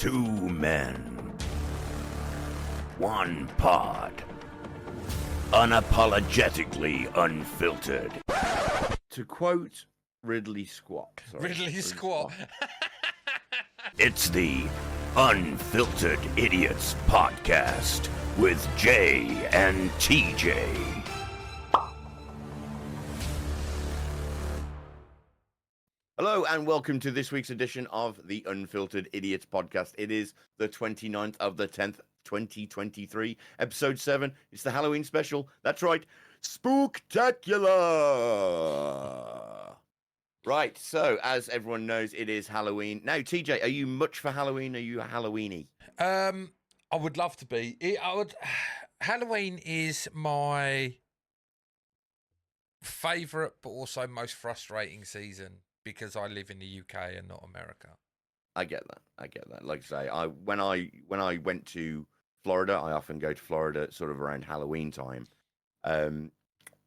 Two men. One pod. Unapologetically unfiltered. To quote Ridley Squat. Ridley Squat. It's the Unfiltered Idiots podcast with Jay and TJ. Hello and welcome to this week's edition of the Unfiltered Idiots podcast. It is the 29th of the 10th, 2023, episode 7. It's the Halloween special. That's right, Spooktacular. Right, so as everyone knows, it is Halloween. Now, TJ, are you much for Halloween? Are you a Halloweeny? I would love to be. Halloween is my favourite, but also most frustrating season because I live in the UK and not America. I get that. Like I say, when I went to Florida, I often go to Florida sort of around Halloween time, and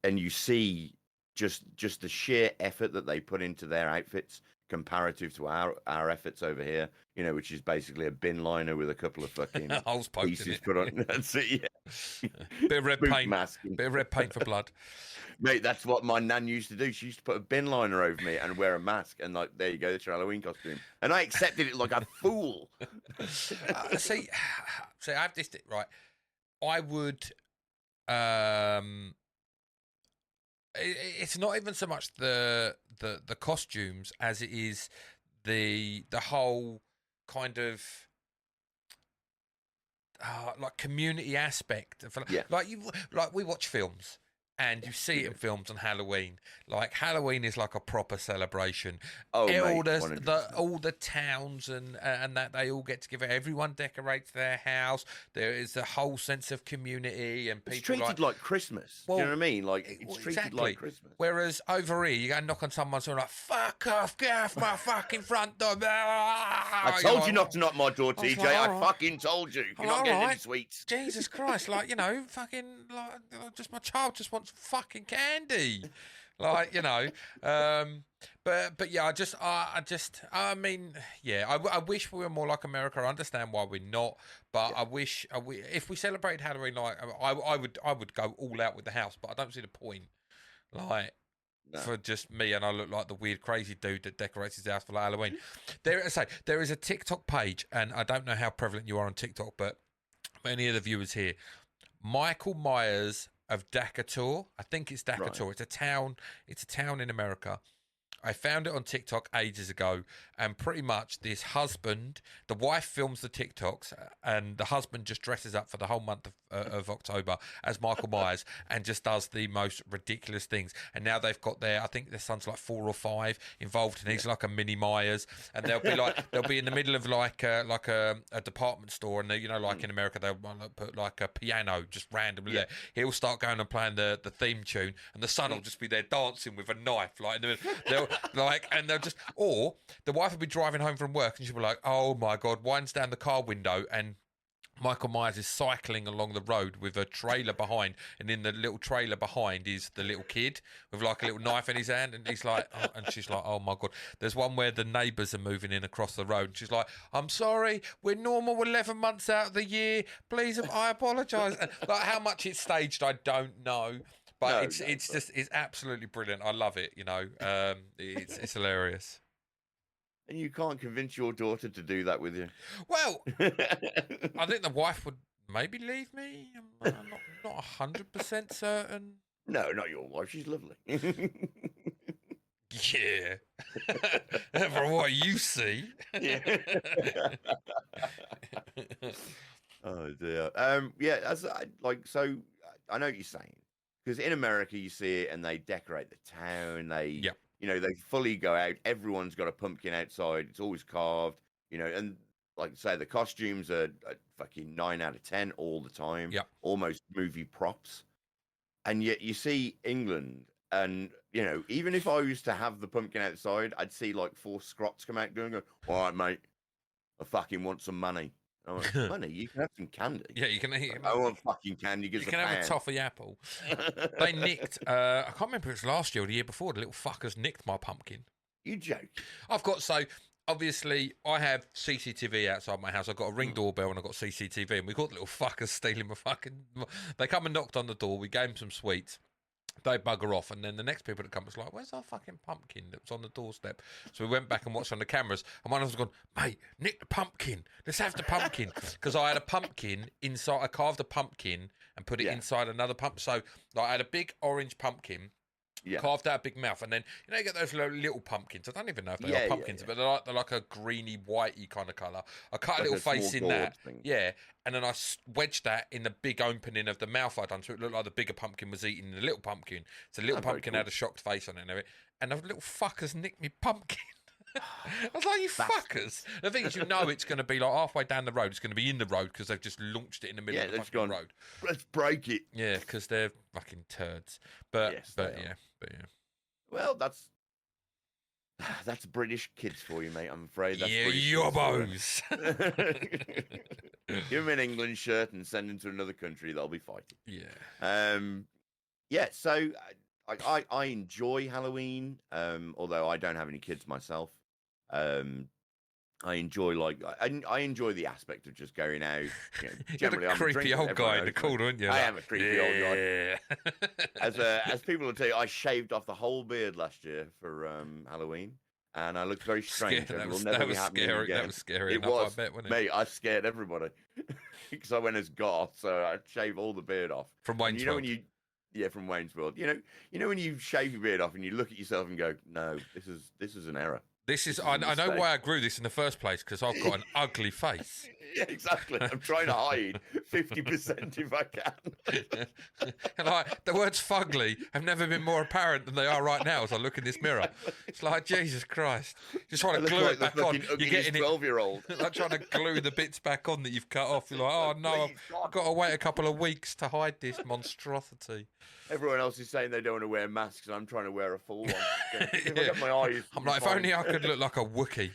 you see just the sheer effort that they put into their outfits comparative to our efforts over here, you know, which is basically a bin liner with a couple of fucking holes pieces put on. That's it, yeah. Bit of red paint. Masking. Bit of red paint for blood. Mate, that's what my nan used to do. She used to put a bin liner over me and wear a mask, and like, there you go, that's your Halloween costume. And I accepted it like a fool. See, I've this right. I would. It's not even so much the costumes as it is the whole kind of like community aspect of, yeah. like we watch films and you see it in films on Halloween. Like Halloween is like a proper celebration. Oh, all mate, all the towns and that they all get together. Everyone decorates their house. There is a whole sense of community and people. It's treated like Christmas. Well, do you know what I mean? Like it's treated exactly like Christmas. Whereas over here, you go knock on someone's door like, "Fuck off, get off my fucking front door!" I told you not to knock my door, TJ. like, I right. fucking told you. You're not getting any sweets. Jesus Christ, like, you know, fucking, like, just my child just wants fucking candy, like, you know. But yeah, I mean, yeah, I wish we were more like America. I understand why we're not, but yeah. I wish if we celebrated Halloween, like, I would go all out with the house, but I don't see the point, like. No. For just me, and I look like the weird, crazy dude that decorates his house for Halloween. There is a TikTok page, and I don't know how prevalent you are on TikTok, but many of the viewers here, Michael Myers of Decatur. I think it's Decatur. Right. It's a town in America. I found it on TikTok ages ago, and pretty much this husband, the wife films the TikToks, and the husband just dresses up for the whole month of October as Michael Myers and just does the most ridiculous things. And now they've got I think their son's like 4 or 5 involved, and he's like a mini Myers, and they'll be in the middle of like a department store, and they, you know, like in America they'll put like a piano just randomly there. He'll start going and playing the theme tune, and the son will just be there dancing with a knife, like in the middle. And they'll just, or the wife will be driving home from work and she'll be like, "Oh my God," winds down the car window, and Michael Myers is cycling along the road with a trailer behind, and in the little trailer behind is the little kid with like a little knife in his hand, and he's like, oh, and she's like, "Oh my God." There's one where the neighbours are moving in across the road, and she's like, "I'm sorry, we're normal 11 months out of the year. Please, I apologise." And like, how much it's staged, I don't know. But it's absolutely brilliant. I love it, you know. It's hilarious. And you can't convince your daughter to do that with you. Well, I think the wife would maybe leave me. I'm not 100% certain. No, not your wife. She's lovely. Yeah. From what you see. Yeah. Oh dear. Yeah. So I know what you're saying. Because in America, you see it, and they decorate the town. They fully go out. Everyone's got a pumpkin outside. It's always carved, you know. And like I say, the costumes are fucking 9 out of 10 all the time. Yeah, almost movie props. And yet you see England, and you know, even if I used to have the pumpkin outside, I'd see like 4 scrots come out going, "All right, mate, I fucking want some money." I went, "Money? You can have some candy." Yeah, you can eat. I want fucking candy. You can have a toffee apple. They nicked. I can't remember if it was last year or the year before. The little fuckers nicked my pumpkin. You joke. I've got obviously, I have CCTV outside my house. I've got a Ring doorbell and I've got CCTV, and we got little fuckers stealing my fucking. They come and knocked on the door. We gave them some sweets. They bugger off, and then the next people that come was like, "Where's our fucking pumpkin that was on the doorstep?" So we went back and watched on the cameras, and one of us was gone, "Mate, nick the pumpkin. Let's have the pumpkin," because I had a pumpkin inside. I carved a pumpkin and put it inside another pump. So like, I had a big orange pumpkin. Carved out a big mouth, and then you get those little pumpkins. I don't even know if they are pumpkins, but they're like a greeny, whitey kind of colour. I cut a little face in that, and then I wedged that in the big opening of the mouth I'd done, so it looked like the bigger pumpkin was eating the little pumpkin. So the little pumpkin had a shocked face on it, and the little fuckers nicked me pumpkin. I was like, you fuckers. The thing is, it's going to be like halfway down the road. It's going to be in the road because they've just launched it in the middle of the fucking road. Let's break it. Yeah, because they're fucking turds. But yeah. Well, that's British kids for you, mate. I'm afraid. That's yobbos. Give them an England shirt and send them to another country. They'll be fighting. Yeah. So I enjoy Halloween, although I don't have any kids myself. I enjoy I enjoy the aspect of just going out. Generally, I'm a creepy old guy in the corner, aren't you? I am a creepy old guy. As people will tell you, I shaved off the whole beard last year for Halloween, and I looked very strange. That was scary. It was, I bet, wasn't it? Mate, I scared everybody because I went as goth, so I shaved all the beard off from Wayne's World. From Wayne's World. You know when you shave your beard off and you look at yourself and go, "No, this is an error." I know why I grew this in the first place, because I've got an ugly face. Yeah, exactly. I'm trying to hide 50% if I can. And the words fugly have never been more apparent than they are right now as I look in this mirror. It's like, Jesus Christ. Just trying to glue it back on. You're getting 12-year-old. Like trying to glue the bits back on that you've cut off. You're like, oh no, I've got to wait a couple of weeks to hide this monstrosity. Everyone else is saying they don't want to wear masks, and I'm trying to wear a full one. If I got my eyes, I'm like, if only I could look like a Wookiee.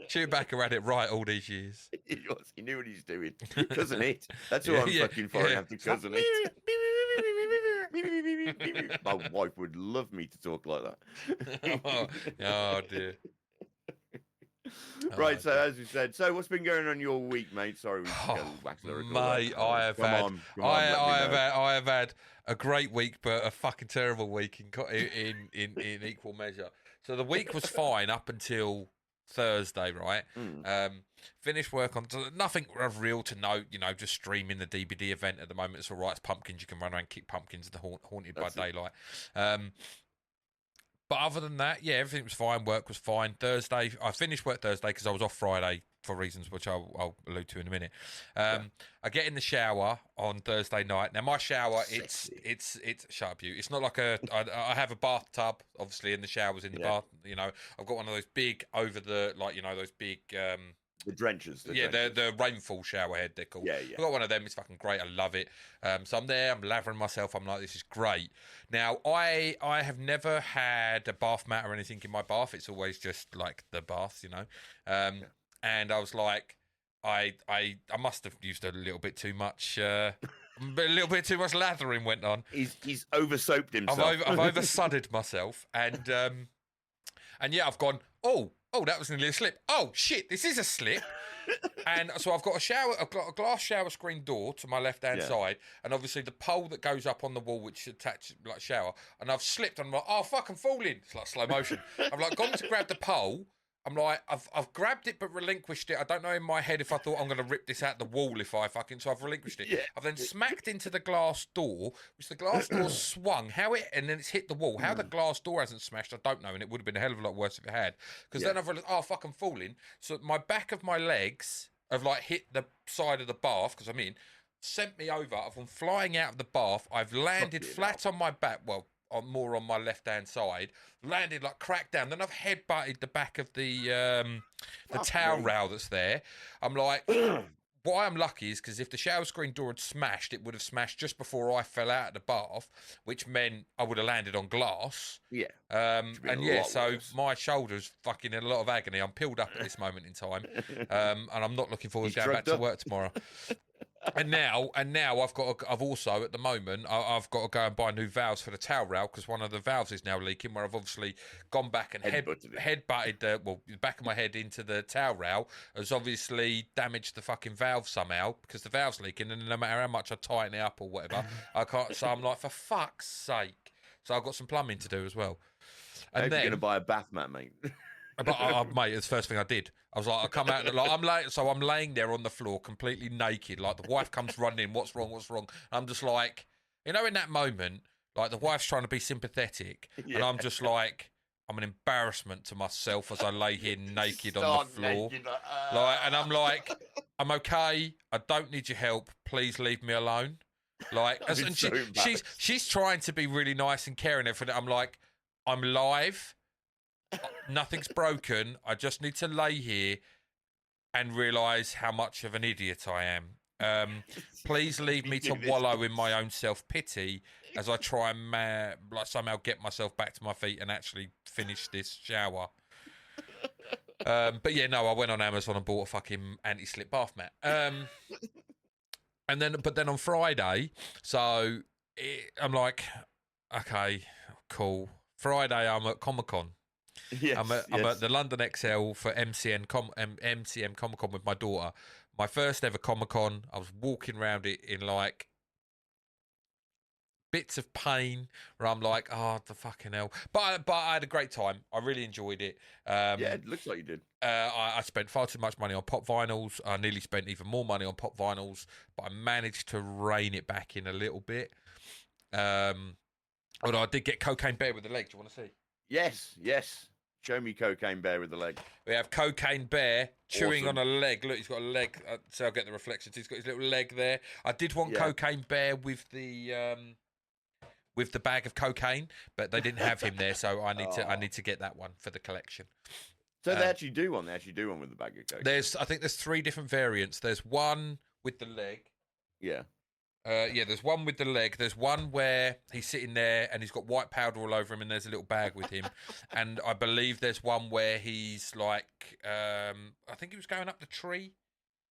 Chewbacca had it right all these years. He knew what he's doing. Cousin it. That's who I'm fucking following after Cousin it. My wife would love me to talk like that. Oh dear. Right, so as we said, so what's been going on your week, mate? Sorry, we mate, I have had a great week, but a fucking terrible week in equal measure. So the week was fine up until Thursday, right? Finished work on nothing of real to note, just streaming the DBD event at the moment. It's all right. It's pumpkins. You can run around and kick pumpkins in the Haunted by Daylight. But other than that, yeah, everything was fine. Work was fine. Thursday, I finished work Thursday because I was off Friday for reasons which I'll allude to in a minute. I get in the shower on Thursday night. Now my shower, it's shut up you. It's not like I have a bathtub, obviously, and the shower's in the bath. I've got one of those big those big. The drenchers. The rainfall shower head, they're called. Yeah. I've got one of them. It's fucking great. I love it. So I'm there. I'm lathering myself. I'm like, this is great. Now, I have never had a bath mat or anything in my bath. It's always just like the bath, And I was like, I must have used a little bit too much. A little bit too much lathering went on. He's over-soaped himself. I've over-sudded myself. And yeah, I've gone, oh, that was nearly a slip. Oh, shit, this is a slip. And so I've got a glass shower screen door to my left-hand side, and obviously the pole that goes up on the wall, which is attached like shower, and I've slipped, and I'm like, oh, fuck, I'm falling. It's like slow motion. I've like gone to grab the pole. I'm like, I've grabbed it but relinquished it. I don't know in my head if I thought I'm going to rip this out the wall so I've relinquished it. Yeah. I've then smacked into the glass door, which the glass door swung. And then it's hit the wall. How the glass door hasn't smashed, I don't know, and it would have been a hell of a lot worse if it had. Because then I've realised, oh, fuck, I'm falling. So my back of my legs have like hit the side of the bath, because I'm in, sent me over. I've gone flying out of the bath. I've landed flat on my back, more on my left-hand side, landed like cracked down. Then I've headbutted the back of the towel rail that's there. I'm like, why I'm lucky is because if the shower screen door had smashed, it would have smashed just before I fell out of the bath, which meant I would have landed on glass. Yeah. So my shoulder's fucking in a lot of agony. I'm peeled up at this moment in time, and I'm not looking forward to going back to work tomorrow. And now I've also at the moment I've got to go and buy new valves for the towel rail because one of the valves is now leaking. Where I've obviously gone back and headbutted the back of my head into the towel rail has obviously damaged the fucking valve somehow because the valve's leaking, and no matter how much I tighten it up or whatever, I can't. So I'm like, for fuck's sake! So I've got some plumbing to do as well. And then then you're gonna buy a bath mat, mate. But mate, it's the first thing I did. I was like, I come out and like I'm laying there on the floor, completely naked. Like the wife comes running in, what's wrong? What's wrong? I'm just like, in that moment, like the wife's trying to be sympathetic, and I'm just like, I'm an embarrassment to myself as I lay here naked on the floor. Naked, and I'm like, I'm okay. I don't need your help. Please leave me alone. Like, and she's trying to be really nice and caring. Everything. I'm like, I'm live. Nothing's broken. I just need to lay here and realise how much of an idiot I am. Please leave me to wallow in my own self-pity as I try and somehow get myself back to my feet and actually finish this shower. But yeah, no, I went on Amazon and bought a fucking anti-slip bath mat. But then on Friday, I'm like, okay, cool. Friday, I'm at Comic-Con. Yes, I'm at the London XL for MCM Comic Con with my daughter. My first ever Comic Con. I was walking around it in like bits of pain, where I'm like, oh, the fucking hell. But I had a great time. I really enjoyed it. Yeah, it looks like you did. I spent far too much money on pop vinyls. I nearly spent even more money on pop vinyls, but I managed to rein it back in a little bit. Although I did get Cocaine Bear with the leg. Do you want to see? Yes. Show me Cocaine Bear with the leg. We have Cocaine Bear chewing on a leg. Look, he's got a leg. So I'll get the reflections. He's got his little leg there. I did want Cocaine Bear with the bag of cocaine, but they didn't have him there, so I need to get that one for the collection. So they actually do one. They actually do one with the bag of cocaine. I think there's 3 different variants. There's one with the leg. Yeah. There's one with the leg. There's one where he's sitting there and he's got white powder all over him and there's a little bag with him. And I believe there's one where he's like, I think he was going up the tree.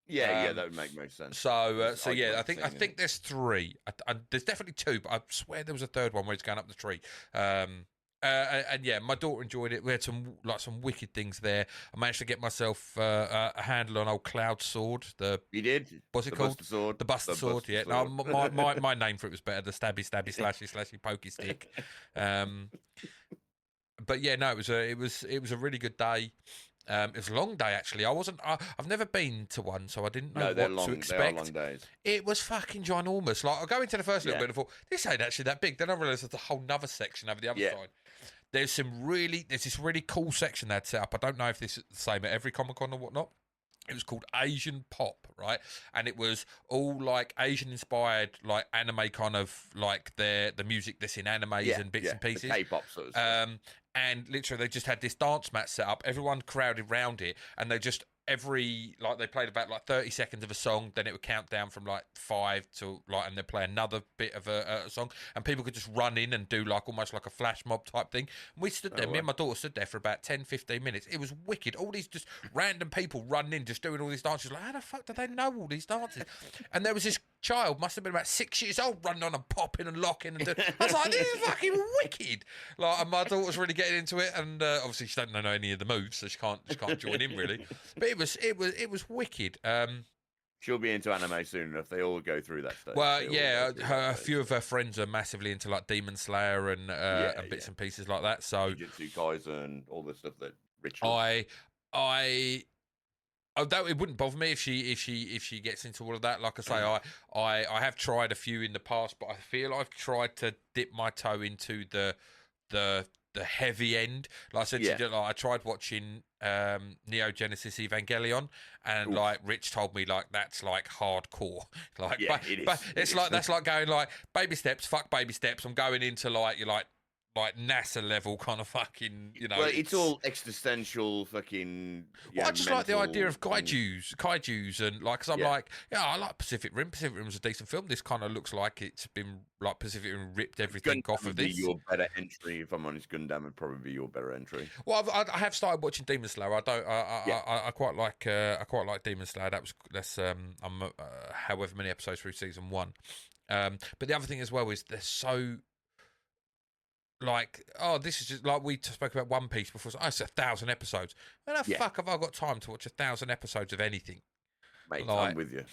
Yeah, that would make most sense. So I think there's 3. There's definitely 2, but I swear there was a 3rd one where he's going up the tree. And yeah, my daughter enjoyed it. We had some wicked things there. I managed to get myself a handle on old Cloud Sword. You did? What's it called? Buster Sword. The Buster Sword. Yeah. No, my name for it was better. The stabby slashy pokey stick. But yeah, no, it was a really good day. It was a long day actually. I've never been to one, so I didn't know what to expect. They are long days. It was fucking ginormous. Like I go into the first little bit and thought, this ain't actually that big. Then I realised there's a whole nother section over the other side. There's this really cool section they'd set up. I don't know if this is the same at every Comic-Con or whatnot. It was called Asian Pop, right? And it was all like Asian inspired, like anime kind of like the music that's in animes and bits and pieces. The K-pop sort of stuff. And literally they just had this dance mat set up. Everyone crowded round it, and they just they played about like 30 seconds of a song, then it would count down from like 5 to like, and they'd play another bit of a song, and people could just run in and do like almost like a flash mob type thing. And we stood there, me and my daughter stood there for about 10-15 minutes. It was wicked. All these just random people running in, just doing all these dances. Like, how the fuck do they know all these dances? And there was this child, must have been about 6 years old, running on and popping and locking and doing. I was like, this is fucking wicked. Like, and my daughter's really getting into it, and obviously she don't know any of the moves, so she can't join in really. But it was wicked. She'll be into anime soon enough. They all go through that stage. Well, a few of her friends are massively into like Demon Slayer and bits and pieces like that. So Jujutsu Kaisen, all the stuff that Ritual. It wouldn't bother me if she gets into all of that. Like I say, I have tried a few in the past, but I feel I've tried to dip my toe into the heavy end. Like I said, I tried watching Neo Genesis Evangelion, and like Rich told me, like that's like hardcore. Like, but it's like that's like going like baby steps. Fuck baby steps. I'm going into like you're like like NASA level kind of fucking, you know. Well, it's all existential fucking. Well, I just like the idea of mental kaijus, and like, because I'm Yeah. like, yeah, I like Pacific Rim. Pacific Rim's a decent film. This kind of looks like it's been like Pacific Rim ripped everything Gundam off would of be this. your better entry, if I'm honest. Gundam would probably be your better entry. Well, I have started watching Demon Slayer. Yeah. I quite like Demon Slayer. That's I'm however many episodes through season 1. But the other thing as well is they're so. Like, oh, this is just like we spoke about One Piece before. So, it's 1,000 episodes. How the fuck have I got time to watch 1,000 episodes of anything? Mate, Like, I'm with you.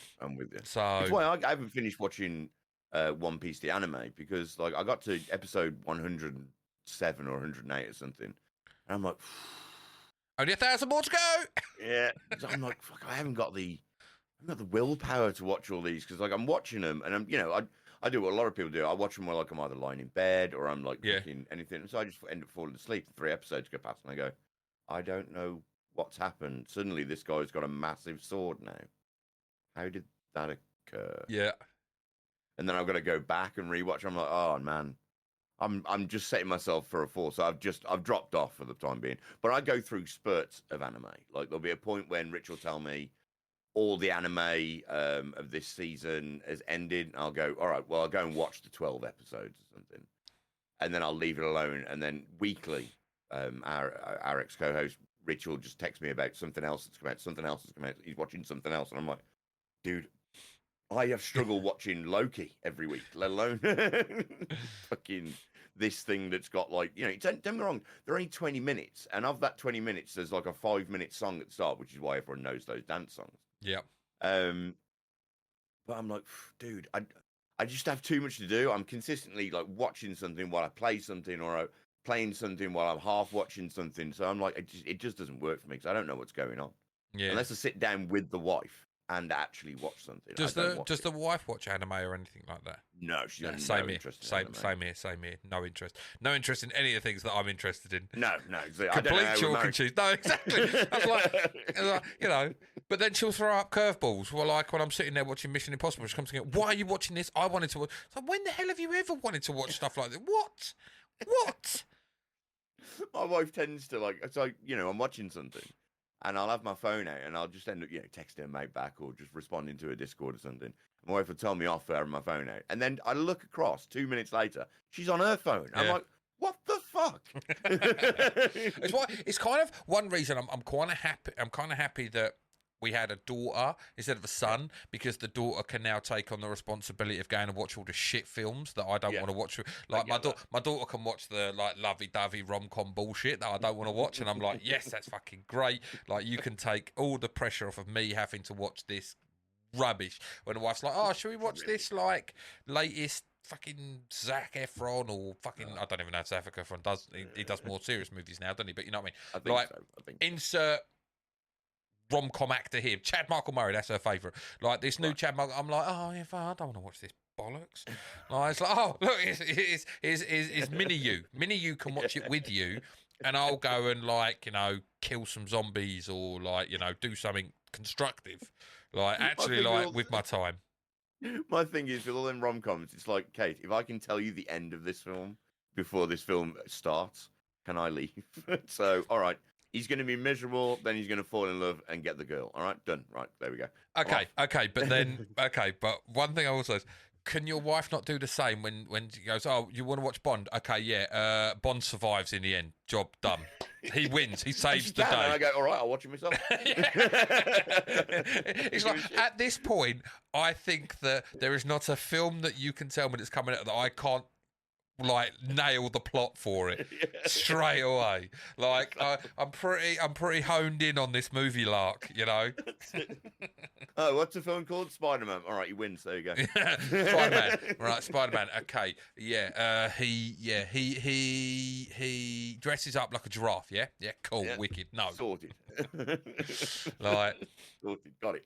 So That's why I haven't finished watching One Piece the anime, because like I got to episode 107 or 108 or something, and I'm like, only 1,000 more to go. yeah. So I'm like, fuck, I haven't got the willpower to watch all these, because like I'm watching them and I'm, I do what a lot of people do. I watch them while like I'm either lying in bed or I'm like cooking anything. So I just end up falling asleep. 3 episodes go past and I go, I don't know what's happened. Suddenly this guy's got a massive sword now. How did that occur? Yeah. And then I've got to go back and rewatch. I'm like, oh man, I'm just setting myself for a fall. So I've dropped off for the time being. But I go through spurts of anime. Like there'll be a point when Rich will tell me all the anime of this season has ended. I'll go, all right, well, I'll go and watch the 12 episodes or something. And then I'll leave it alone. And then weekly, our ex-co-host, Rich, will just text me about something else that's come out, He's watching something else. And I'm like, dude, I have struggled watching Loki every week, let alone fucking this thing that's got like, don't get me wrong, they're only 20 minutes. And of that 20 minutes, there's like a 5-minute song at the start, which is why everyone knows those dance songs. Yeah. But I'm like, dude, I just have too much to do. I'm consistently like watching something while I play something, or playing something while I'm half watching something. So I'm like, it just doesn't work for me, because I don't know what's going on. Yeah. Unless I sit down with the wife and actually watch something. Does the wife watch anime or anything like that? No, she's got same no here. interest in Same here. No interest in any of the things that I'm interested in. No. Complete chalk and cheese. No, exactly. I was like, but then she'll throw up curveballs. Well, like when I'm sitting there watching Mission Impossible, she comes to go, why are you watching this? I wanted to watch. So when the hell have you ever wanted to watch stuff like this? What? My wife tends to like, it's like, I'm watching something and I'll have my phone out and I'll just end up, texting her mate back or just responding to her Discord or something. My wife will tell me off for having my phone out. And then I look across 2 minutes later, she's on her phone. I'm like, what the fuck? It's kind of one reason I'm kind of happy. I'm kind of happy that we had a daughter instead of a son, because the daughter can now take on the responsibility of going and watch all the shit films that I don't want to watch. Like my daughter can watch the like lovey-dovey rom-com bullshit that I don't want to watch, and I'm like, yes, that's fucking great. Like you can take all the pressure off of me having to watch this rubbish. When the wife's like, oh, should we watch this like latest fucking Zac Efron or fucking I don't even know if Zac Efron does. He does more serious movies now, doesn't he? But you know what I mean? I think so. Insert rom-com actor here, Chad Michael Murray, that's her favourite. Like this new Chad Michael, I'm like, oh yeah, I don't want to watch this bollocks. Like it's like, oh look, it's Mini You. Mini You can watch it with you, and I'll go and like kill some zombies or like do something constructive, like actually like with my time. My thing is with all them rom-coms, it's like, Kate, if I can tell you the end of this film before this film starts, can I leave? So all right. He's going to be miserable, then he's going to fall in love and get the girl. All right, done. Right, there we go. Okay, but one thing I also is, can your wife not do the same when she goes, oh, you want to watch Bond? Okay, yeah, Bond survives in the end. Job done. He wins. He saves the day. And I go, all right, I'll watch it myself. It's like, at this point, I think that there is not a film that you can tell me that's coming out that I can't like nail the plot for it straight away. Like I'm pretty honed in on this movie lark, Oh, what's the film called? Spider-Man. All right, he wins. There you go. Spider-Man. Right, Spider-Man. Okay, yeah. He dresses up like a giraffe. Yeah, cool, wicked. No, sorted. Like sorted. Got it.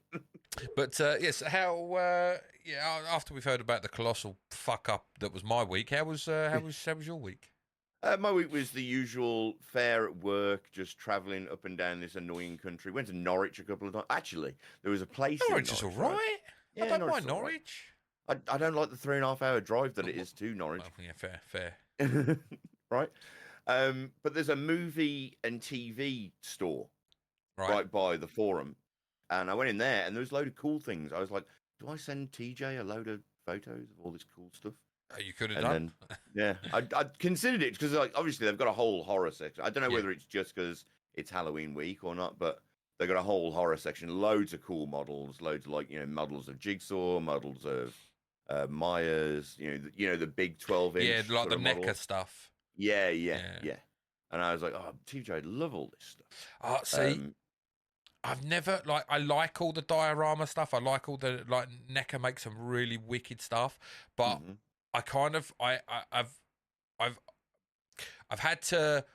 But yes, how? After we've heard about the colossal fuck up that was my week, how was your week? My week was the usual fare at work, just travelling up and down this annoying country. Went to Norwich a couple of times. Actually, there was a place. Norwich is all right. Yeah, I don't mind Norwich. I don't like the 3.5 hour drive that it is to Norwich. Well, yeah, fair. right? But there's a movie and TV store right by the forum, and I went in there, and there was a load of cool things. I was like, do I send TJ a load of photos of all this cool stuff? You could have And done. then, yeah, I considered it because, like, obviously they've got a whole horror section. I don't know whether it's just because it's Halloween week or not, but they've got a whole horror section. Loads of cool models, loads of, like, models of Jigsaw, models of Myers. The big 12-inch. Yeah, like the NECA stuff. Yeah. And I was like, oh, TJ, I'd love all this stuff. See, I've never I like all the diorama stuff. I like all the NECA makes some really wicked stuff, but I kind of I've had to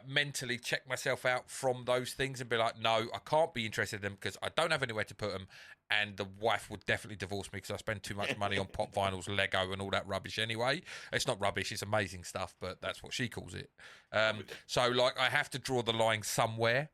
mentally check myself out from those things and be like, no, I can't be interested in them because I don't have anywhere to put them, and the wife would definitely divorce me because I spend too much money on pop vinyls, Lego, and all that rubbish anyway. It's not rubbish, it's amazing stuff, but that's what she calls it. So I have to draw the line somewhere.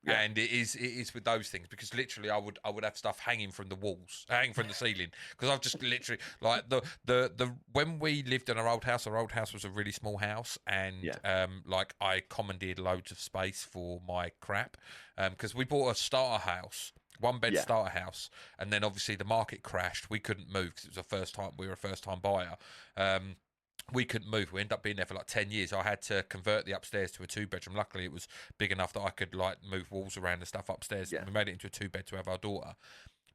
Yeah. And it is with those things, because literally I would have stuff hanging from the walls, hanging from the ceiling, because I've just literally the when we lived in our old house was a really small house, and I commandeered loads of space for my crap, because we bought a starter house, one bed starter house, and then obviously the market crashed. We couldn't move because it was we were a first time buyer. We couldn't move. We ended up being there for 10 years. I had to convert the upstairs to a 2-bedroom. Luckily, it was big enough that I could move walls around and stuff upstairs. Yeah. We made it into a 2-bed to have our daughter.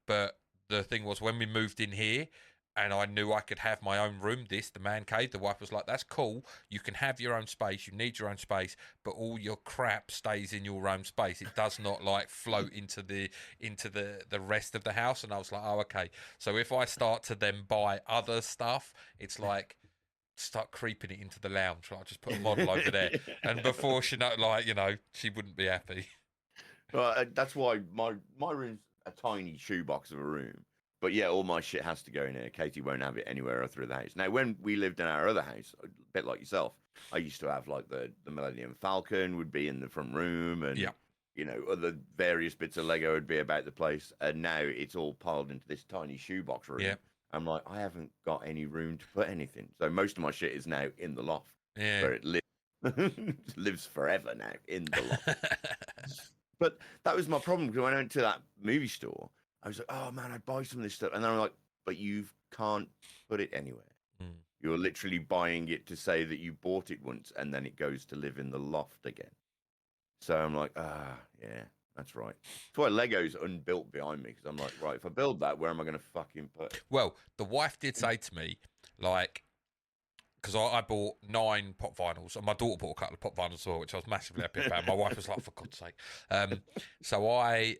But the thing was, when we moved in here, and I knew I could have my own room, the man cave, the wife was like, that's cool. You can have your own space. You need your own space, but all your crap stays in your own space. It does not float into the rest of the house. And I was like, oh, okay. So if I start to then buy other stuff, it's like, start creeping it into the lounge. I'll just put a model over there, and before she she wouldn't be happy. Well, that's why my room's a tiny shoebox of a room. But yeah, all my shit has to go in here. Katie won't have it anywhere else through the house. Now, when we lived in our other house, a bit like yourself, I used to have the Millennium Falcon would be in the front room, and other various bits of Lego would be about the place. And now it's all piled into this tiny shoebox room. Yeah. I'm like, I haven't got any room to put anything. So most of my shit is now in the loft, where it lives forever now in the loft. But that was my problem, because when I went to that movie store, I was like, oh man, I'd buy some of this stuff. And then I'm like, but you can't put it anywhere. You're literally buying it to say that you bought it once, and then it goes to live in the loft again. So I'm like, yeah. That's right. That's why Lego's unbuilt behind me, because I'm like, right, if I build that, where am I going to fucking put it? Well, the wife did say to me, because I bought 9 pop vinyls, and my daughter bought a couple of pop vinyls as well, which I was massively happy about. My wife was like, for God's sake. So I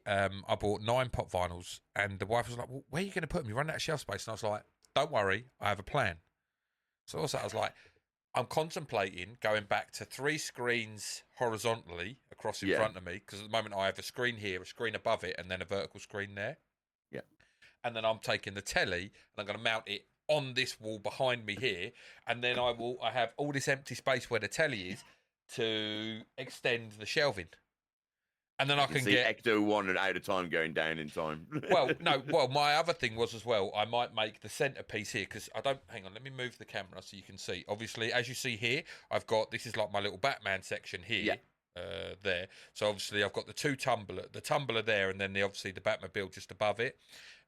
bought 9 pop vinyls, and the wife was like, well, where are you going to put them? You run out of shelf space. And I was like, don't worry, I have a plan. So also I was like, I'm contemplating going back to 3 screens horizontally across in front of me, because at the moment I have a screen here, a screen above it, and then a vertical screen there. Yeah. And then I'm taking the telly, and I'm going to mount it on this wall behind me here, and then I have all this empty space where the telly is to extend the shelving. And then I can get Ec.07 out of time going down in time. Well, my other thing was as well, I might make the centerpiece here, because hang on, let me move the camera so you can see. Obviously, as you see here, I've got, this is like my little Batman section here, there. So obviously I've got the tumbler there, and then obviously the Batmobile just above it.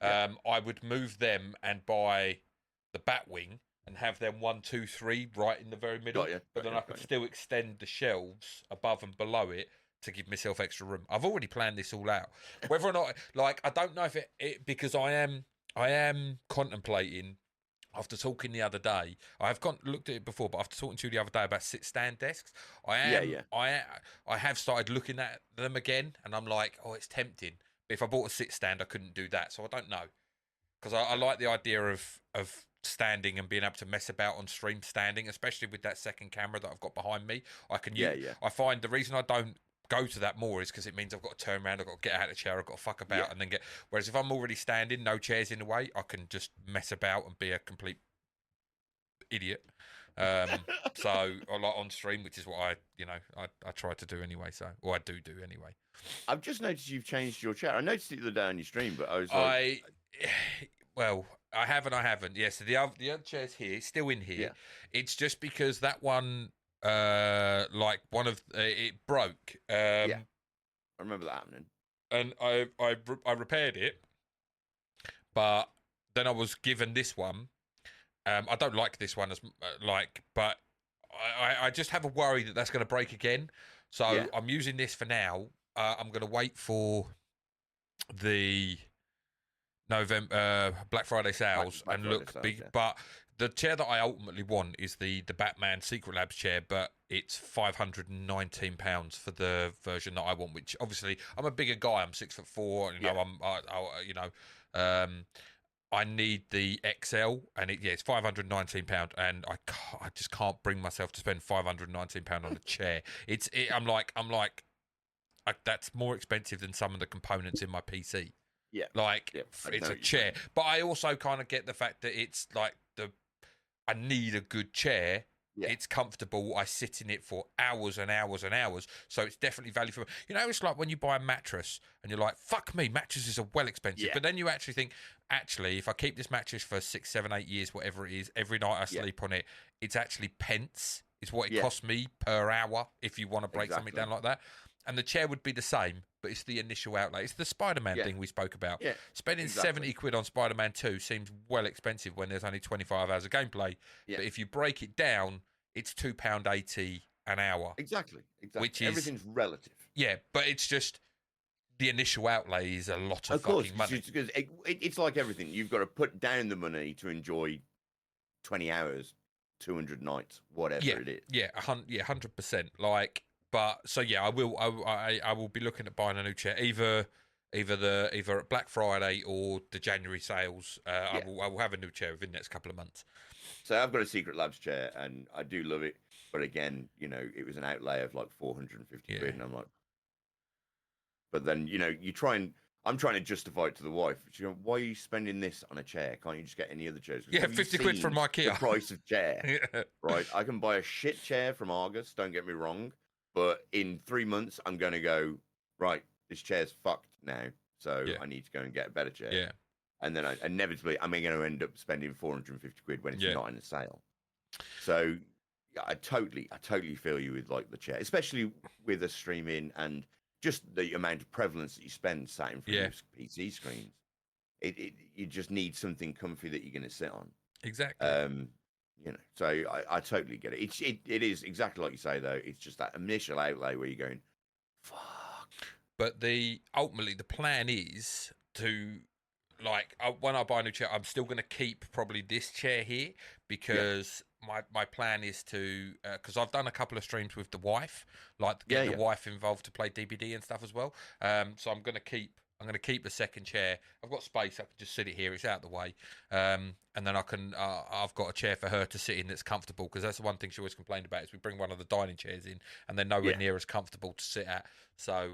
I would move them and buy the Batwing and have them 1, 2, 3 right in the very middle. But then I could still extend the shelves above and below it to give myself extra room. I've already planned this all out. Whether or not, I don't know if it because I am contemplating, after talking the other day, I have looked at it before, but after talking to you the other day about sit-stand desks, I have started looking at them again, and I'm like, oh, it's tempting. But if I bought a sit-stand, I couldn't do that, so I don't know. Because I like the idea of standing and being able to mess about on stream standing, especially with that second camera that I've got behind me. I can use. I find the reason I don't go to that more is because it means I've got to turn around, I've got to get out of the chair, I've got to fuck about and then get. Whereas if I'm already standing, no chairs in the way, I can just mess about and be a complete idiot. So I like on stream, which is what I try to do anyway. Or I do anyway. I've just noticed you've changed your chair. I noticed it the other day on your stream, but I was like, well, I have and I haven't. Yeah, so the other chair's here, still in here. Yeah. It's just because that one, like one of it broke. Yeah. I remember that happening. And I repaired it, but then I was given this one. I don't like this one as but I just have a worry that that's going to break again. So I'm using this for now. I'm going to wait for the November Black Friday sales Black and Friday look sales, big. yeah. But the chair that I ultimately want is the Batman Secret Labs chair, but it's £519 for the version that I want. Which obviously I'm a bigger guy. I'm 6'4". You know, I need the XL, and it's £519, and I just can't bring myself to spend £519 on a chair. That's more expensive than some of the components in my PC. Yeah, It's a chair, but I also kind of get the fact that it's like I need a good chair. Yeah. It's comfortable. I sit in it for hours and hours and hours. So it's definitely value for money. You know, it's like when you buy a mattress and you're like, fuck me, mattresses are well expensive. Yeah. But then you actually think, if I keep this mattress for 6, 7, 8 years, whatever it is, every night I sleep on it, it's actually pence. It's what it costs me per hour if you want to break something down like that. And the chair would be the same, but it's the initial outlay. It's the Spider-Man thing we spoke about. Yeah, spending £70 on Spider-Man 2 seems well expensive when there's only 25 hours of gameplay. Yeah. But if you break it down, it's £2.80 an hour. Exactly. Which is, everything's relative. Yeah, but it's just the initial outlay is a lot of fucking money. Because it's like everything. You've got to put down the money to enjoy 20 hours, 200 nights, whatever it is. Yeah, 100%. I will be looking at buying a new chair, either at Black Friday or the January sales. I will have a new chair within the next couple of months. So I've got a Secret Labs chair, and I do love it. But again, it was an outlay of like 450 quid, and I'm like, but then I'm trying to justify it to the wife. She goes, why are you spending this on a chair? Can't you just get any other chairs? Yeah, 50 quid from IKEA. The price of chair, right? I can buy a shit chair from Argos. Don't get me wrong. But in 3 months, I'm going to go, right, this chair's fucked now. So I need to go and get a better chair. Yeah. And then inevitably, I'm going to end up spending 450 quid when it's not in a sale. So I totally feel you with like the chair, especially with the streaming and just the amount of prevalence that you spend sat in front of PC screens. You just need something comfy that you're going to sit on. Exactly. So I totally get it. It is exactly like you say, though. It's just that initial outlay where you're going, fuck. But ultimately, the plan is to, when I buy a new chair, I'm still going to keep probably this chair here because my plan is to, because I've done a couple of streams with the wife, getting the wife involved to play DBD and stuff as well. So I'm going to keep the second chair. I've got space. I can just sit it here. It's out of the way. And then I've got a chair for her to sit in that's comfortable, because that's the one thing she always complained about is we bring one of the dining chairs in and they're nowhere near as comfortable to sit at. So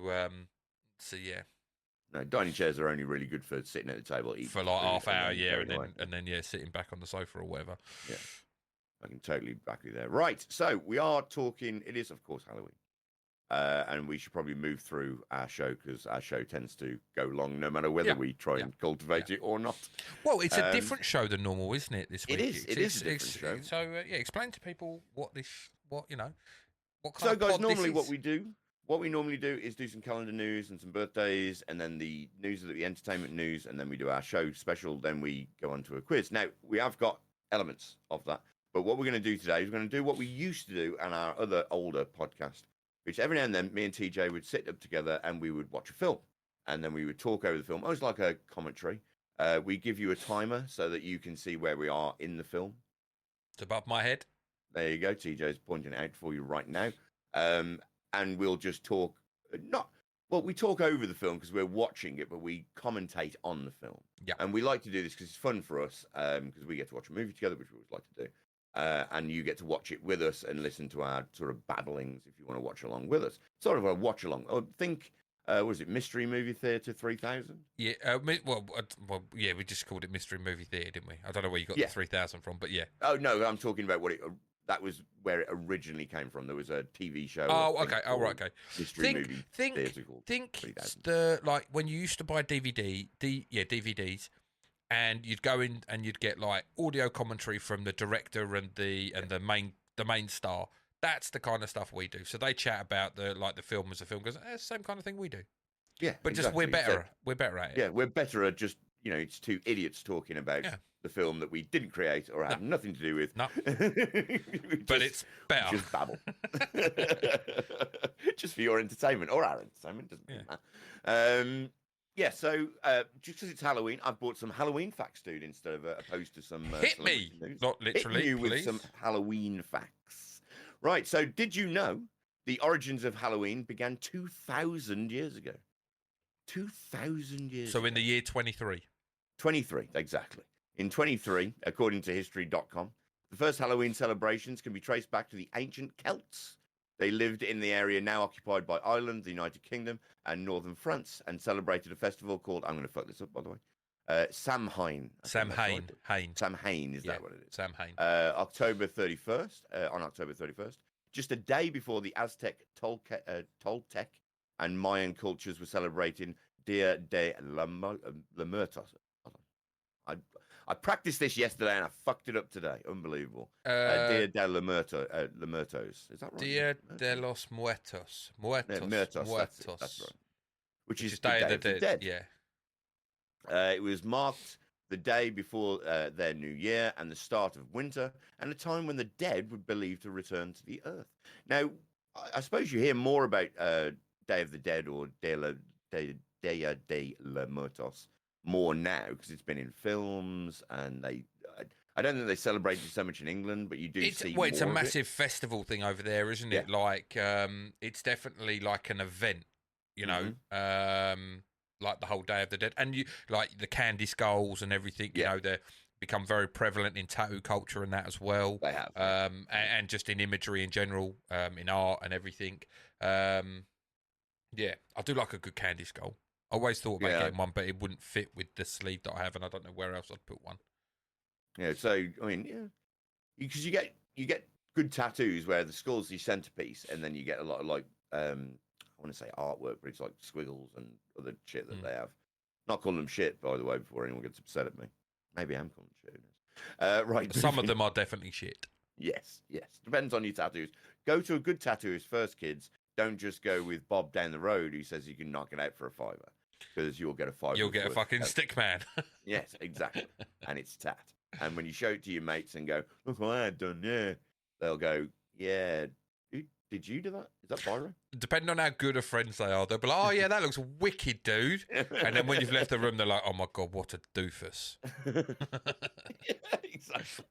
yeah. No, dining chairs are only really good for sitting at the table. For like half hour, and then sitting back on the sofa or whatever. Yeah. I can totally back you there. Right. So we are talking, it is, of course, Halloween. And we should probably move through our show because our show tends to go long no matter whether we try and cultivate it or not. Well, it's a different show than normal, isn't it, this week? It is a different show. So, explain to people what kind of So, guys, normally what we normally do is do some calendar news and some birthdays, and then the news of the entertainment news, and then we do our show special, then we go on to a quiz. Now, we have got elements of that, but what we're going to do today is we're going to do what we used to do on our other older podcast, which every now and then me and TJ would sit up together and we would watch a film, and then we would talk over the film. Almost like a commentary. We give you a timer so that you can see where we are in the film. It's above my head. There you go. TJ's pointing it out for you right now. And we'll just talk. We talk over the film because we're watching it, but we commentate on the film. Yeah. And we like to do this because it's fun for us, because we get to watch a movie together, which we always like to do. And you get to watch it with us and listen to our sort of babblings if you want to watch along with us. Sort of a watch along. I think, was it Mystery Movie Theatre 3000? Yeah. We just called it Mystery Movie Theatre, didn't we? I don't know where you got the 3000 from, but yeah. Oh no, I'm talking about that was where it originally came from. There was a TV show. Oh, okay. Oh, right. Okay. Mystery Movie Theatre called think 3000. when you used to buy DVDs, and you'd go in and you'd get like audio commentary from the director and the main star. That's the kind of stuff we do. So they chat about the film as a film, because it's the same kind of thing we do. Yeah, but exactly. just we're better. We're better at it. Yeah, we're better at just, it's two idiots talking about the film that we didn't create or have nothing to do with. No, but it's better. Just babble. Just for your entertainment or our entertainment, doesn't matter. So just because it's Halloween, I've bought some Halloween facts, dude, instead of opposed to some hit me, news. not literally. Hit you please. with some Halloween facts. Right. So, did you know the origins of Halloween began 2,000 years ago? 2,000 years. So in the year 23. 23, exactly. In 23, according to History.com, the first Halloween celebrations can be traced back to the ancient Celts. They lived in the area now occupied by Ireland, the United Kingdom, and northern France, and celebrated a festival called, I'm going to fuck this up, by the way, Samhain. Samhain. Samhain, is that what it is? Samhain. October 31st, on October 31st, just a day before the Aztec, Toltec, and Mayan cultures were celebrating Dia de la Muertos. I practiced this yesterday and I fucked it up today. Unbelievable. Dia de la Muertos. Is that right? Dia de los Muertos. Muertos. That's right. Which is Day of the Dead. Yeah. It was marked the day before their new year and the start of winter, and a time when the dead were believed to return to the earth. Now, I suppose you hear more about Day of the Dead or Dia de la Muertos more now because it's been in films, and I don't think they celebrate it so much in England, but you do see. Well, it's a more massive festival thing over there, isn't it? Like, it's definitely like an event, you know, like the whole Day of the Dead, and you like the candy skulls and everything. You know, they become very prevalent in tattoo culture and that as well. They have, and just in imagery in general, in art and everything. Yeah, I do like a good candy skull. I always thought about getting one, but it wouldn't fit with the sleeve that I have, and I don't know where else I'd put one. Yeah, so I mean, because you get good tattoos where the skull's the centerpiece, and then you get a lot of like I want to say artwork, but it's like squiggles and other shit that they have. Not calling them shit, by the way, before anyone gets upset at me. Maybe I am calling them shit. Right. Some of them are definitely shit. Yes. Depends on your tattoos. Go to a good tattooist first, kids. Don't just go with Bob down the road who says you can knock it out for a $5, because you'll get a $5. You'll get a fucking stick man. Yes, exactly. And it's tat. And when you show it to your mates and go, look what I had done, they'll go, yeah, did you do that? Is that Byron? Depending on how good of friends they are, they'll be like, oh yeah, that looks wicked, dude. And then when you've left the room, they're like, oh my God, what a doofus. Yeah, exactly.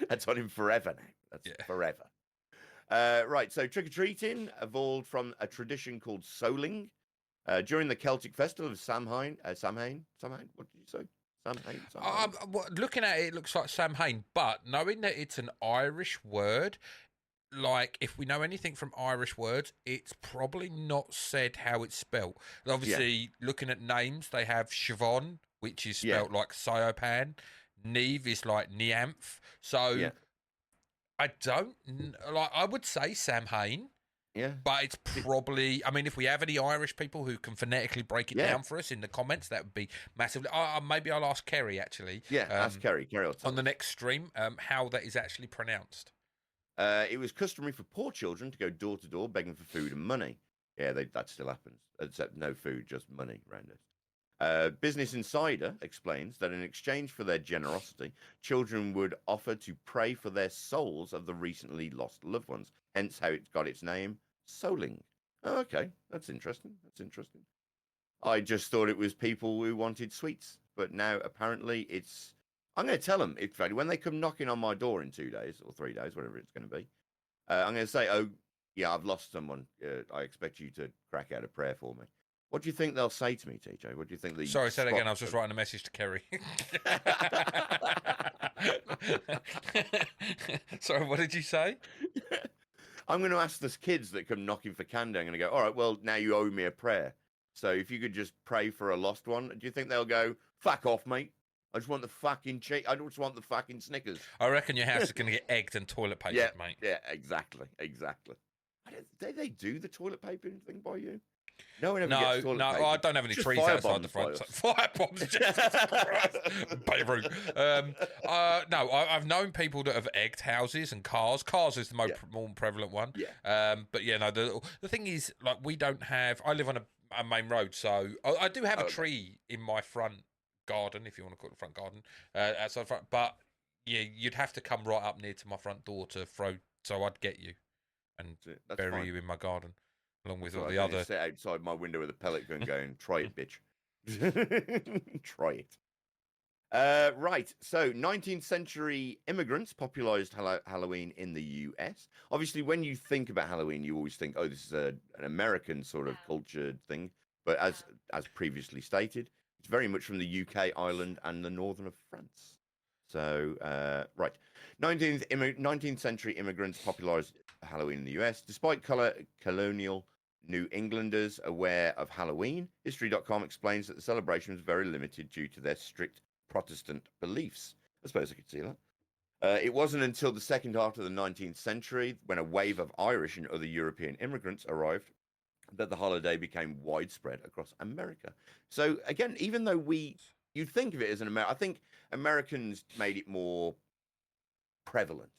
That's on him forever now. That's forever. Right, so trick-or-treating evolved from a tradition called souling. During the Celtic festival of Samhain, what did you say? Samhain? Looking at it, it looks like Samhain, but knowing that it's an Irish word, like, if we know anything from Irish words, it's probably not said how it's spelled. Obviously, looking at names, they have Siobhan, which is spelled like Siopan. Neve is like Neamph. So... I don't like. I would say Samhain, but it's probably. I mean, if we have any Irish people who can phonetically break it down for us in the comments, that would be massively. Maybe I'll ask Kerry actually. Yeah, ask Kerry. Kerry on the next stream. How that is actually pronounced. It was customary for poor children to go door to door begging for food and money. Yeah, that still happens, except no food, just money around us. Business Insider explains that in exchange for their generosity, children would offer to pray for their souls of the recently lost loved ones, hence how it got its name, souling. Oh, okay, that's interesting. I just thought it was people who wanted sweets, but now apparently it's... I'm going to tell them, in fact, when they come knocking on my door in 2 days or 3 days, whatever it's going to be, I'm going to say, oh, yeah, I've lost someone. I expect you to crack out a prayer for me. What do you think they'll say to me, TJ? What do you think? Sorry, say that again. I was just writing a message to Kerry. Sorry, what did you say? I'm going to ask the kids that come knocking for candy. I'm going to go, all right, well, now you owe me a prayer. So if you could just pray for a lost one, do you think they'll go, fuck off, mate? I just want the fucking I just want the fucking Snickers. I reckon your house is going to get egged and toilet papered, mate. Yeah, exactly. Do they do the toilet paper thing by you? No one ever No, gets toilet no, paper. I don't have any Just trees fire outside the bombs, front. Fire bombs, Jesus Christ. Beirut. No, I've known people that have egged houses and cars. Cars is the more prevalent one. Yeah. But yeah, no, the thing is, like, we don't have. I live on a main road, so I do have a tree in my front garden, if you want to call it front garden, outside front. But yeah, you'd have to come right up near to my front door to throw. So I'd get you and bury you in my garden. Along with all the other. Sit outside my window with a pellet gun going, try it, bitch. Try it. Right. So 19th century immigrants popularized Halloween in the US. Obviously, when you think about Halloween, you always think, oh, this is an American sort of cultured thing. But as previously stated, it's very much from the UK, Ireland, and the northern of France. So, right. 19th century immigrants popularized Halloween in the US. Despite colonial New Englanders aware of Halloween, History.com explains that the celebration was very limited due to their strict Protestant beliefs. I suppose I could see that. It wasn't until the second half of the 19th century, when a wave of Irish and other European immigrants arrived, that the holiday became widespread across America. So again, even though you'd think of it as an American, I think Americans made it more prevalent,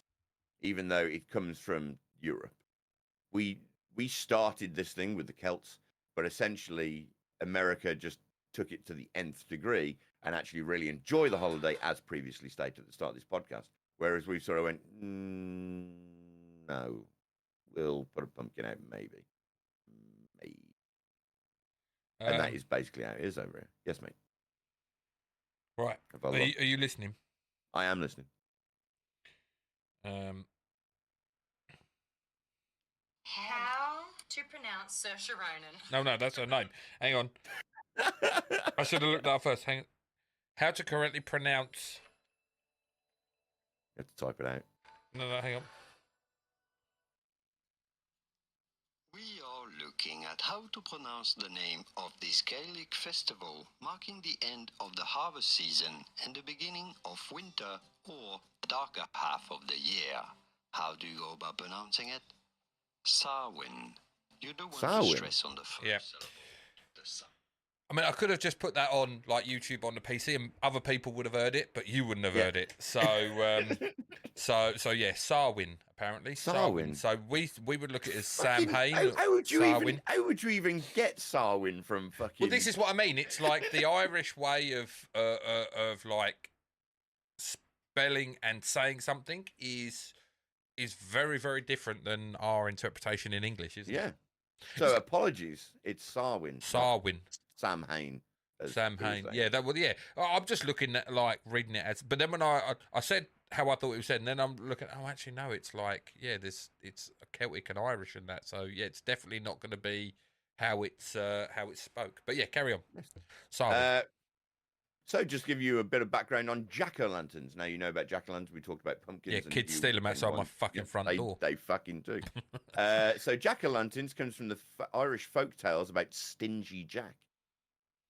even though it comes from Europe. We started this thing with the Celts, but essentially America just took it to the nth degree and actually really enjoy the holiday, as previously stated at the start of this podcast. Whereas we sort of went, no, we'll put a pumpkin out, maybe. And that is basically how it is over here. Yes, mate. Right. Are you listening? I am listening. How to pronounce Saoirse Ronan? No, that's her name. Hang on. I should have looked that up first. Hang on. How to correctly pronounce... You have to type it out. No, hang on. We are looking at how to pronounce the name of this Gaelic festival, marking the end of the harvest season and the beginning of winter, or the darker half of the year. How do you go about pronouncing it? Samhain. You don't want to stress on the first syllable. I mean, I could have just put that on like YouTube on the PC, and other people would have heard it, but you wouldn't have heard it. So, so yeah, Samhain apparently. Samhain. So we would look at it as Samhain. How would you even get Samhain from fucking? Well, this is what I mean. It's like the Irish way of like spelling and saying something is very, very different than our interpretation in English, isn't it? Yeah. So apologies. It's Samhain. Samhain. Samhain. Yeah, that would. Yeah, I'm just looking at like reading it as. But then when I said how I thought it was said, and then I'm looking. Oh, actually, no. It's like it's a Celtic and Irish and that. So yeah, it's definitely not going to be how it's spoke. But yeah, carry on. Samhain. So just give you a bit of background on jack-o'-lanterns. Now you know about jack-o'-lanterns. We talked about pumpkins. Yeah, kids steal them outside my fucking front door. They fucking do. So jack-o'-lanterns comes from the Irish folk tales about Stingy Jack.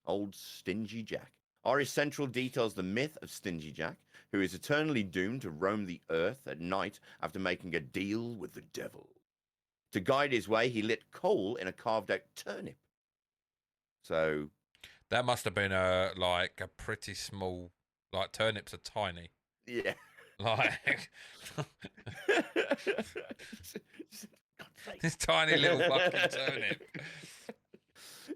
Old Stingy Jack. Irish Central details the myth of Stingy Jack, who is eternally doomed to roam the earth at night after making a deal with the devil. To guide his way, he lit coal in a carved-out turnip. So... that must have been a pretty small, like turnips are tiny. Yeah. Like this tiny little fucking turnip.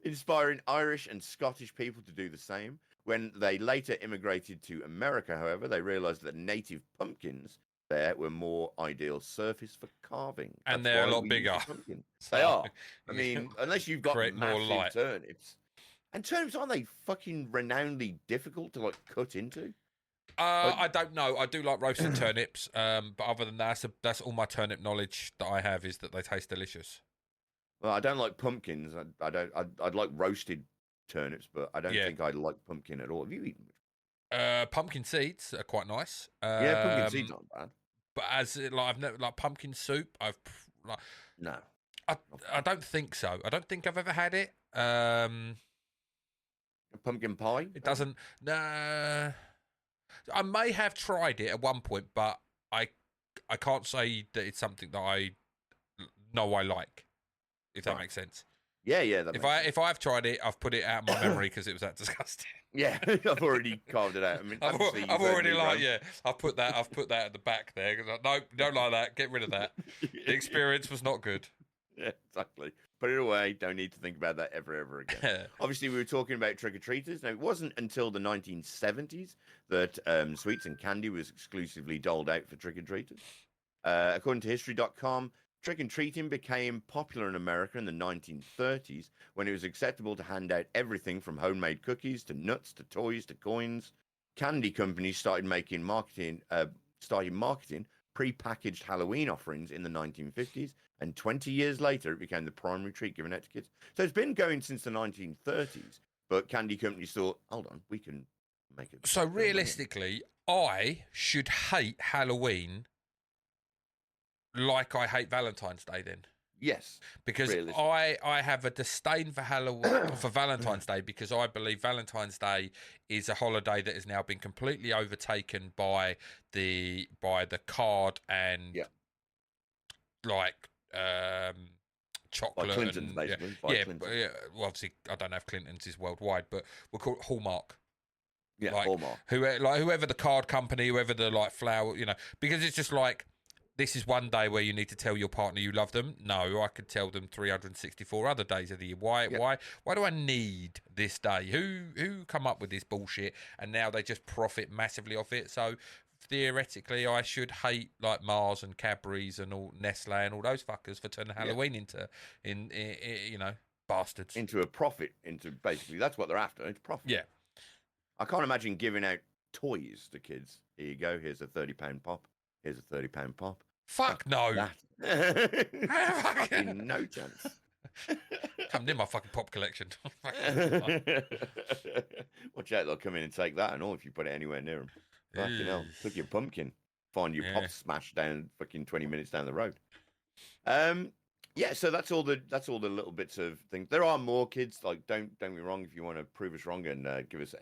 Inspiring Irish and Scottish people to do the same. When they later immigrated to America, however, they realized that native pumpkins there were more ideal surface for carving. And they're a lot bigger. They are. I mean, unless you've got create more light. turnips. And turnips, aren't they fucking renownedly difficult to cut into? I don't know. I do like roasted turnips, but other than that, that's all my turnip knowledge that I have is that they taste delicious. Well, I don't like pumpkins. I don't. I'd like roasted turnips, but I don't think I like pumpkin at all. Have you eaten? Pumpkin seeds are quite nice. Yeah, pumpkin seeds aren't bad. But I've never pumpkin soup. No. I don't think so. I don't think I've ever had it. Pumpkin pie? It doesn't. Nah. I may have tried it at one point, but I can't say that it's something that I know I like. If that makes sense. Yeah. That If I've tried it, I've put it out of my memory because it was that disgusting. Yeah, I've already carved it out. I mean, I've already I've put that at the back there. Cause nope, don't like that. Get rid of that. The experience was not good. Yeah, exactly. Put it away. Don't need to think about that ever again. Obviously, we were talking about trick-or-treaters. Now, it wasn't until the 1970s that sweets and candy was exclusively doled out for trick-or-treaters. According to History.com, trick-and-treating became popular in America in the 1930s when it was acceptable to hand out everything from homemade cookies to nuts to toys to coins. Candy companies started marketing pre-packaged Halloween offerings in the 1950s, and 20 years later, it became the primary treat given out to kids. So it's been going since the 1930s, but candy companies thought, hold on, we can make it. So realistically, I should hate Halloween like I hate Valentine's Day then. Yes. Because I have a disdain for for Valentine's Day, because I believe Valentine's Day is a holiday that has now been completely overtaken by the card and chocolate. By Clinton's, and basically. Well, obviously I don't know if Clinton's is worldwide, but we'll call it Hallmark. Yeah, like, Hallmark. Whoever the card company, whoever the flower, because it's just like, this is one day where you need to tell your partner you love them. No, I could tell them 364 other days of the year. Why do I need this day? Who come up with this bullshit? And now they just profit massively off it. So theoretically, I should hate like Mars and Cadbury's and all Nestle and all those fuckers for turning Halloween into bastards. Into a profit. Basically, that's what they're after. It's profit. Yeah. I can't imagine giving out toys to kids. Here you go. Here's a £30 pop. Here's a £30 pop. Fuck no. Fucking no chance. Come near my fucking pop collection. Watch out, they'll come in and take that and all if you put it anywhere near them. Fucking hell. Took your pumpkin. Find your pop smashed down fucking 20 minutes down the road. So that's all the little bits of things. There are more kids. Like, don't get me wrong. If you want to prove us wrong and give us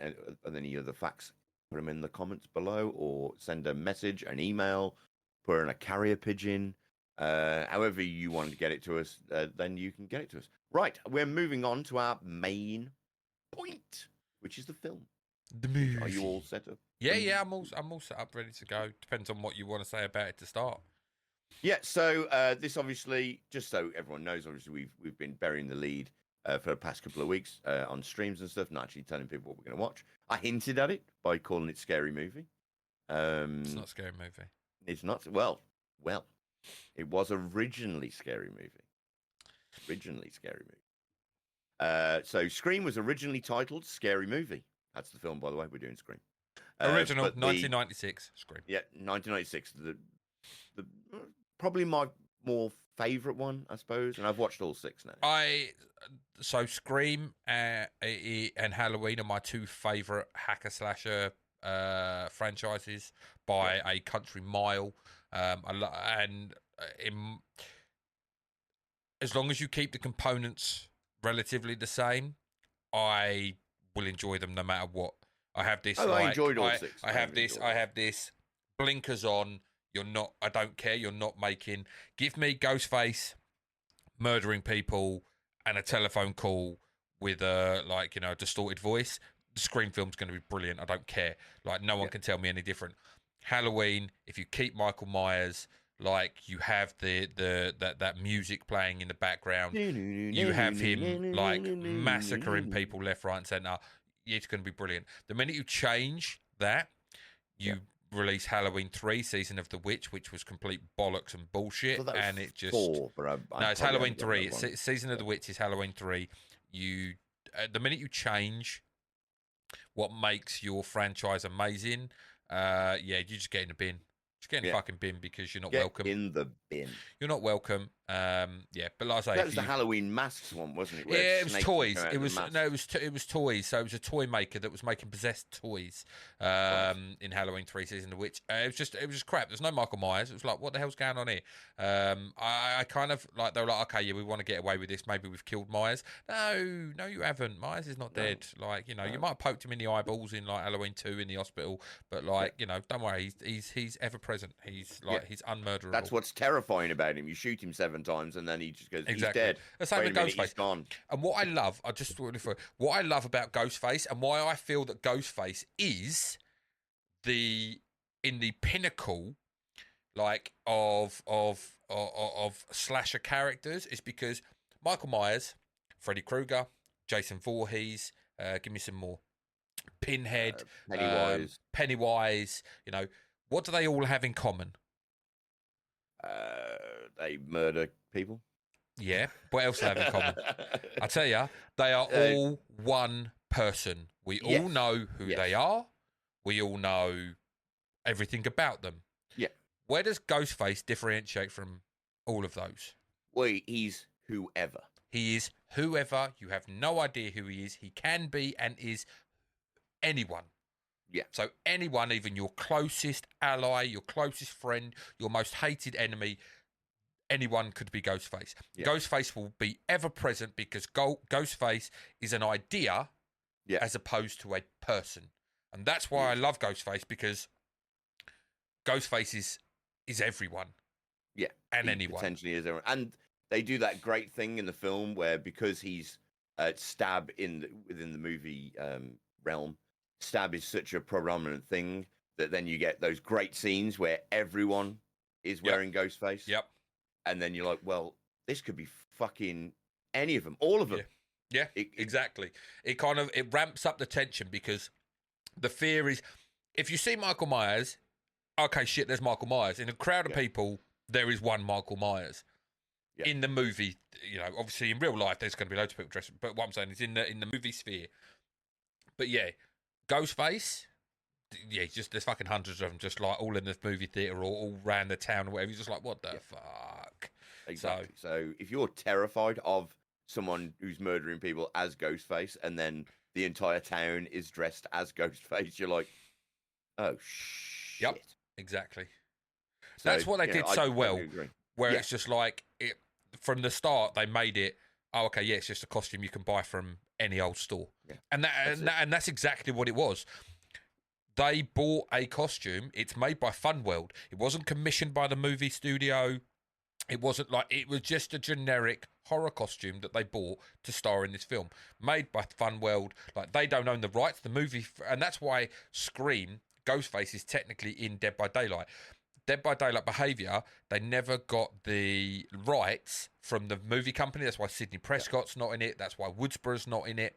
any other facts, put them in the comments below, or send a message, an email, put in a carrier pigeon, however you want to get it to us, then you can get it to us. Right, we're moving on to our main point, which is the film. The movie. Are you all set up? Yeah, I'm all set up, ready to go. Depends on what you want to say about it to start. Yeah, so this obviously, just so everyone knows, obviously we've been burying the lead for the past couple of weeks on streams and stuff, not actually telling people what we're going to watch. I hinted at it by calling it Scary Movie. It's not a scary movie. It's not. Well, it was originally Scary Movie. So Scream was originally titled Scary Movie. That's the film, by the way. We're doing Scream. Original, 1996, Scream. Yeah, 1996. The probably my more favourite one, I suppose, and I've watched all 6 now. So Scream and Halloween are my 2 favourite hacker slasher franchises by a country mile. As long as you keep the components relatively the same, I will enjoy them no matter what. I have this. I enjoyed all 6. I have this. Blinkers on. I don't care. You're not making. Give me Ghostface murdering people and a telephone call with a distorted voice. The Scream film's going to be brilliant. I don't care. Like, no one can tell me any different. Halloween, if you keep Michael Myers, like, you have that music playing in the background, you have him like massacring people left, right, and centre. It's going to be brilliant. The minute you change that, you release Halloween 3, Season of the Witch, which was complete bollocks and bullshit, and it just 4, but no, it's Halloween 3. Season of the Witch is Halloween 3. The minute you change what makes your franchise amazing, you just get in the bin. Just get in the fucking bin, because you're not welcome. In the bin. You're not welcome. But like I say, that was the Halloween masks one, wasn't it? Yeah, it was toys. It was toys. So it was a toy maker that was making possessed toys in Halloween 3 Season of the Witch. It was just crap. There's no Michael Myers. It was like, what the hell's going on here? I kind of like, they were like, okay, yeah, we want to get away with this. Maybe we've killed Myers. No, you haven't. Myers is not dead. Like, you might have poked him in the eyeballs in like Halloween 2 in the hospital, but like, don't worry. He's ever present. He's like, he's unmurderable. That's what's terrifying about him. You shoot him 7 7 times, and then he just goes, Exactly. he's dead. The same Wait with a minute, Ghostface. he's gone. And what I love, what I love about Ghostface, and why I feel that Ghostface is in the pinnacle, like of slasher characters, is because Michael Myers, Freddy Krueger, Jason Voorhees, give me some more, Pinhead, Pennywise. You know, what do they all have in common? They murder people. Yeah. What else do they have in common? I tell you, they are all one person. We all know who they are. We all know everything about them. Yeah. Where does Ghostface differentiate from all of those? Well, he's whoever. He is whoever. You have no idea who he is. He can be and is anyone. Yeah. So anyone, even your closest ally, your closest friend, your most hated enemy, anyone could be Ghostface. Yeah. Ghostface will be ever present because Ghostface is an idea as opposed to a person. And that's why I love Ghostface, because Ghostface is everyone. Yeah. And he anyone. Potentially is everyone. And they do that great thing in the film where, because he's Stab within the movie realm, Stab is such a predominant thing that then you get those great scenes where everyone is wearing Ghostface. Yep. And then you're like, well, this could be fucking any of them, all of them. Yeah, exactly. It ramps up the tension, because the fear is, if you see Michael Myers, okay, shit, there's Michael Myers. In a crowd of people, there is one Michael Myers. Yeah. In the movie, you know, obviously in real life, there's going to be loads of people dressed, but what I'm saying is in the movie sphere. But yeah, Ghostface, just there's fucking hundreds of them, just like all in the movie theater or all around the town or whatever. You're just like, what the fuck? Exactly. So if you're terrified of someone who's murdering people as Ghostface, and then the entire town is dressed as Ghostface, you're like, oh shit. Yep. Exactly. So, that's what they did so well. Where it's just like from the start they made it. Oh, okay, yeah, it's just a costume you can buy from any old store, and that's exactly what it was. They bought a costume. It's made by Funworld. It wasn't commissioned by the movie studio. It wasn't like, it was just a generic horror costume that they bought to star in this film, made by Funworld. Like, they don't own the rights to the movie, and that's why Scream, Ghostface, is technically in Dead by Daylight. Dead by Daylight behaviour, they never got the rights from the movie company. That's why Sidney Prescott's not in it. That's why Woodsborough's not in it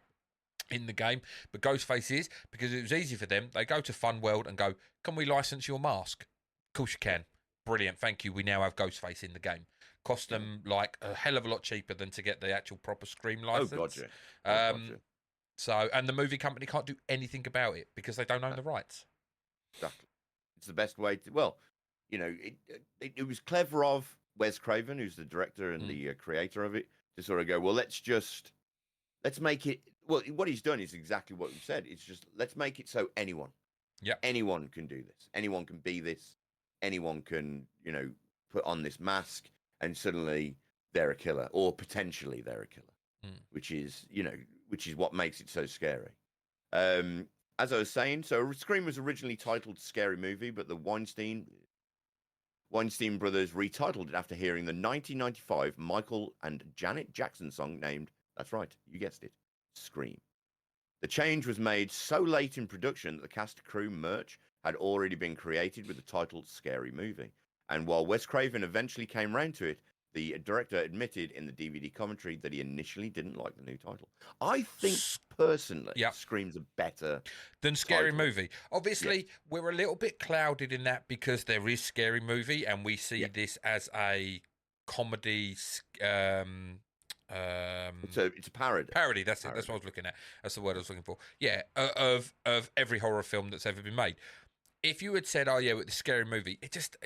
in the game. But Ghostface is, because it was easy for them. They go to Funworld and go, can we license your mask? Of course you can. Brilliant, thank you. We now have Ghostface in the game. Cost them like a hell of a lot cheaper than to get the actual proper Scream license. Oh, gotcha. So, and the movie company can't do anything about it because they don't own the rights. Exactly. It's the best way to, well, you know, it was clever of Wes Craven, who's the director and the creator of it, to sort of go, well, let's make it, well, what he's done is exactly what you said. It's just, let's make it so anyone can do this. Anyone can be this. Anyone can, you know, put on this mask and suddenly they're a killer, or potentially they're a killer, which is what makes it so scary. As I was saying, so Scream was originally titled Scary Movie, but the Weinstein brothers retitled it after hearing the 1995 Michael and Janet Jackson song named, that's right, you guessed it, Scream. The change was made so late in production that the cast crew merch had already been created with the title Scary Movie. And while Wes Craven eventually came round to it, the director admitted in the DVD commentary that he initially didn't like the new title. I think, personally, Scream's a better than Scary Movie. Obviously, we're a little bit clouded in that because there is Scary Movie, and we see this as a comedy. It's a parody. Parody. That's it. That's what I was looking at. That's the word I was looking for. Yeah, of every horror film that's ever been made. If you had said, "Oh yeah, with the Scary Movie," it just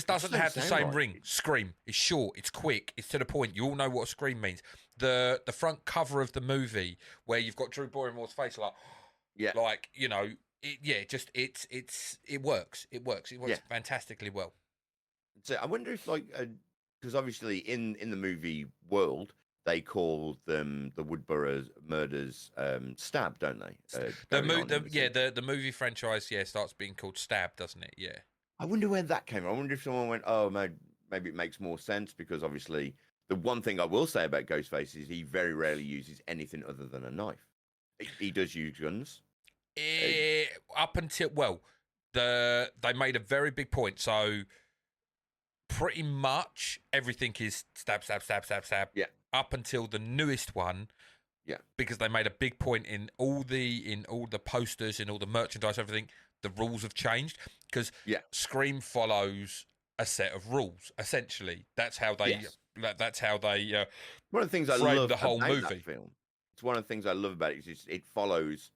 doesn't have the same ring. Scream. It's short. It's quick. It's to the point. You all know what a scream means. The front cover of the movie where you've got Drew Barrymore's face, like you know, it works. It works fantastically well. So I wonder if, like, because obviously in the movie world they call them the Woodborough murders Stab, don't they? The movie franchise starts being called Stab, doesn't it? Yeah. I wonder where that came from. I wonder if someone went, oh, maybe it makes more sense because obviously the one thing I will say about Ghostface is he very rarely uses anything other than a knife. He does use guns. Up until they made a very big point. So pretty much everything is stab, stab, stab, stab, stab. Yeah. Up until the newest one. Yeah. Because they made a big point in all the posters, in all the merchandise, everything. The rules have changed because Scream follows a set of rules. Essentially, that's how they. Yes. That's how they. One of the things I frame love the whole about movie. that film. It's one of the things I love about it is it follows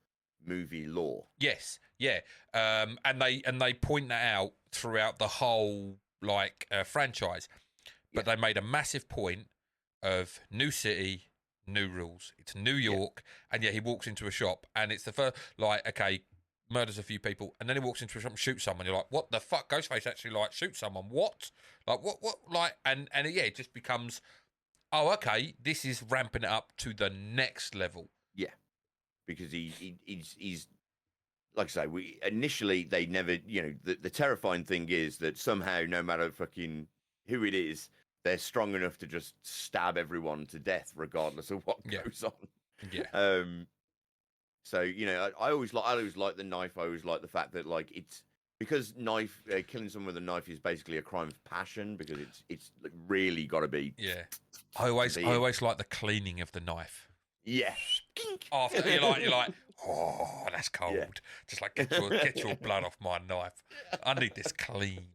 movie lore. Yes, yeah, and they point that out throughout the whole franchise, but they made a massive point of new city, new rules. It's New York, and he walks into a shop, and it's the first murders a few people, and then he walks into a shop and shoots someone. You're like, what the fuck? Ghostface actually shoots someone? What? What? It just becomes, oh, okay, this is ramping it up to the next level. Yeah, because he's like I say, initially they never, the terrifying thing is that somehow, no matter fucking who it is, they're strong enough to just stab everyone to death, regardless of what goes on. Yeah. So I always like the knife. I always like the fact that it's because killing someone with a knife is basically a crime of passion because it's really got to be. Yeah. I always like the cleaning of the knife. Yeah. After you're like, oh, that's cold. Yeah. Just get your blood off my knife. I need this clean.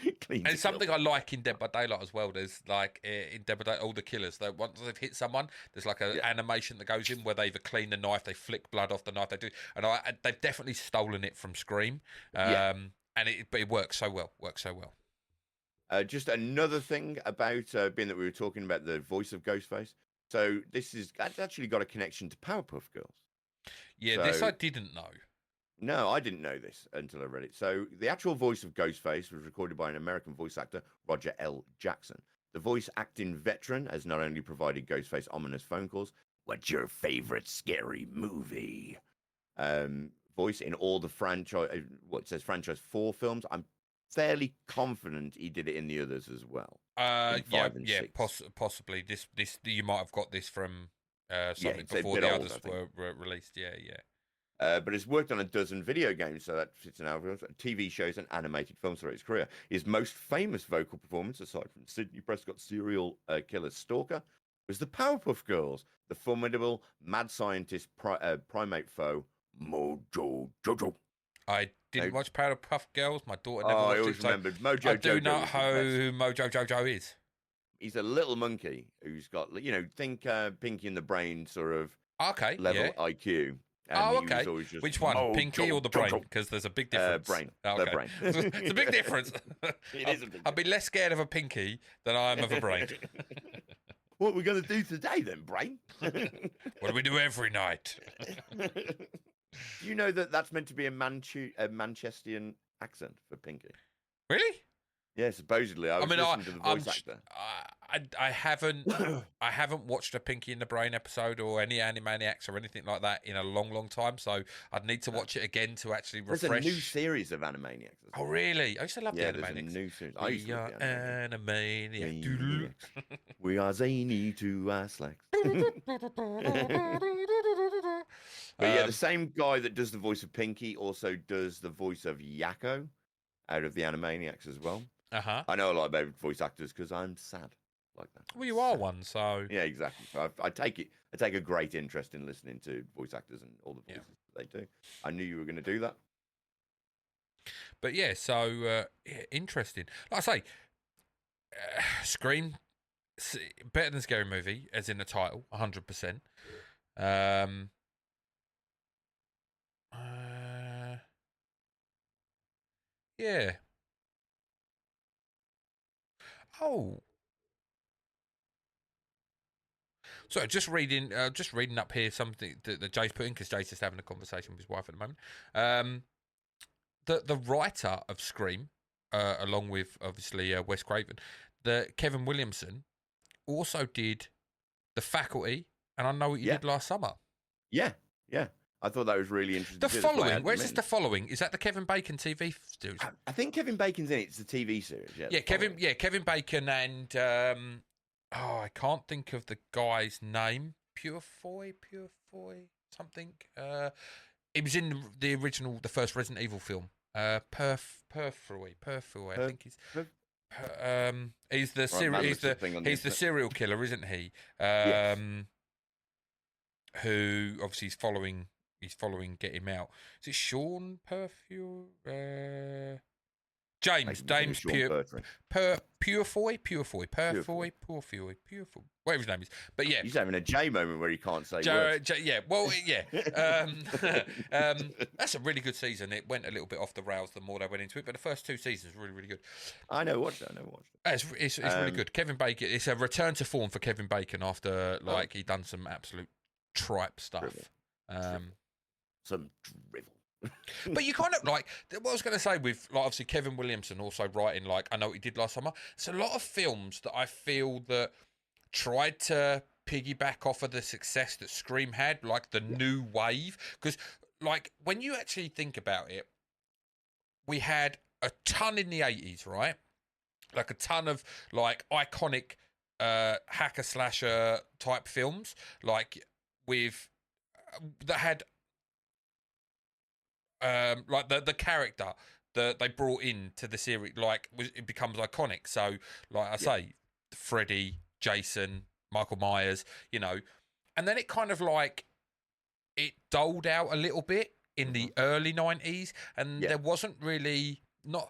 And it's something I like in Dead by Daylight as well. There's in Dead by Daylight, all the killers, once they've hit someone, there's an animation that goes in where they either clean the knife, they flick blood off the knife, they do, and they've definitely stolen it from Scream. And it works so well. Just another thing about being that we were talking about the voice of Ghostface. So that's actually got a connection to Powerpuff Girls. Yeah, this I didn't know. No, I didn't know this until I read it. So the actual voice of Ghostface was recorded by an American voice actor, Roger L. Jackson. The voice acting veteran has not only provided Ghostface ominous phone calls, what's your favorite scary movie? Voice in all the franchise, franchise 4 films. I'm fairly confident he did it in the others as well. Possibly. This you might have got this from something before the others were released. Yeah. But has worked on a dozen video games, so that fits in our TV shows and animated films throughout his career. His most famous vocal performance, aside from Sidney Prescott's serial killer Stalker, was the Powerpuff Girls, the formidable mad scientist primate foe Mojo Jojo. I didn't watch Powerpuff Girls. My daughter never I watched always remembered Mojo Jojo. I do not know who Mojo Jojo is. He's a little monkey who's got, think Pinky and the Brain sort of level IQ. Okay. Which one, Pinky or the Brain? Because there's a big difference. Brain. Okay. The Brain. It's a big difference. It is a big difference. I'd be less scared of a Pinky than I am of a Brain. What are we going to do today then, Brain? What do we do every night? Do you know that's meant to be a Manchestian accent for Pinky? Really? Yeah, supposedly. I listened to the voice actor. I haven't watched a Pinky and the Brain episode or any Animaniacs or anything like that in a long, long time. So I'd need to watch it again to actually refresh. There's a new series of Animaniacs. Oh, really? I used to love the Animaniacs. There's a new series. I used to love the Animaniacs. We are zany to our slacks. But the same guy that does the voice of Pinky also does the voice of Yakko out of the Animaniacs as well. Uh-huh. I know a lot about voice actors because I'm sad like that. Well, you are one, so... Yeah, exactly. So I take a great interest in listening to voice actors and all the voices that they do. I knew you were going to do that. But so interesting. Like I say, Scream, better than Scary Movie, as in the title, 100%. Yeah. Oh. So just reading up here something that Jace put in, because Jace is having a conversation with his wife at the moment. The writer of Scream, along with obviously Wes Craven, Kevin Williamson, also did The Faculty, and I Know What You Did Last Summer. Yeah. I thought that was really interesting. The too. That's why I Following. had Where's them this? in. The Following. Is that the Kevin Bacon TV series? I think Kevin Bacon's in it. It's the TV series. Yeah. Yeah, The Following. Kevin Bacon and I can't think of the guy's name. Purefoy, something. It was in the original, the first Resident Evil film. Purfoy. I think he's. He's the he's the serial killer, isn't he? Yes. Who obviously is following. He's following. Get him out. Is it Sean Purefoy? James Purefoy, whatever his name is. But yeah, he's having a J moment where he can't say words. yeah, well, yeah. That's a really good season. It went a little bit off the rails the more they went into it, but the first 2 seasons were really, really good. I know watched it. It's really good. Kevin Bacon. It's a return to form for Kevin Bacon after he'd done some absolute tripe stuff. Some drivel. But you kind of what I was going to say with obviously Kevin Williamson also writing I Know What He Did Last Summer. It's a lot of films that I feel that tried to piggyback off of the success that Scream had, like the new wave. Because when you actually think about it, we had a ton in the 80s, right? Like a ton of iconic hacker slasher type films, with that had. The character that they brought into the series, it becomes iconic. So, I say, Freddy, Jason, Michael Myers, and then it kind of it doled out a little bit in the early 90s, and there wasn't really was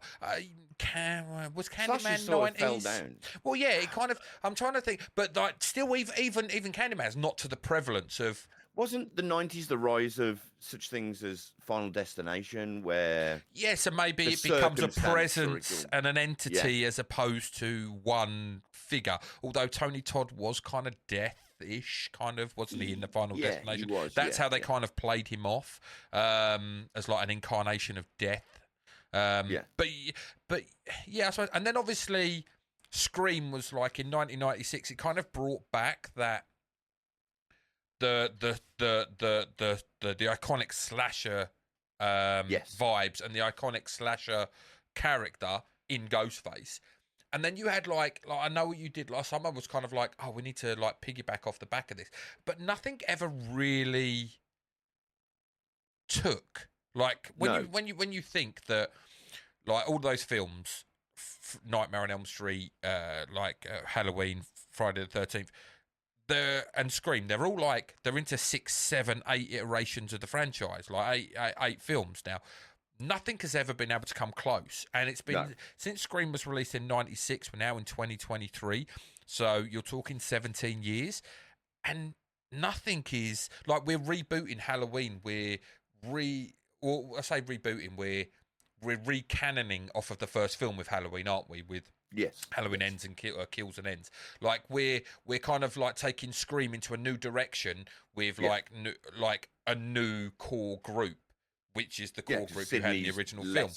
Candyman sort of 90s? fell down. Well, yeah, it kind of. I'm trying to think, but still, even Candyman's not to the prevalence of. Wasn't the 90s the rise of such things as Final Destination, where... Yeah, so maybe it becomes a presence and an entity as opposed to one figure. Although Tony Todd was kind of death-ish, wasn't he, in the Final Destination? He was, That's how they kind of played him off, as an incarnation of death. But yeah, I suppose... And then obviously Scream was in 1996, it kind of brought back that the iconic slasher vibes and the iconic slasher character in Ghostface. And then you had I Know What You Did Last Summer was kind of we need to piggyback off the back of this. But nothing ever really took. When you think that all those films, Nightmare on Elm Street, Halloween, Friday the 13th, and Scream, they're all they're into 6, 7, 8 iterations of the franchise, eight films now. Nothing has ever been able to come close, and it's been since Scream was released in '96. We're now in 2023, so you're talking 17 years, and nothing is we're rebooting Halloween. We're recanoning off of the first film with Halloween, aren't we? With Halloween ends and kills and ends. We're kind of taking Scream into a new direction with a new core group, which is the core group you had in the original film.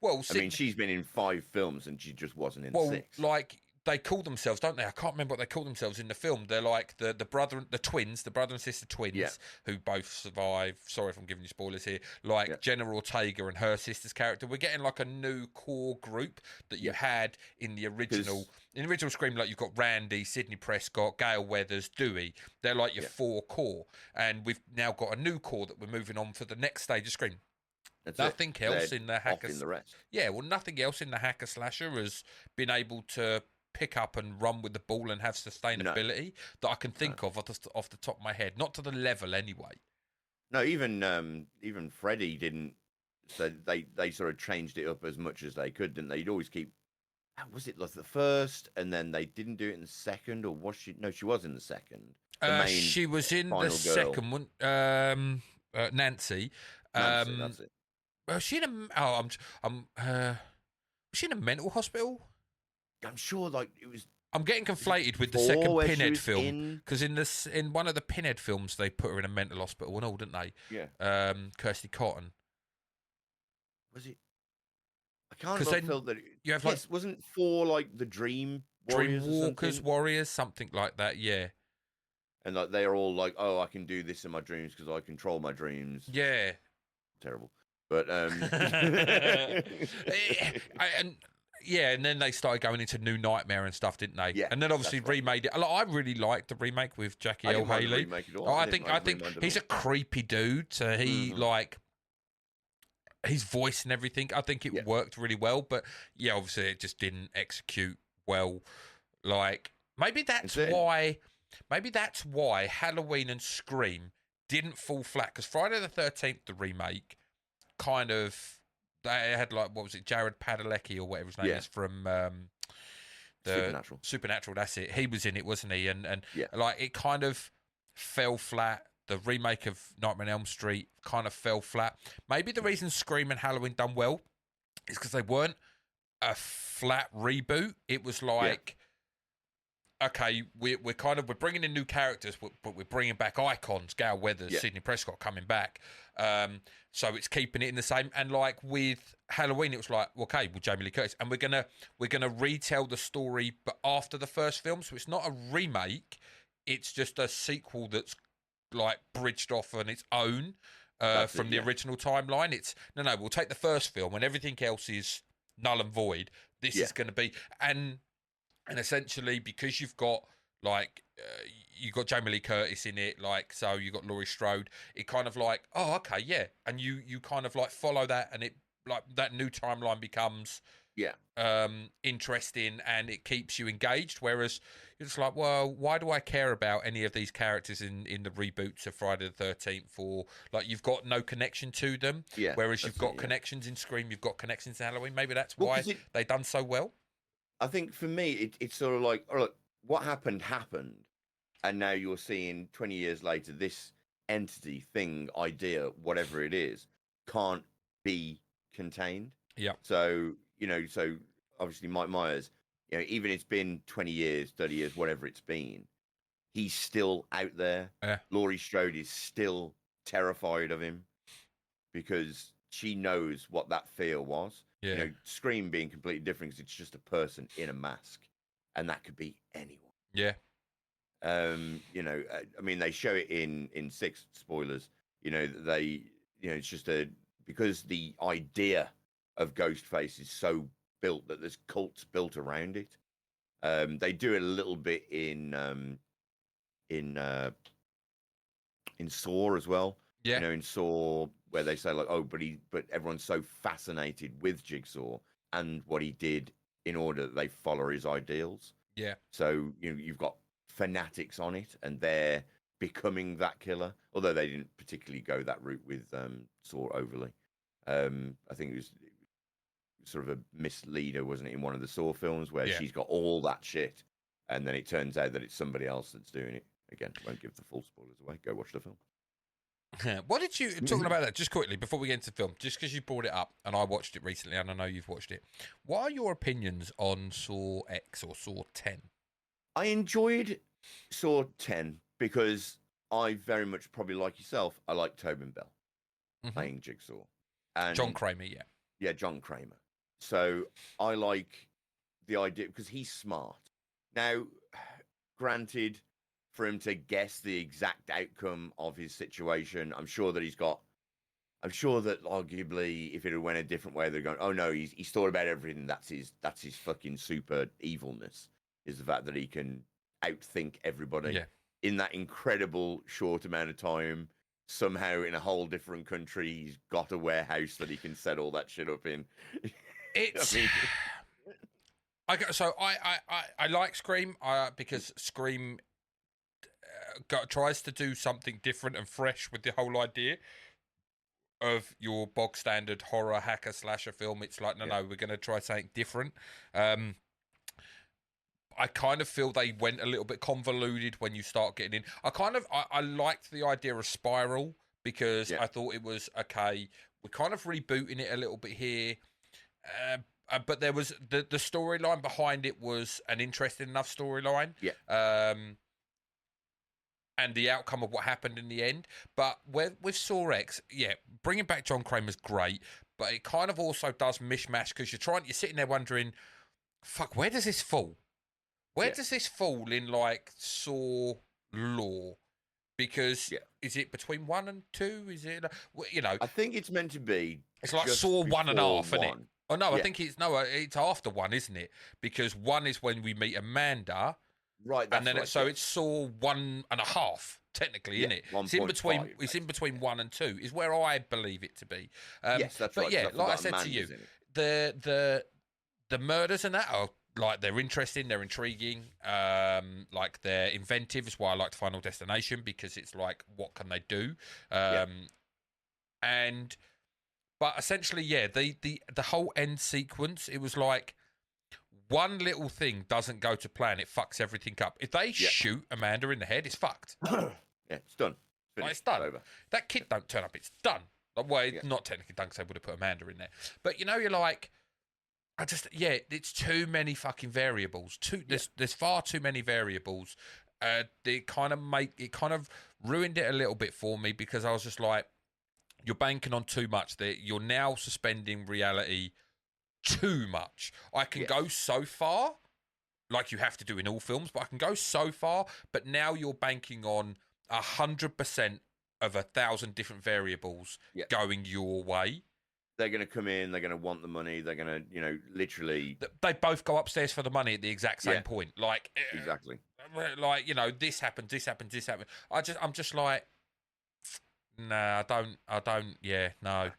Well, she's been in 5 films and she just wasn't in 6. They call themselves, don't they? I can't remember what they call themselves in the film. They're the brother and sister twins who both survive. Sorry if I'm giving you spoilers here. Jenna Ortega and her sister's character. We're getting a new core group that you had in the original. In the original Scream, you've got Randy, Sidney Prescott, Gale Weathers, Dewey. They're your 4 core, and we've now got a new core that we're moving on for the next stage of Scream. Nothing else in the hacker. In the rest. Yeah, well, nothing else in the hacker slasher has been able to pick up and run with the ball and have sustainability that I can think of off the top of my head. Not to the level anyway. No, even Freddy didn't. So they sort of changed it up as much as they could, didn't they? You'd always keep. Was it the first, and then they didn't do it in the second, or was she? No, she was in the second. She was in the second one. Nancy. That's it. Was she in a? Was she in a mental hospital? I'm sure, it was. I'm getting conflated with the second Pinhead film because in one of the Pinhead films they put her in a mental hospital and all, didn't they? Yeah. Kirsty Cotton. Was it? I can't remember that. You have wasn't 4 the Dream Warriors? Dream Walkers, Warriors, something like that. Yeah. and like they're all like, "Oh, I can do this in my dreams because I control my dreams." Yeah. Terrible, but and then they started going into New Nightmare and stuff, didn't they? Yeah, and then obviously that's right. remade it. I really liked the remake with Jackie I L. didn't mind the Haley. remake at all. I think he's a creepy dude. So he like his voice and everything. I think it worked really well, but yeah, obviously it just didn't execute well. Like maybe that's why Halloween and Scream didn't fall flat, because Friday the 13th, the remake, kind of they had like, what was it, Jared Padalecki or whatever his name is from Supernatural. That's it. He was in it, wasn't he? And like it kind of fell flat. The remake of Nightmare on Elm Street kind of fell flat. Maybe the reason Scream and Halloween done well is because they weren't a flat reboot. It was like, okay, we're bringing in new characters, but we're bringing back icons. Gal Weathers, Sidney Prescott coming back. So it's keeping it in the same. And like with Halloween, it was like, okay, well, Jamie Lee Curtis, and we're gonna retell the story, but after the first film. So it's not a remake. It's just a sequel that's like bridged off on its own from the original timeline. It's no, we'll take the first film and everything else is null and void. This is going to be and essentially, because you've got like you got Jamie Lee Curtis in it, like, so you got Laurie Strode. It kind of like, oh, okay, yeah, and you kind of like follow that, and it like that new timeline becomes interesting, and it keeps you engaged. Whereas you're just like, well, why do I care about any of these characters in the reboots of Friday the 13th? For like, you've got no connection to them. Yeah. Whereas you've got connections in Scream, you've got connections in Halloween. Maybe that's why they done so well. I think for me, it's sort of like, oh, look, what happened, and now you're seeing 20 years later, this entity, thing, idea, whatever it is, can't be contained. Yeah. So, so obviously Mike Myers, even it's been 20 years, 30 years, whatever it's been, he's still out there. Yeah. Laurie Strode is still terrified of him because she knows what that fear was. Yeah. Scream being completely different because it's just a person in a mask, and that could be anyone. Yeah. I mean, they show it in 6, spoilers. It's just because the idea of Ghostface is so built that there's cults built around it. They do it a little bit in Saw as well. Yeah. In Saw, where they say like, oh, but everyone's so fascinated with Jigsaw and what he did in order that they follow his ideals. Yeah. So you've got fanatics on it, and they're becoming that killer. Although they didn't particularly go that route with Saw overly. I think it was sort of a misleader, wasn't it, in one of the Saw films where she's got all that shit, and then it turns out that it's somebody else that's doing it. Again, won't give the full spoilers away. Go watch the film. What did you, talking about that just quickly before we get into the film, just because you brought it up and I watched it recently and I know you've watched it, what are your opinions on Saw X or Saw 10? I enjoyed Saw 10 because I very much, probably like yourself, I like Tobin Bell playing Jigsaw. And John Kramer, Yeah, John Kramer. So I like the idea because he's smart. Now, granted, for him to guess the exact outcome of his situation, I'm sure that arguably, if it had went a different way, they're going, oh no, he's thought about everything. That's his fucking super evilness, is the fact that he can outthink everybody in that incredible short amount of time. Somehow in a whole different country, he's got a warehouse that he can set all that shit up in. It's. I like Scream because Scream tries to do something different and fresh with the whole idea of your bog standard horror hacker slasher film. It's like, no, we're going to try something different. I kind of feel they went a little bit convoluted when you start getting in. I liked the idea of Spiral because I thought it was, okay, we're kind of rebooting it a little bit here. But there was the storyline behind it was an interesting enough storyline. Yeah. And the outcome of what happened in the end. But with Saw X, bringing back John Kramer's great, but it kind of also does mishmash because you're sitting there wondering, fuck, where does this fall? Where does this fall in like Saw law because Yeah. is it between 1 and 2? Is it you know? I think it's meant to be. It's like just Saw 1 and a before half, isn't it? one. Oh no, I Yeah. think it's after 1, isn't it? Because 1 is when we meet Amanda, Right, that's and then right, so yeah. it's Saw 1 and a half, technically, Yeah, isn't it? It's in 1.5, between. It's in between 1 and 2, is where I believe it to be. Yes, that's but right. 'cause yeah, like I forgot said to you, Amanda's in it. the murders and that are like they're interesting, they're intriguing, like they're inventive. Is why I like Final Destination because it's like what can they do, and. But essentially, yeah, the whole end sequence, it was like one little thing doesn't go to plan, it fucks everything up. If they shoot Amanda in the head, it's fucked. Yeah, it's done. It's done. Over. That kid don't turn up, it's done. Like, well, it's not technically done because they would have put Amanda in there. But you know, you're like, it's too many fucking variables. There's far too many variables. It kind of ruined it a little bit for me because I was just like, you're banking on too much there. You're now suspending reality too much. I can go so far, like you have to do in all films, but I can go so far. But now you're banking on 100% of 1,000 different variables going your way. They're going to come in. They're going to want the money. They're going to, literally. They both go upstairs for the money at the exact same point. Like exactly. Like this happened. I'm just like. Nah, I don't. Yeah, no.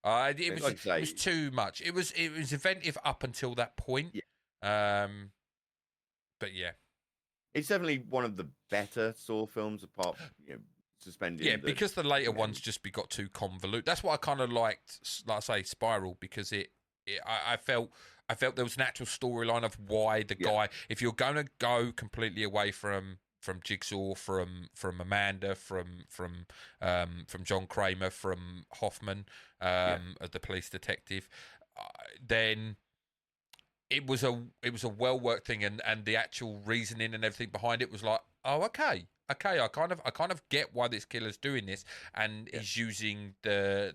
It was too much. It was inventive up until that point. Yeah. But yeah, it's definitely one of the better Saw films, apart suspending. Yeah, because the later ones just got too convoluted. That's what I kind of liked. Like I say, Spiral, because I felt there was an actual storyline of why the guy. If you're going to go completely away from Jigsaw, from Amanda, from John Kramer, from Hoffman, the police detective, then it was a well worked thing, and the actual reasoning and everything behind it was like, oh, okay, I kind of get why this killer's doing this, and he's using the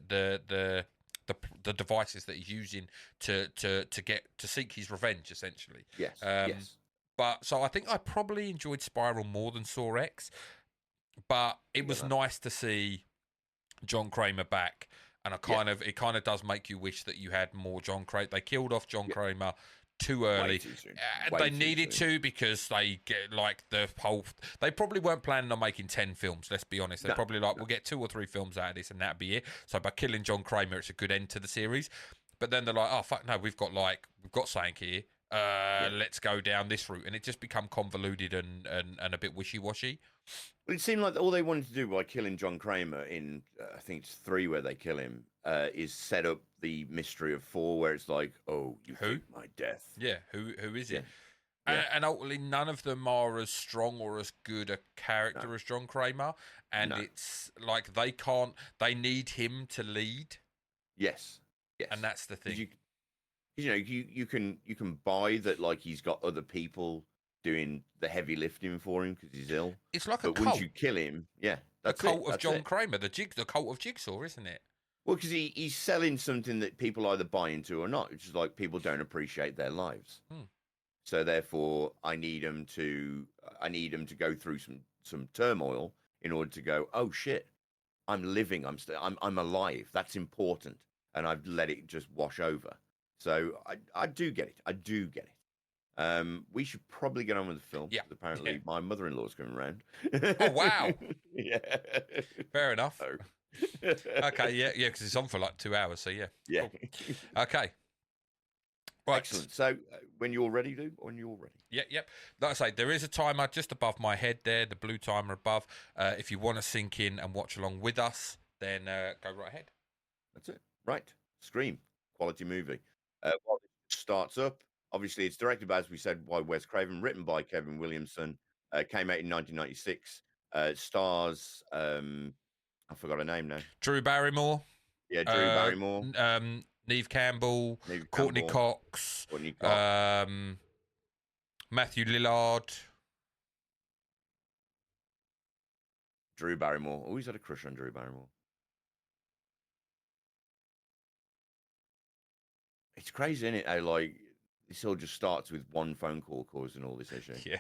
devices that he's using to seek his revenge, essentially. Yes. Yes. But so I think I probably enjoyed Spiral more than Saw X, but it was nice to see John Kramer back, and it kind of does make you wish that you had more John Kramer. They killed off John Kramer too early. Way too soon. They needed to because they get like the whole. They probably weren't planning on making 10 films. Let's be honest. They're probably like, we'll get 2 or 3 films out of this, and that'd be it. So by killing John Kramer, it's a good end to the series. But then they're like, oh fuck no, we've got something here. Let's go down this route, and it just become convoluted and a bit wishy-washy. Well, it seemed like all they wanted to do by killing John Kramer in, I think it's 3 where they kill him, is set up the mystery of 4, where it's like, oh, you faked my death. Yeah, who is it? And ultimately, none of them are as strong or as good a character as John Kramer, and it's like they need him to lead. Yes, and that's the thing. You can buy that, like, he's got other people doing the heavy lifting for him because he's ill. It's like but a cult. Once you kill him, the cult of John Kramer, the cult of Jigsaw, isn't it? Well, because he's selling something that people either buy into or not, which is like people don't appreciate their lives. So therefore, I need him to go through some turmoil in order to go, oh shit, I'm living, I'm alive. That's important, and I've let it just wash over. So I do get it. We should probably get on with the film. Yeah. Apparently, my mother-in-law's coming around. Oh wow. Yeah. Fair enough. So. Okay. Yeah. Because it's on for like 2 hours. So yeah. Yeah. Cool. Okay. Right. Excellent. So when you're ready, dude. When you're ready. Yep. Like I say, there is a timer just above my head there, the blue timer above. If you want to sink in and watch along with us, then go right ahead. That's it. Right. Scream. Quality movie. While it starts up, obviously it's directed by, as we said, by Wes Craven, written by Kevin Williamson, came out in 1996, stars, I forgot her name now. Drew Barrymore. Yeah, Drew Barrymore. Neve Campbell, Courtney Cox, Matthew Lillard. Drew Barrymore. Always had a crush on Drew Barrymore. It's crazy, isn't it? How, like, this all just starts with one phone call causing all this issue. Yeah.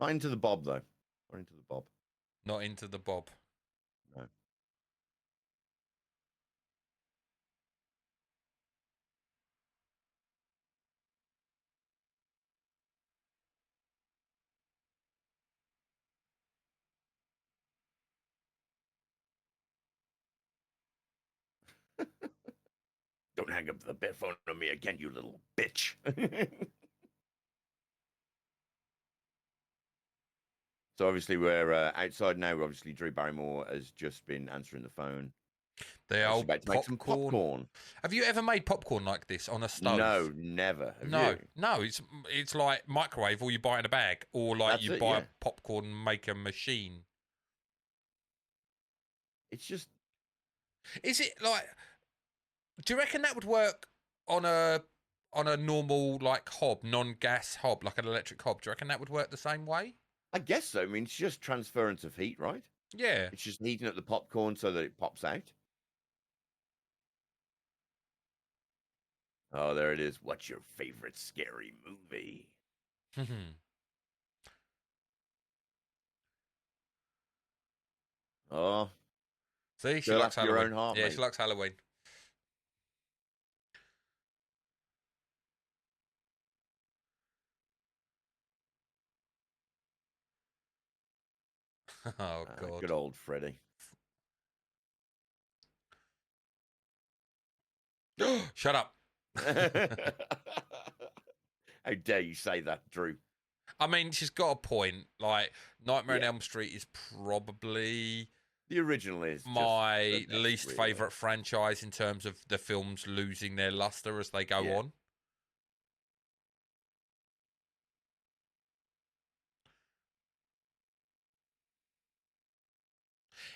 Not into the Bob though. Not into the Bob. Not into the Bob. No. Don't hang up the phone on me again, you little bitch. So obviously we're outside now. Obviously Drew Barrymore has just been answering the phone. The She's old about to make some popcorn. Have you ever made popcorn like this on a stove? No, never. Have No, you? no. It's like microwave, or you buy in a bag, or like That's you it, buy yeah. a popcorn maker machine. It's just. Is it like? Do you reckon that would work on a normal like hob, non-gas hob, like an electric hob? Do you reckon that would work the same way? I guess so. I mean, it's just transference of heat, right? Yeah. It's just heating up the popcorn so that it pops out. Oh, there it is. What's your favorite scary movie? Oh, See, she girl likes after your Halloween. own heart, Yeah, mate. she likes Halloween. Oh God! Good old Freddy. Shut up. How dare you say that, Drew? I mean, she's got a point. Like, Nightmare on Yeah. Elm Street is probably The original is just my the best, least really. favourite franchise in terms of the films losing their luster as they go Yeah. on.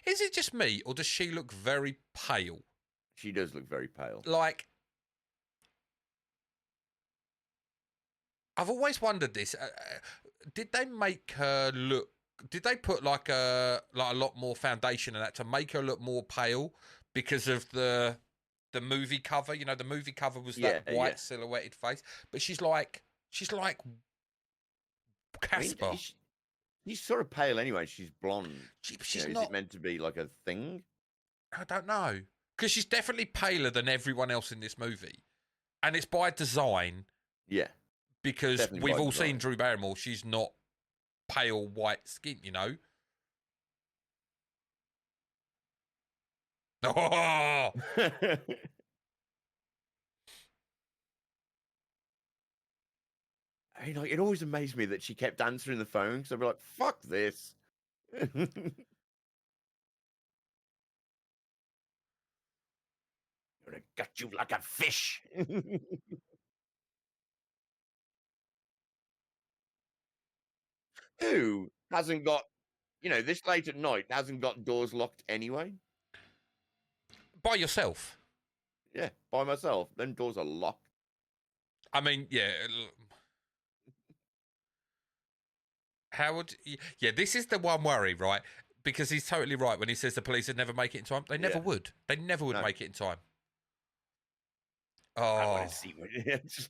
Is it just me, or does she look very pale? She does look very pale. Like, I've always wondered this. Did they make her look? Did they put like a lot more foundation in that to make her look more pale because of the movie cover? You know, the movie cover was that white silhouetted face, but she's like Casper. I mean, she's sort of pale anyway. She's blonde. She's Is not. it meant to be like a thing? I don't know, because she's definitely paler than everyone else in this movie, and it's by design. Yeah. Because Definitely we've by all design. seen Drew Barrymore. She's not pale white skin, you know. Oh! I mean, like, it always amazed me that she kept answering the phone because I'd be like, "Fuck this." I'm gonna gut you like a fish. Who hasn't got, this late at night, hasn't got doors locked anyway? By yourself. Yeah, by myself. Them doors are locked. I mean, yeah. How would? Yeah, this is the one worry, right? Because he's totally right when he says the police would never make it in time. They never would. They never would make it in time. I Oh, want to see what.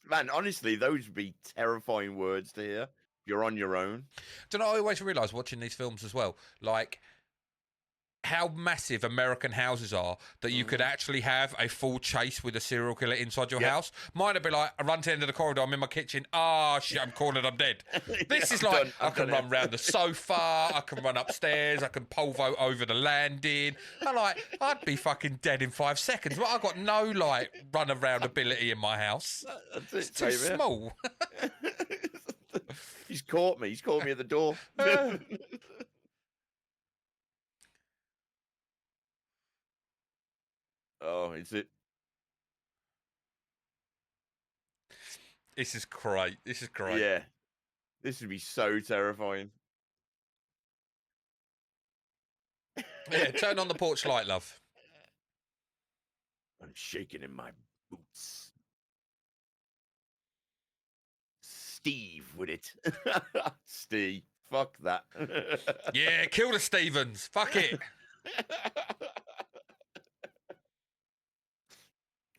Man, honestly, those would be terrifying words to hear. You're on your own. do you know? I always realise watching these films as well, like how massive American houses are that you could actually have a full chase with a serial killer inside your house. Mine would be like, I run to the end of the corridor, I'm in my kitchen. Ah, shit, I'm cornered, I'm dead. This is like, I can run round the sofa, I can run upstairs, I can pole vault over the landing. I'd be fucking dead in 5 seconds. But I've got no, like, run around ability in my house. It's too small. He's caught me. He's caught me at the door. Oh, is it? This is great. This is great. Yeah. This would be so terrifying. Yeah, turn on the porch light, love. I'm shaking in my boots. Steve with it. Steve. Fuck that. Yeah, kill the Stevens. Fuck it.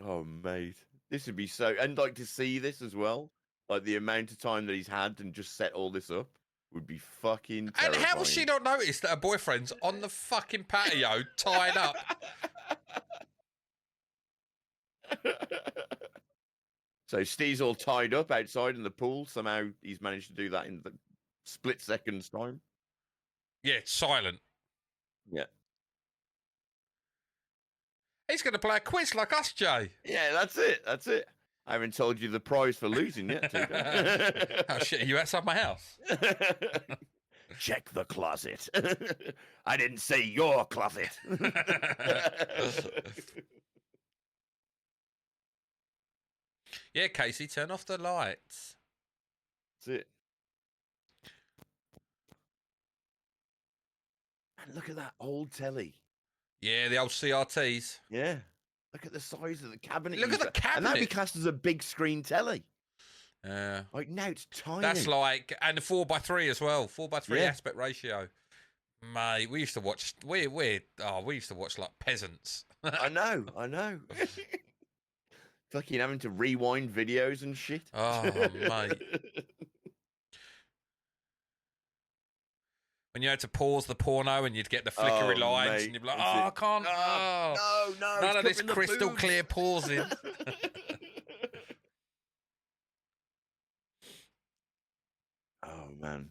Oh, mate. This would be so... And, like, to see this as well. Like, the amount of time that he's had and just set all this up would be fucking And terrifying. how has she not noticed that her boyfriend's on the fucking patio tied up? So Steve's all tied up outside in the pool. Somehow he's managed to do that in the split seconds time. Yeah, silent. Yeah. He's going to play a quiz like us, Jay. Yeah, that's it. That's it. I haven't told you the prize for losing yet, Tigger. Oh, shit, are you outside my house? Check the closet. I didn't say your closet. Yeah, Casey, turn off the lights. That's it. And look at that old telly. Yeah, the old CRTs. Yeah. Look at the size of the cabinet. Look at the cabinet. And that'd be classed as a big screen telly. Yeah. Like now it's tiny. That's like, and 4:3 as well. 4:3 Yeah. aspect ratio. Mate, we used to watch. We used to watch like peasants. I know. Fucking having to rewind videos and shit. Oh, mate. When you had to pause the porno and you'd get the flickery lines, mate, and you'd be like, that's "Oh, I it. can't." No, None of this cupping the crystal boobs. clear pausing. Oh man.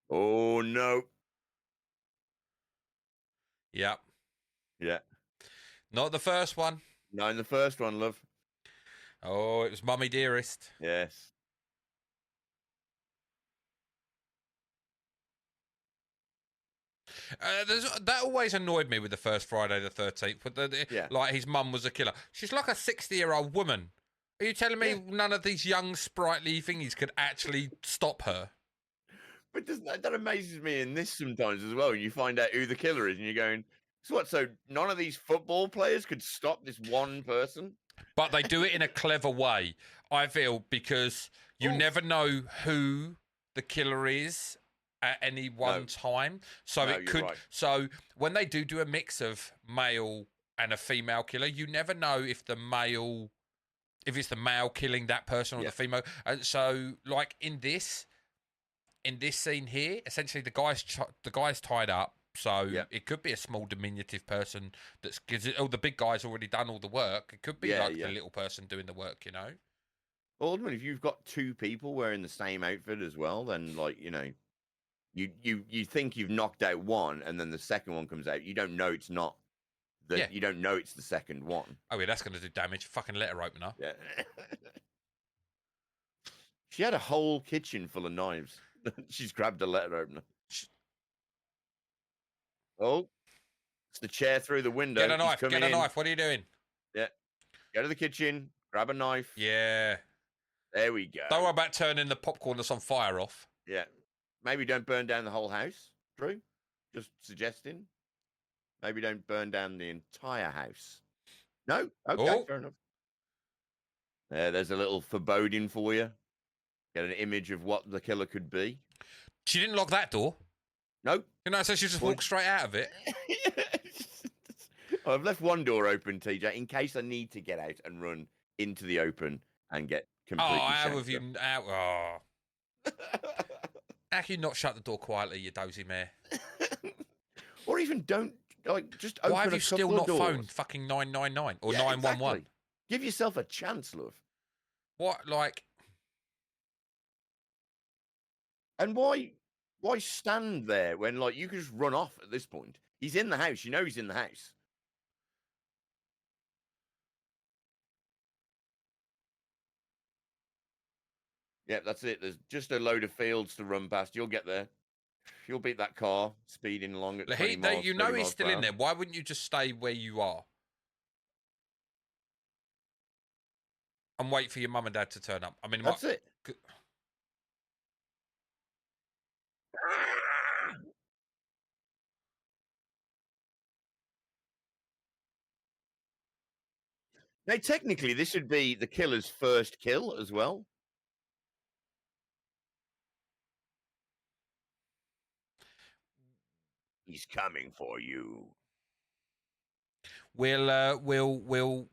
Oh no. Yep. Yeah. Not the first one. No, in the first one, love. Oh, it was Mummy Dearest. Yes. That always annoyed me with the first Friday the 13th. But Yeah. like his mum was a killer. She's like a 60-year-old woman. Are you telling me none of these young sprightly thingies could actually stop her? But that amazes me in this sometimes as well. You find out who the killer is, and you're going, "So what? So none of these football players could stop this one person?" But they do it in a clever way, I feel, because you never know who the killer is at any one time. So No, it you're could. right. So when they do a mix of male and a female killer, you never know if it's the male killing that person or the female. And so, like in this scene here, essentially the guy's tied up. So it could be a small diminutive person that's because the big guy's already done all the work. It could be the little person doing the work, you know. Ultimately, if you've got two people wearing the same outfit as well, then you think you've knocked out one, and then the second one comes out. You don't know it's not. You don't know it's the second one. Oh yeah, that's going to do damage. Fucking letter opener. Yeah. She had a whole kitchen full of knives. She's grabbed a letter opener. Oh, it's the chair through the window. Get a knife. Get a knife. What are you doing? Yeah. Go to the kitchen. Grab a knife. Yeah. There we go. Don't worry about turning the popcorn that's on fire off. Yeah. Maybe don't burn down the whole house, Drew. Just suggesting. Maybe don't burn down the entire house. No? Okay, fair enough. There's a little foreboding for you. Get an image of what the killer could be. She didn't lock that door. Nope. You know, so she just walked straight out of it. I've left one door open, TJ, in case I need to get out and run into the open and get completely how have you... out. How can you not shut the door quietly, you dozy mare? Or even don't, just open Why have a you still couple not of doors. phoned fucking 999 or 911? Exactly. Give yourself a chance, love. What, like... And why stand there when, you could just run off at this point? He's in the house. You know he's in the house. Yeah, that's it. There's just a load of fields to run past. You'll get there. You'll beat that car speeding along at 20 miles. You know he's still in there. Why wouldn't you just stay where you are? And wait for your mum and dad to turn up. I mean, that's it. Now, technically, this would be the killer's first kill as well. He's coming for you. We'll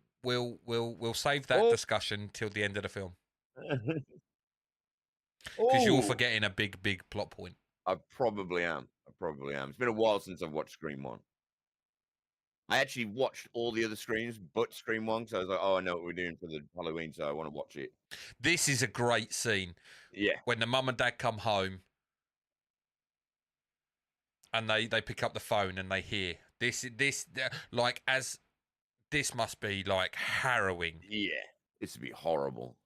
save that discussion till the end of the film because you're forgetting a big plot point. I probably am. It's been a while since I've watched Scream 1. I actually watched all the other Screams but Scream 1, so I was like, oh, I know what we're doing for the Halloween, so I want to watch it. This is a great scene. Yeah. When the mum and dad come home and they pick up the phone and they hear this like, as this must be like harrowing. Yeah. This would be horrible.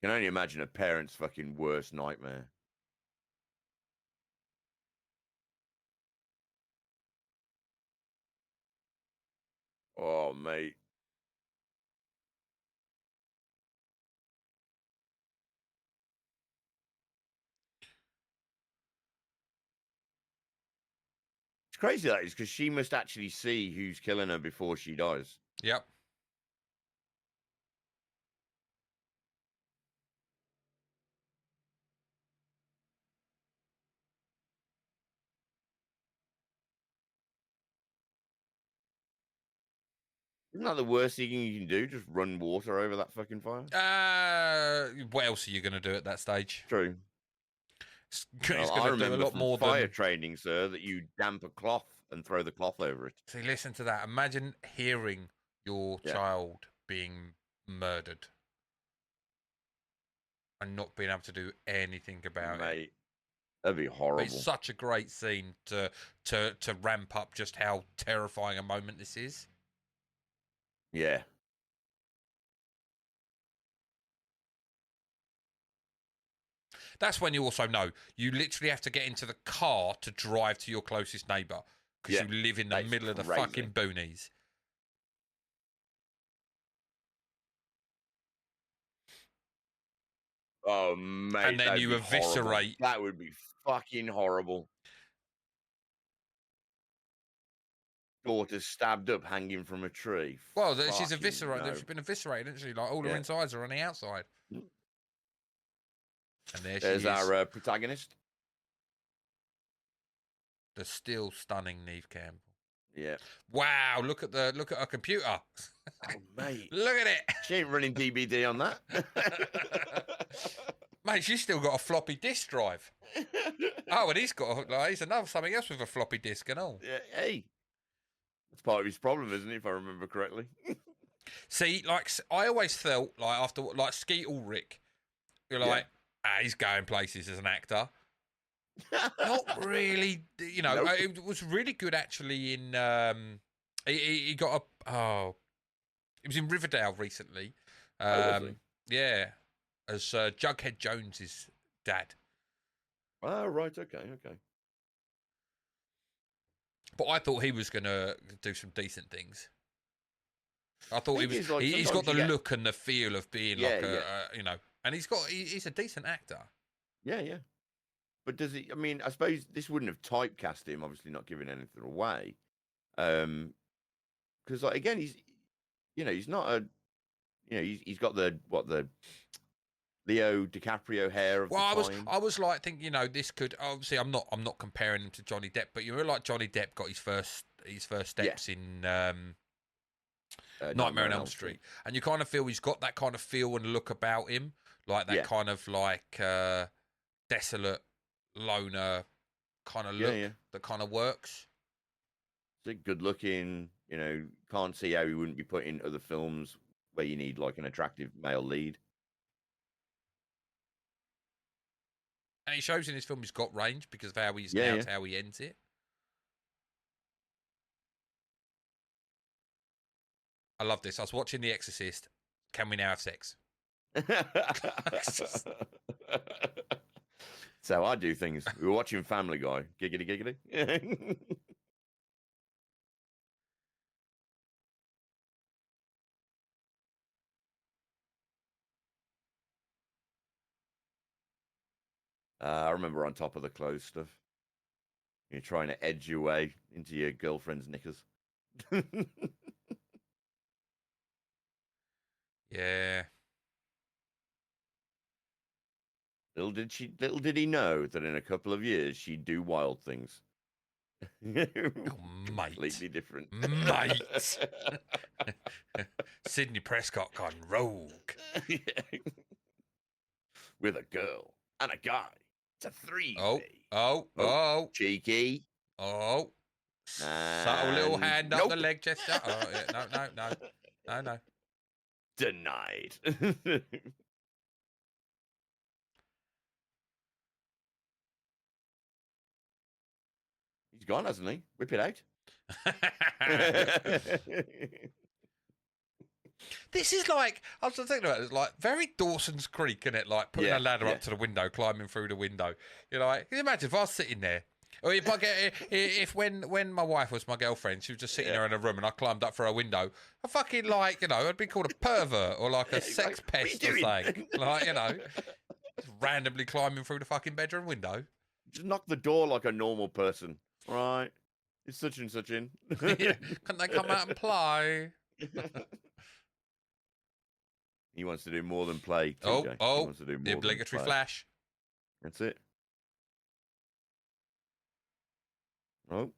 I can only imagine a parent's fucking worst nightmare. Oh, mate. It's crazy that is, because she must actually see who's killing her before she dies. Yep. Isn't that the worst thing you can do? Just run water over that fucking fire? What else are you going to do at that stage? True. It's Well, I going to do a remember lot from more fire than... training, sir, that you damp a cloth and throw the cloth over it. See, listen to that. Imagine hearing your child being murdered and not being able to do anything about it. That'd be horrible. But it's such a great scene to ramp up just how terrifying a moment this is. Yeah. That's when you also know you literally have to get into the car to drive to your closest neighbour because you live in the middle of the fucking boonies. Oh, mate. And then you eviscerate. Horrible. That would be fucking horrible. Daughter stabbed up hanging from a tree. Well, she's eviscerated. No. She's been eviscerated, isn't she? Like, all her insides are on the outside. And there's our protagonist. The still stunning Neve Campbell. Yeah. Wow, look at her computer. Oh, mate. Look at it. She ain't running DVD on that. Mate, she's still got a floppy disk drive. Oh, and he's got he's another something else with a floppy disk and all. Yeah, hey. That's part of his problem, isn't it, if I remember correctly? See, like, I always felt like after, like, Skeet Ulrich, you're like, he's going places as an actor. Not really, you know. Nope. It was really good actually in. He got he was in Riverdale recently. Yeah, as Jughead Jones's dad. Oh, right, okay. But I thought he was going to do some decent things. I thought he's got the look and the feel of being you know, and he's a decent actor. Yeah. But does he? I mean, I suppose this wouldn't have typecast him. Obviously, not giving anything away. Because like, again, he's not a, he's got the Leo DiCaprio hair of the time. I was like thinking, this could, obviously I'm not comparing him to Johnny Depp, but you know, like Johnny Depp got his first steps in Nightmare on Elm Street, and you kind of feel he's got that kind of feel and look about him, like that kind of like desolate loner kind of look that kind of works. It's good looking, can't see how he wouldn't be put in other films where you need like an attractive male lead. And he shows in his film he's got range because of how he starts, how he ends it. I love this. I was watching The Exorcist. Can we now have sex? So I do things. We were watching Family Guy. Giggity, giggity. I remember On Top of the Clothes stuff. You're trying to edge your way into your girlfriend's knickers. Yeah. Little did he know that in a couple of years she'd do wild things. Oh, mate. Completely different. Mate. Sidney Prescott gone rogue. With a girl and a guy. It's a 3. Oh. Cheeky. Oh. Subtle little And hand up nope. the leg gesture. Oh, yeah. No. Denied. He's gone, hasn't he? Whip it out. This is like, I was thinking about it, it's like very Dawson's Creek, isn't it? Like putting a ladder up to the window, climbing through the window. You're like, can you imagine if I was sitting there? Or if when my wife was my girlfriend, she was just sitting there in a room and I climbed up for her window, I fucking like, I'd be called a pervert or like a sex pest or something. Like, just randomly climbing through the fucking bedroom window. Just knock the door like a normal person. Right. It's such and such in. Yeah. Can they come out and play? He wants to do more than play. TJ. He wants to do more the obligatory than flash. That's it. Oh.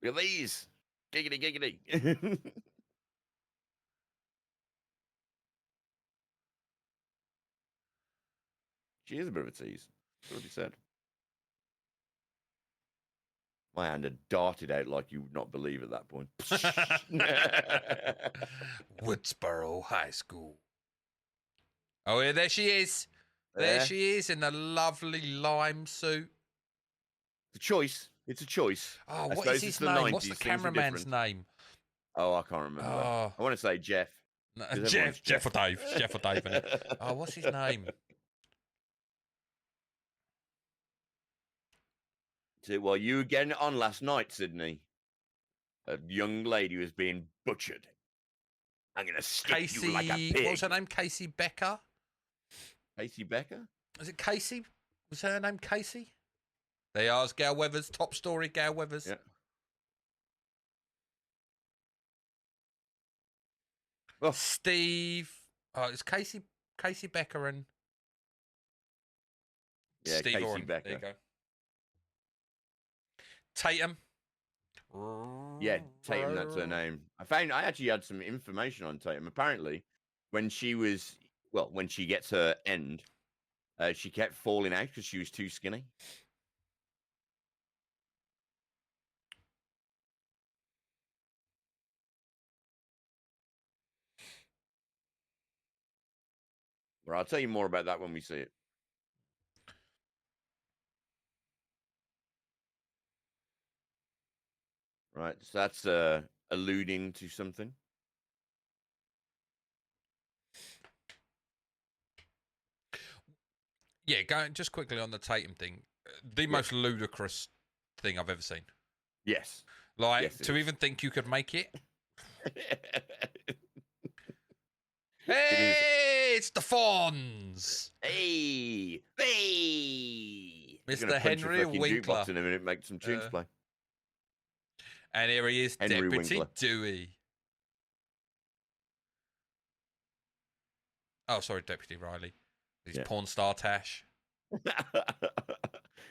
Look at these. Giggity. She is a bit of a tease. That's what he said. My hand had darted out like you would not believe at that point. Woodsboro High School. Oh, yeah, there she is. There she is in the lovely lime suit. It's a choice. It's a choice. Oh, what is his name? What's the cameraman's name? Oh, I can't remember. Oh. I want to say Jeff. No, Jeff or Dave. Jeff or Dave. Innit? Oh, what's his name? Well, you were getting it on last night, Sydney. A young lady was being butchered. I'm going to stick you like a pig. What was her name? Casey Becker? Casey Becker? Was it Casey? Was her name Casey? There you are, Gail Weathers. Top story, Gail Weathers. Yeah. Oh. Steve. Oh, it's Casey Becker and Steve Casey Oren. Becker. There you go. Tatum. Yeah, Tatum, that's her name. I actually had some information on Tatum. Apparently, when she gets her end, she kept falling out because she was too skinny. Well, I'll tell you more about that when we see it. Right, so that's alluding to something. Yeah, going just quickly on the Tatum thing. The most ludicrous thing I've ever seen. Yes. Like, yes, to even think you could make it. Hey, it's the Fonz. Hey, Mr. Henry Winkler. In a minute, make some tunes play. And here he is, Henry Deputy Winkler. Dewey. Oh, sorry, Deputy Riley. He's porn star Tash.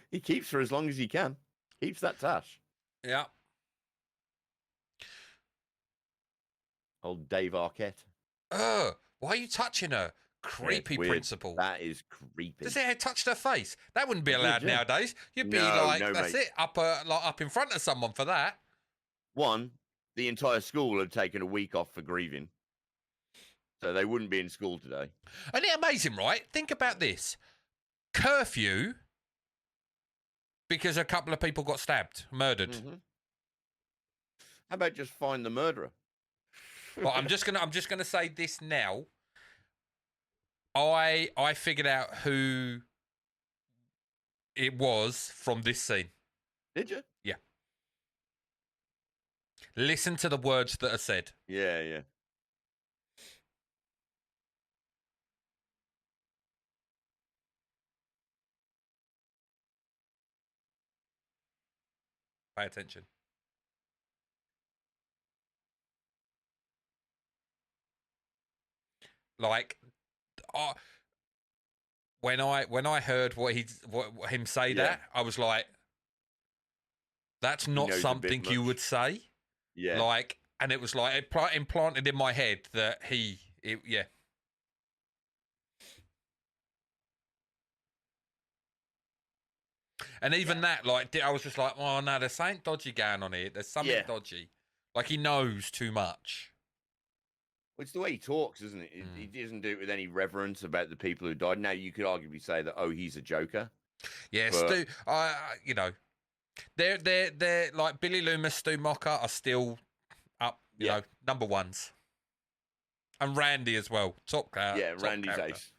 He keeps for as long as he can. Keeps that Tash. Yeah. Old Dave Arquette. Why are you touching her? Creepy principal. That is creepy. Does it touch her face? That wouldn't be allowed nowadays. You'd be that's mate. it, up in front of someone for that. One, the entire school had taken a week off for grieving. So they wouldn't be in school today. Isn't it amazing, right? Think about this. Curfew because a couple of people got stabbed, murdered. Mm-hmm. How about just find the murderer? Well, I'm just gonna say this now. I figured out who it was from this scene. Did you? Yeah. Listen to the words that are said. Yeah. Pay attention. Like, when I heard what him say that, I was like, That's not knows a bit something you much. would say. Yeah. Like, and it was like it implanted in my head that yeah. And even that, like, I was just like, oh no, there's something dodgy going on here. There's something dodgy. Like, he knows too much. Well, it's the way he talks, isn't it? He doesn't do it with any reverence about the people who died. Now, you could arguably say that, oh, he's a joker. Yeah, but... Stu, you know, they're like Billy Loomis, Stu Mocker are still up, you know, number ones. And Randy as well. Top character. Yeah, Randy's character. Ace.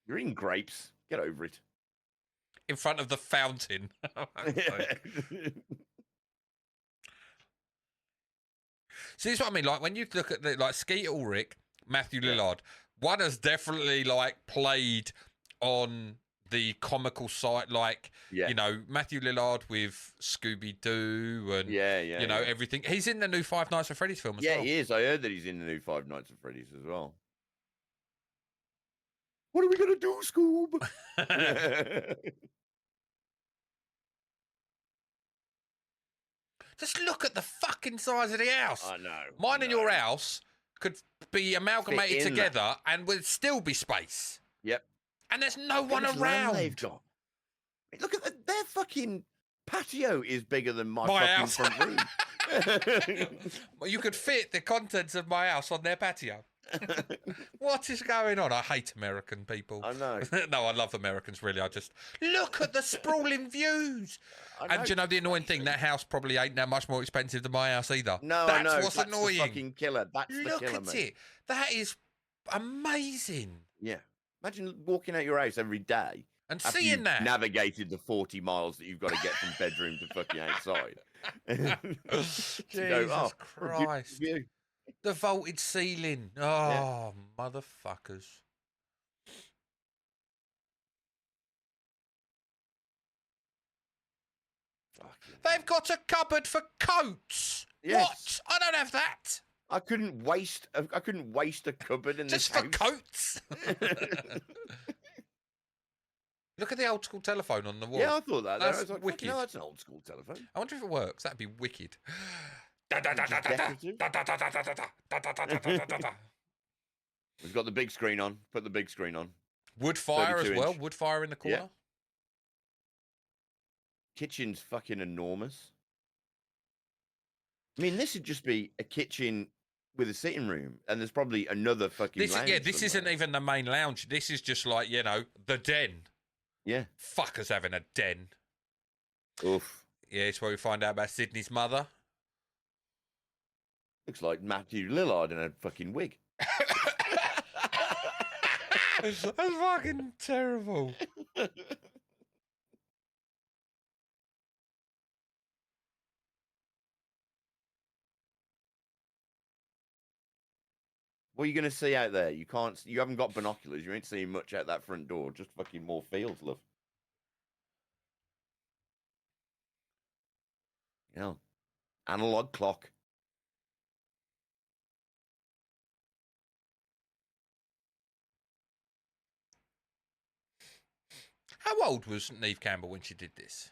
You're eating grapes. Get over it. In front of the fountain. See, this is what I mean. Like, when you look at the, like, Skeet Ulrich, Matthew Lillard, one has definitely, like, played on the comical side, like, you know, Matthew Lillard with Scooby-Doo and, you know, everything. He's in the new Five Nights at Freddy's film as well. Yeah, he is. I heard that he's in the new Five Nights at Freddy's as well. What are we going to do, Scoob? Just look at the fucking size of the house. I know. Mine and your house could be amalgamated together and would still be space. Yep. And there's no one around. They've got. Look at their fucking patio is bigger than my fucking house. front room. Well, you could fit the contents of my house on their patio. What is going on? I hate American people. I know. No, I love Americans, really. I just look at the sprawling views. And do you know the annoying thing? That house probably ain't that much more expensive than my house either. No, that's I know. What's that's annoying. The fucking killer. That's look the killer, at mate. it. That is amazing. Yeah. Imagine walking out your house every day and seeing that. Navigated the 40 miles that you've got to get from bedroom to fucking outside. Jesus Christ. The vaulted ceiling. Oh, motherfuckers. They've got a cupboard for coats. Yes. What? I don't have that. I couldn't waste a cupboard in just this for coats. Look at the old school telephone on the wall. Yeah, I thought that. That's I was like, wicked. No, that's an old school telephone. I wonder if it works. That'd be wicked. We've got the big screen on. Put the big screen on. Wood fire as well. Wood fire in the corner. Yeah. Kitchen's fucking enormous. I mean, this would just be a kitchen with a sitting room, and there's probably another fucking lounge. Yeah, this isn't even the main lounge. This is just like, you know, the den. Yeah. Fuckers having a den. Oof. Yeah, it's where we find out about Sydney's mother. Looks like Matthew Lillard in a fucking wig. That's fucking terrible. What are you going to see out there? You haven't got binoculars. You ain't seeing much out that front door. Just fucking more fields, love. Yeah. Analog clock. How old was Neve Campbell when she did this?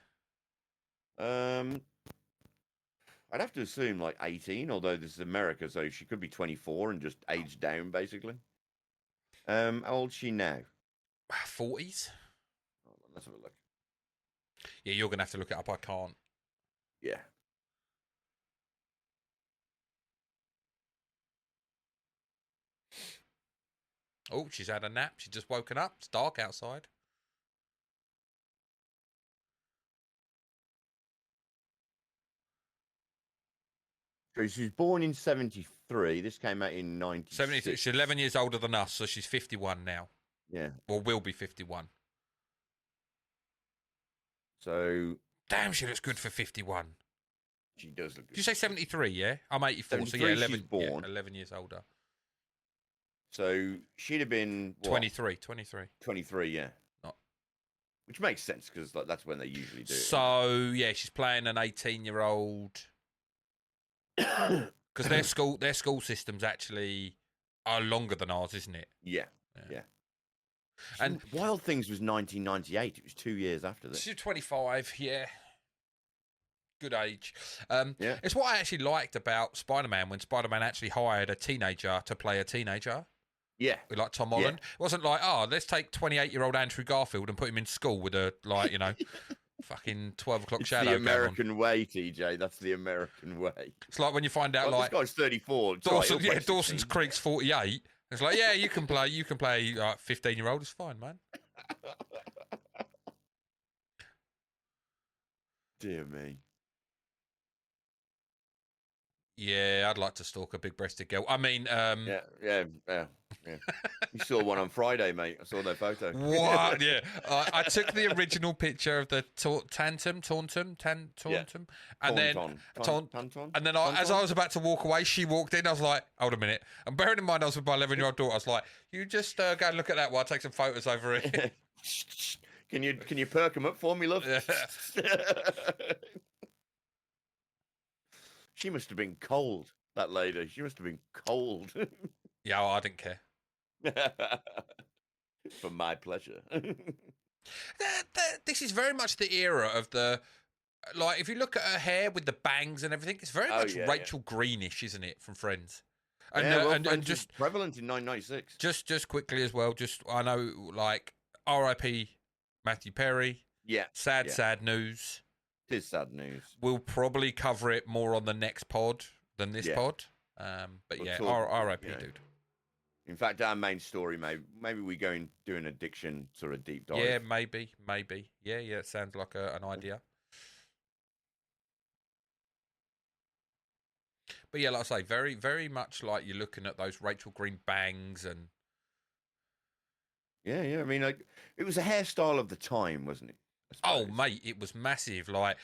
I'd have to assume like 18, although this is America, so she could be 24 and just aged down, basically. How old's she now? 40s. Hold on, let's have a look. Yeah, you're going to have to look it up. I can't. Yeah. Oh, she's had a nap. She's just woken up. It's dark outside. So she was born in 73. This came out in 96. 73. She's 11 years older than us, so she's 51 now. Yeah. Or will be 51. So... Damn, she looks good for 51. She does look good. Did you say 73, yeah? I'm 84, so yeah, 11, she's born. 11 years older. So she'd have been... What? 23. 23, yeah. Not. Which makes sense, because like, that's when they usually do it. So, yeah, she's playing an 18-year-old... Because their school system's actually longer than ours, isn't it? Yeah. And Wild Things was 1998. It was 2 years after this. she's 25, yeah. Good age. Yeah. It's what I actually liked about Spider-Man when Spider-Man actually hired a teenager to play a teenager. Yeah. Like Tom Holland. It wasn't like, let's take 28-year-old Andrew Garfield and put him in school with a, like, fucking 12 o'clock It's shadow the going American way, TJ. That's the American way. It's like when you find out, this guy's 34. Dawson's Creek's 48. It's like, yeah, you can play like 15-year-old. It's fine, man. Dear me. Yeah, I'd like to stalk a big-breasted girl. I mean, Yeah. You saw one on Friday, mate. I saw their photo. What? Yeah. I took the original picture of the Taunton, and then as I was about to walk away, she walked in. I was like, hold a minute. And bearing in mind I was with my 11-year-old daughter, I was like, you just go and look at that while I take some photos over here. Can you perk them up for me, love? She must have been cold, that lady. She must have been cold. Yeah, I didn't care. For my pleasure. This is very much the era of the, like, if you look at her hair with the bangs and everything, it's very much Rachel Greenish, isn't it, from Friends? And, and just prevalent in 1996. Just quickly as well, I know, like, R.I.P. Matthew Perry. Yeah. Sad news. It is sad news. We'll probably cover it more on the next pod than this pod. But we'll R.I.P. dude. In fact, our main story, maybe we go and do an addiction sort of deep dive. Yeah, maybe. Yeah, it sounds like an idea. But yeah, like I say, very, very much like you're looking at those Rachel Green bangs and. Yeah. I mean, it was a hairstyle of the time, wasn't it? Oh, mate, it was massive. Like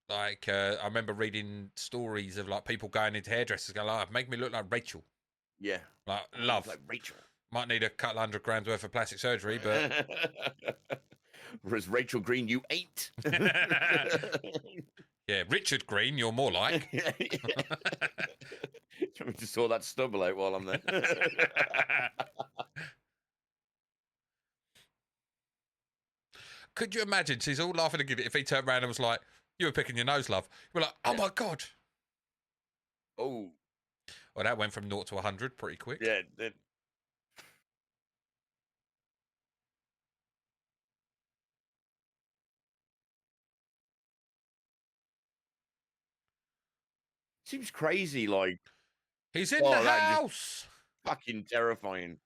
I remember reading stories of like people going into hairdressers going, make me look like Rachel. Yeah. Like, love. Like Rachel. Might need a couple $100,000 worth of plastic surgery, but. Whereas Rachel Green, you ain't. Yeah, Richard Green, you're more like. I just saw that stubble out while I'm there. Could you imagine? She's all laughing and giving it. If he turned around and was like, you were picking your nose, love. We're like, oh my God. Oh. Well, that went from 0 to 100 pretty quick. Yeah. Seems crazy, like. He's in the house. Fucking terrifying.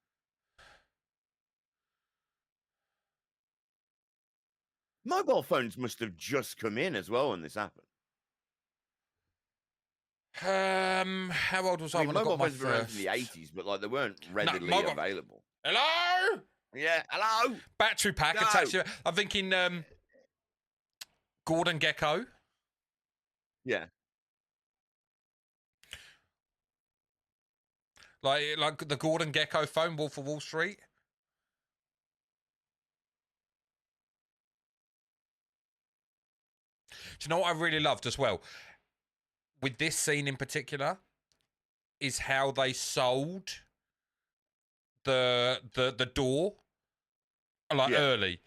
Mobile phones must have just come in as well when this happened. How old was I when I got my first? Mobile phones were around in the 80s, but like they weren't readily available. Hello? Yeah, hello? Battery pack attached to it. I'm thinking Gordon Gecko. Yeah. Like the Gordon Gecko phone, Wolf of Wall Street. Do you know what I really loved as well? With this scene in particular, is how they sold the door early.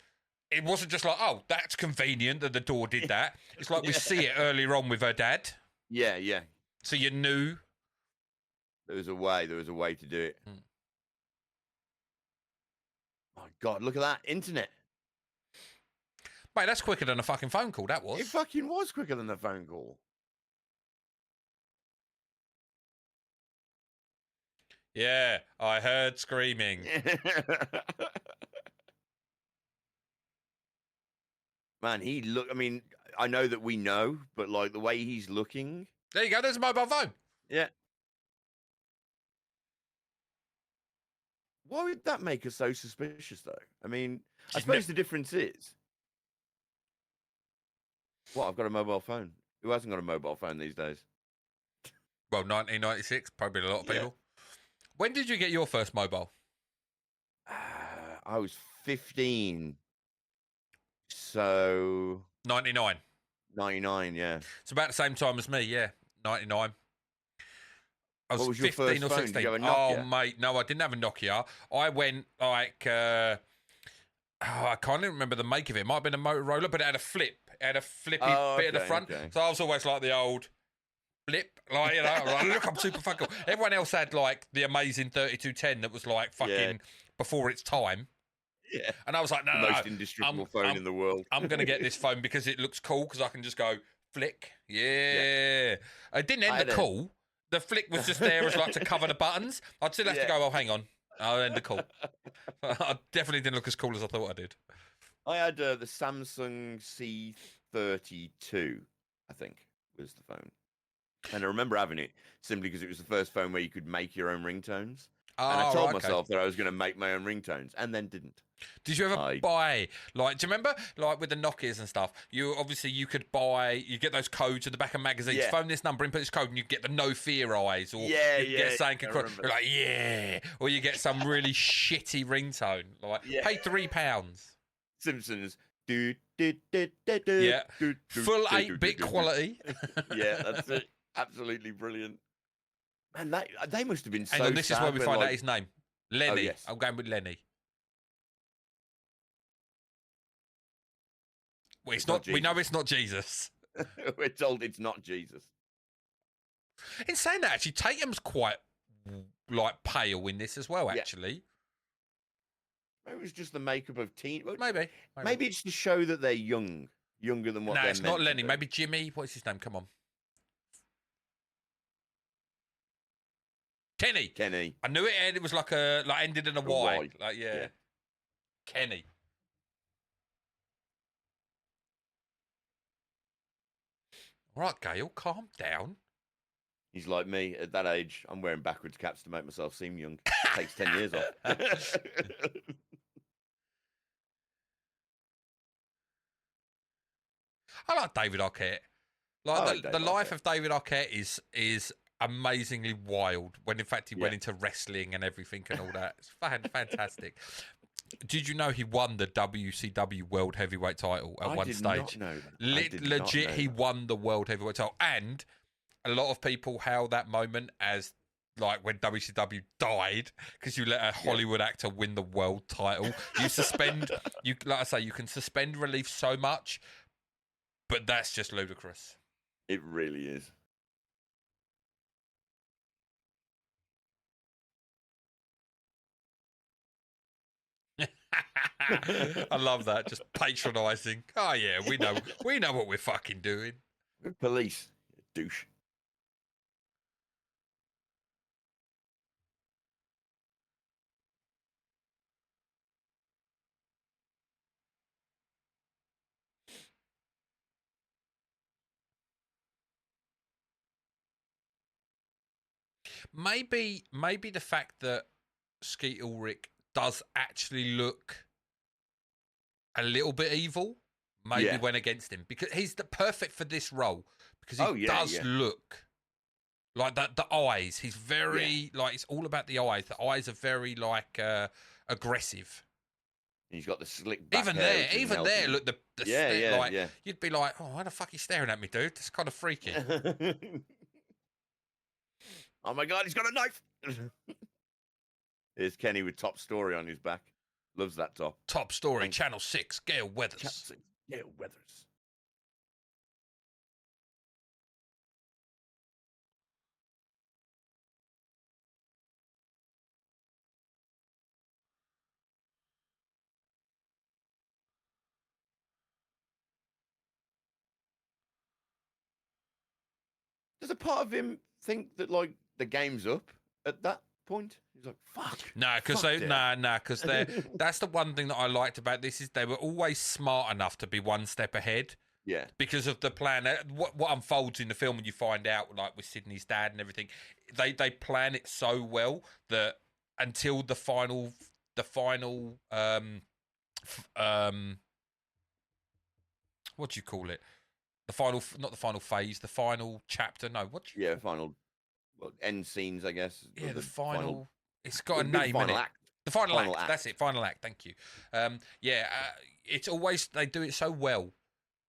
It wasn't just like, oh, that's convenient that the door did that. It's like we see it earlier on with her dad. Yeah. So you knew. There was a way to do it. My God, look at that internet. Mate, that's quicker than a fucking phone call, that was. It fucking was quicker than a phone call. Yeah, I heard screaming. Man, I mean, I know that we know, but like the way he's looking. There you go, there's a mobile phone. Yeah. Why would that make us so suspicious, though? I mean, I suppose the difference is. What, I've got a mobile phone. Who hasn't got a mobile phone these days? Well, 1996, probably a lot of people. When did you get your first mobile? I was 15. So... I was What was your 15 first or phone? 16. Did you have a Oh, Nokia? mate, no, I didn't have a Nokia. I went like, I can't even remember the make of it. It might have been a Motorola, but it had a flip. It had a flippy bit at the front. Okay. So I was always like the old flip, like, you know, like, look, I'm super fucking cool. Everyone else had like the amazing 3210 that was like fucking before its time. Yeah. And I was like, no, The no, most no. indestructible phone in the world. I'm going to get this phone because it looks cool because I can just go flick. Yeah. It didn't end the call. The flick was just there as like to cover the buttons. I'd still have to go, oh, hang on. I'll end the call. I definitely didn't look as cool as I thought I did. I had the Samsung C32, I think, was the phone. And I remember having it simply because it was the first phone where you could make your own ringtones. And I told myself that I was going to make my own ringtones and then didn't. Did you ever buy, like, do you remember, like, with the Nokias and stuff, you get those codes at the back of magazines, phone this number, input this code, and you get the no fear eyes, or you get something, you're like, or you get some really shitty ringtone, like, pay £3. Simpsons. Full 8-bit quality. Yeah, that's it. Absolutely brilliant. Man, they must have been so Hang on, this is where we find out his name. Lenny. Oh, yes. I'm going with Lenny. Well, it's not. We know it's not Jesus. We're told it's not Jesus. In saying that, actually, Tatum's quite like pale in this as well. Actually, maybe it was just the makeup of teen. Maybe it's to show that they're younger than what. No, they're it's not meant Lenny. to be. Maybe Jimmy. What's his name? Come on, Kenny. I knew it was like ended in a Y. Like yeah. Kenny. All right, Gail, calm down. He's like me. At that age, I'm wearing backwards caps to make myself seem young. It takes 10 years off. I like David Arquette. The life of David Arquette is amazingly wild. When in fact he went into wrestling and everything and all that. It's fantastic. Did you know he won the WCW World Heavyweight title at one stage? I did not know that. Legit, he won the World Heavyweight title. And a lot of people hail that moment as like when WCW died because you let a Hollywood actor win the world title. You like I say, you can suspend relief so much, but that's just ludicrous. It really is. I love that. Just patronising. Oh yeah, we know what we're fucking doing. We're police, you douche. Maybe the fact that Skeet Ulrich does actually look a little bit evil maybe went against him because he's the perfect for this role because he does look like that. The eyes, he's very like it's all about the eyes. The eyes are very like aggressive. He's got the slick back even hair, there, look the stare, like yeah. you'd be like, oh, why the fuck are you staring at me, dude? That's kind of freaky. Oh my god, he's got a knife. Here's Kenny with Top Story on his back. Loves that top. Top Story, Channel 6, Gail Weathers. Gail Weathers. Does a part of him think that like the game's up at that point? He's like, "Fuck." Because they're that's the one thing that I liked about this is they were always smart enough to be one step ahead. Yeah. Because of the plan, what unfolds in the film when you find out, like with Sydney's dad and everything, they plan it so well that until the final what do you call it? Not the final phase, the final chapter. No, Final end scenes, I guess. Yeah, the final. It's got a name. Final act. The final act. That's it. Final act. Thank you. It's always they do it so well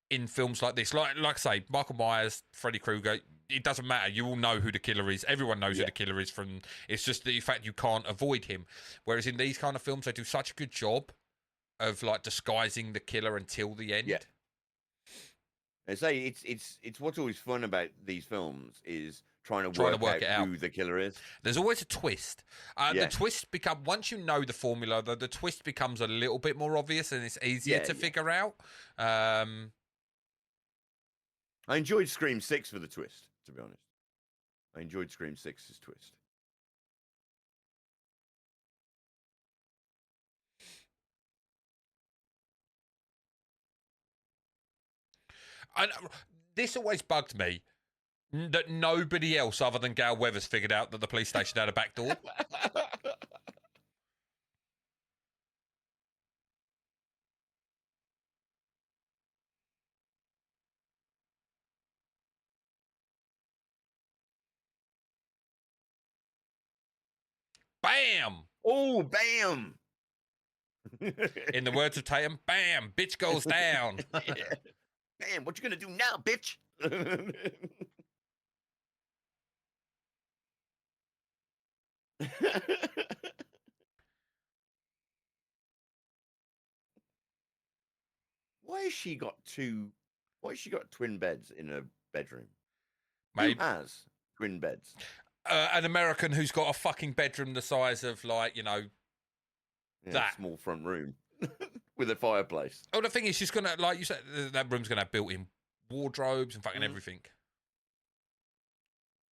in films like this. Like I say, Michael Myers, Freddy Krueger. it doesn't matter. You all know who the killer is. Everyone knows who the killer is. It's just the fact you can't avoid him. Whereas in these kind of films, they do such a good job of like disguising the killer until the end. Yeah. I say it's what's always fun about these films is trying to work out who the killer is. There's always a twist. The twist once you know the formula, the twist becomes a little bit more obvious and it's easier to figure out. I enjoyed Scream 6 for the twist, to be honest. I enjoyed Scream 6's twist. And this always bugged me that nobody else other than Gal Weathers figured out that the police station had a back door. Bam! Oh, bam! In the words of Tatum, bam! Bitch goes down. Bam! What you gonna do now, bitch? Why has she got twin beds in her bedroom? Maybe. Who has twin beds? An American who's got a fucking bedroom the size of, like, that small front room with a fireplace. Oh, the thing is, she's gonna, like you said, that room's gonna have built-in wardrobes and fucking everything.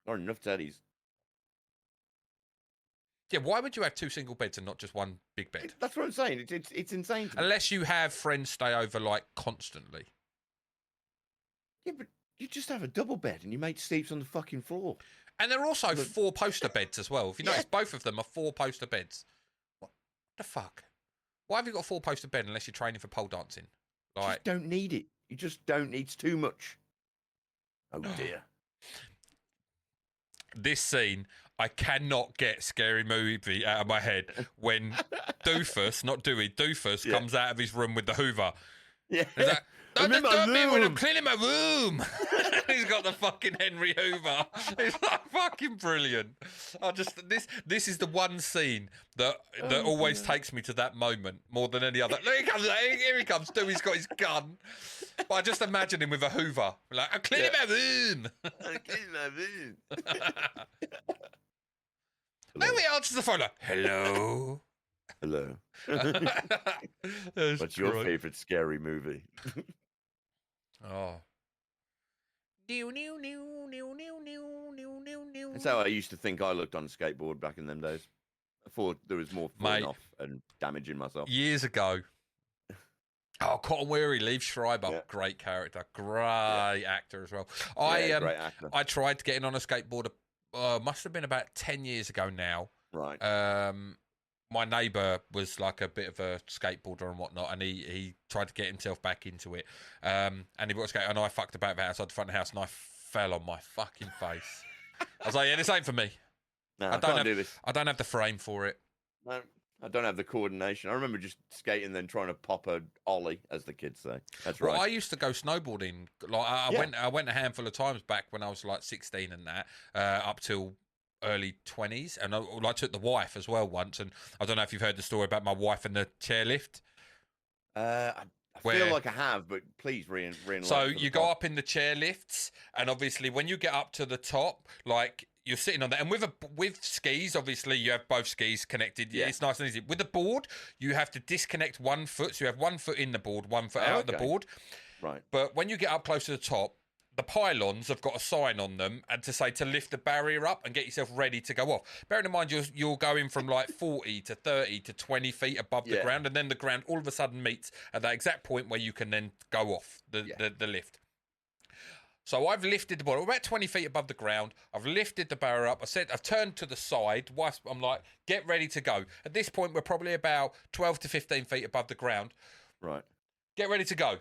Not enough teddies. Yeah, why would you have two single beds and not just one big bed? That's what I'm saying. It's insane to me. Unless you have friends stay over, like, constantly. Yeah, but you just have a double bed and your mate sleeps on the fucking floor. And they're also four-poster beds as well. If you notice, both of them are four-poster beds. What the fuck? Why have you got a four-poster bed unless you're training for pole dancing? Like, you just don't need it. You just don't need too much. Oh, dear. This scene, I cannot get Scary Movie out of my head when Doofus, not Dewey, Doofus comes out of his room with the Hoover. Yeah. Don't when I'm cleaning my room. He's got the fucking Henry Hoover. It's like fucking brilliant. This is the one scene that always takes me to that moment more than any other. Here he comes. Dewey's got his gun. But I just imagine him with a Hoover. Like, I'm cleaning my room. I'm cleaning my room. Then he answers the phone like, hello. Hello. What's your favorite scary movie? Oh. That's how I used to think I looked on a skateboard back in them days. I thought there was more falling off and damaging myself. Years ago. Oh, Cotton Weary, Liev Schreiber, great character, great actor as well. Great actor. I tried to get in on a skateboard. Must have been about 10 years ago now. Right. My neighbour was like a bit of a skateboarder and whatnot, and he tried to get himself back into it. And he bought a skate, and I fucked about outside the front of the house, and I fell on my fucking face. I was like, yeah, this ain't for me. No, I can't do this. I don't have the frame for it. No, I don't have the coordination. I remember just skating and then trying to pop a ollie, as the kids say. That's right. Well, I used to go snowboarding. Like I went a handful of times back when I was like 16 and that, up till early 20s, and I took the wife as well once. And I don't know if you've heard the story about my wife and the chairlift. I feel like I have, but please re-enlighten. So you go up in the chairlifts, and obviously when you get up to the top, like you're sitting on that, and with skis, obviously you have both skis connected. Yeah. It's nice and easy. With the board, you have to disconnect one foot, so you have one foot in the board, one foot out of the board. Right. But when you get up close to the top, the pylons have got a sign on them and to say to lift the barrier up and get yourself ready to go off. Bearing in mind you're going from like 40 to 30 to 20 feet above the ground, and then the ground all of a sudden meets at that exact point where you can then go off the lift. So I've lifted the board. We're about 20 feet above the ground. I've lifted the barrier up. I've turned to the side. I'm like, get ready to go. At this point, we're probably about 12 to 15 feet above the ground. Right. Get ready to go.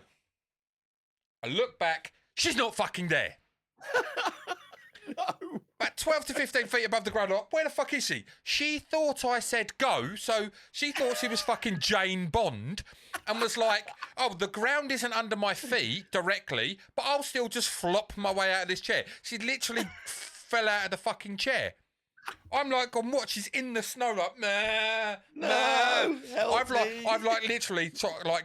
I look back. She's not fucking there. No. about 12 to 15 feet above the ground. Like, where the fuck is she? She thought I said go, so she thought she was fucking Jane Bond and was like, oh, the ground isn't under my feet directly, but I'll still just flop my way out of this chair. She literally fell out of the fucking chair. I'm like, on what? She's in the snow, like, nah, No, help me. I've literally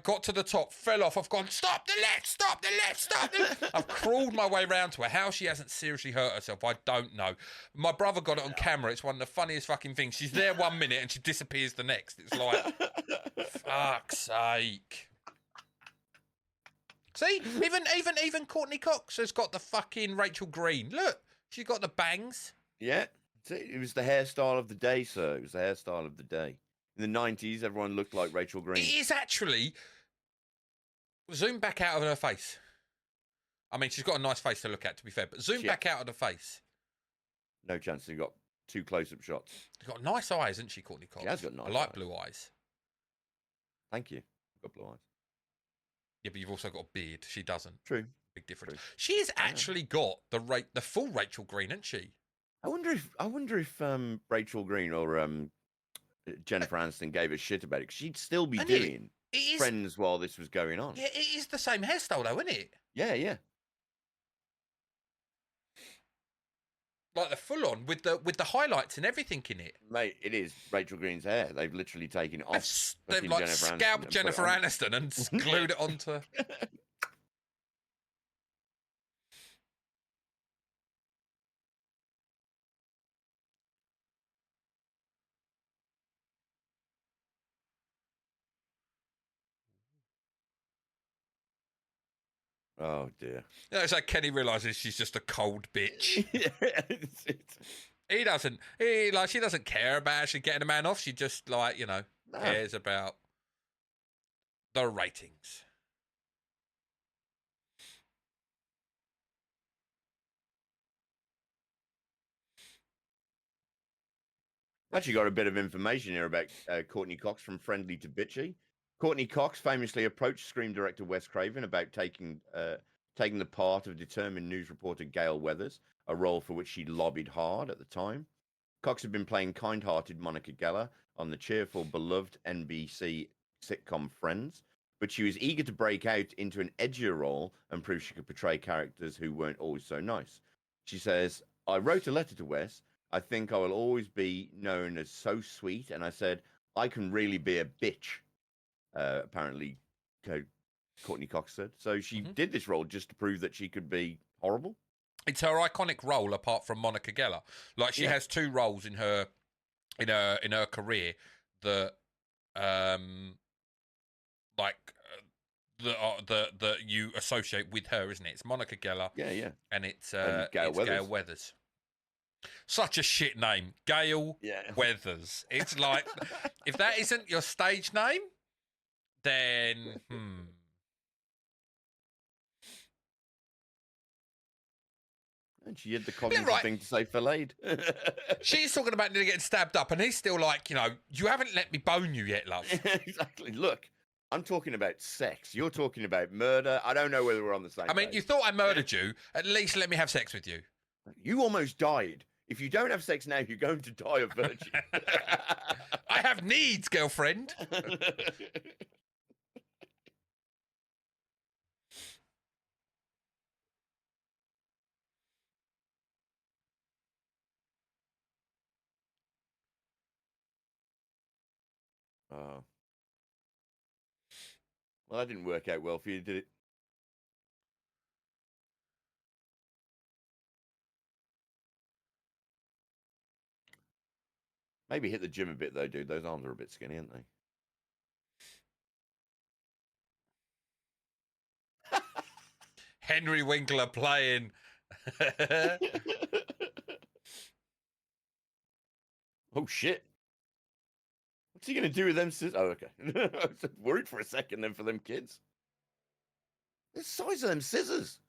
got to the top, fell off. I've gone, stop the left, stop the left, stop the left. I've crawled my way round to her. How she hasn't seriously hurt herself, I don't know. My brother got it on camera. It's one of the funniest fucking things. She's there 1 minute and she disappears the next. It's like, fuck's sake. See, even Courtney Cox has got the fucking Rachel Green. Look, she's got the bangs. Yeah. It was the hairstyle of the day, sir. It was the hairstyle of the day. In the 90s, everyone looked like Rachel Green. It is actually... Zoom back out of her face. I mean, she's got a nice face to look at, to be fair, but zoom back out of the face. No chance. You've got 2 close-up shots. She's got nice eyes, hasn't she, Courtney Cox? She has got nice I like eyes. blue eyes. Thank you. I've got blue eyes. Yeah, but you've also got a beard. She doesn't. True. Big difference. True. She's actually got the full Rachel Green, hasn't she? I wonder if Rachel Green or Jennifer Aniston gave a shit about it, 'cause she'd still be doing Friends while this was going on. Yeah, it is the same hairstyle, though, isn't it? Yeah, yeah. Like the full on with the highlights and everything in it. Mate, it is Rachel Green's hair. They've literally taken it off. They've like scalped Jennifer Aniston and glued it onto. Oh dear. You know, it's like Kenny realises she's just a cold bitch. He doesn't. She doesn't care about actually getting a man off. She just cares about the ratings. Actually got a bit of information here about Courtney Cox from Friendly to Bitchy. Courtney Cox famously approached Scream director Wes Craven about taking the part of determined news reporter Gail Weathers, a role for which she lobbied hard at the time. Cox had been playing kind-hearted Monica Geller on the cheerful, beloved NBC sitcom Friends, but she was eager to break out into an edgier role and prove she could portray characters who weren't always so nice. She says, I wrote a letter to Wes. I think I will always be known as so sweet. And I said, I can really be a bitch. Apparently, Courtney Cox said. So she did this role just to prove that she could be horrible. It's her iconic role, apart from Monica Geller. Like she has 2 roles in her career that that you associate with her, isn't it? It's Monica Geller. Yeah. And it's Gail Gail Weathers. Such a shit name, Gail Weathers. It's like, if that isn't your stage name, then And she had the cognitive thing to say filleted. She's talking about nearly getting stabbed up, and he's still like, you haven't let me bone you yet, love. Exactly. Look, I'm talking about sex. You're talking about murder. I don't know whether we're on the same page. You thought I murdered you. At least let me have sex with you. You almost died. If you don't have sex now, you're going to die a virgin. I have needs, girlfriend. Oh. Well, that didn't work out well for you, did it? Maybe hit the gym a bit, though, dude. Those arms are a bit skinny, aren't they? Henry Winkler playing. Oh, shit. What's he going to do with them scissors? Oh, okay. I was worried for a second then for them kids. The size of them scissors.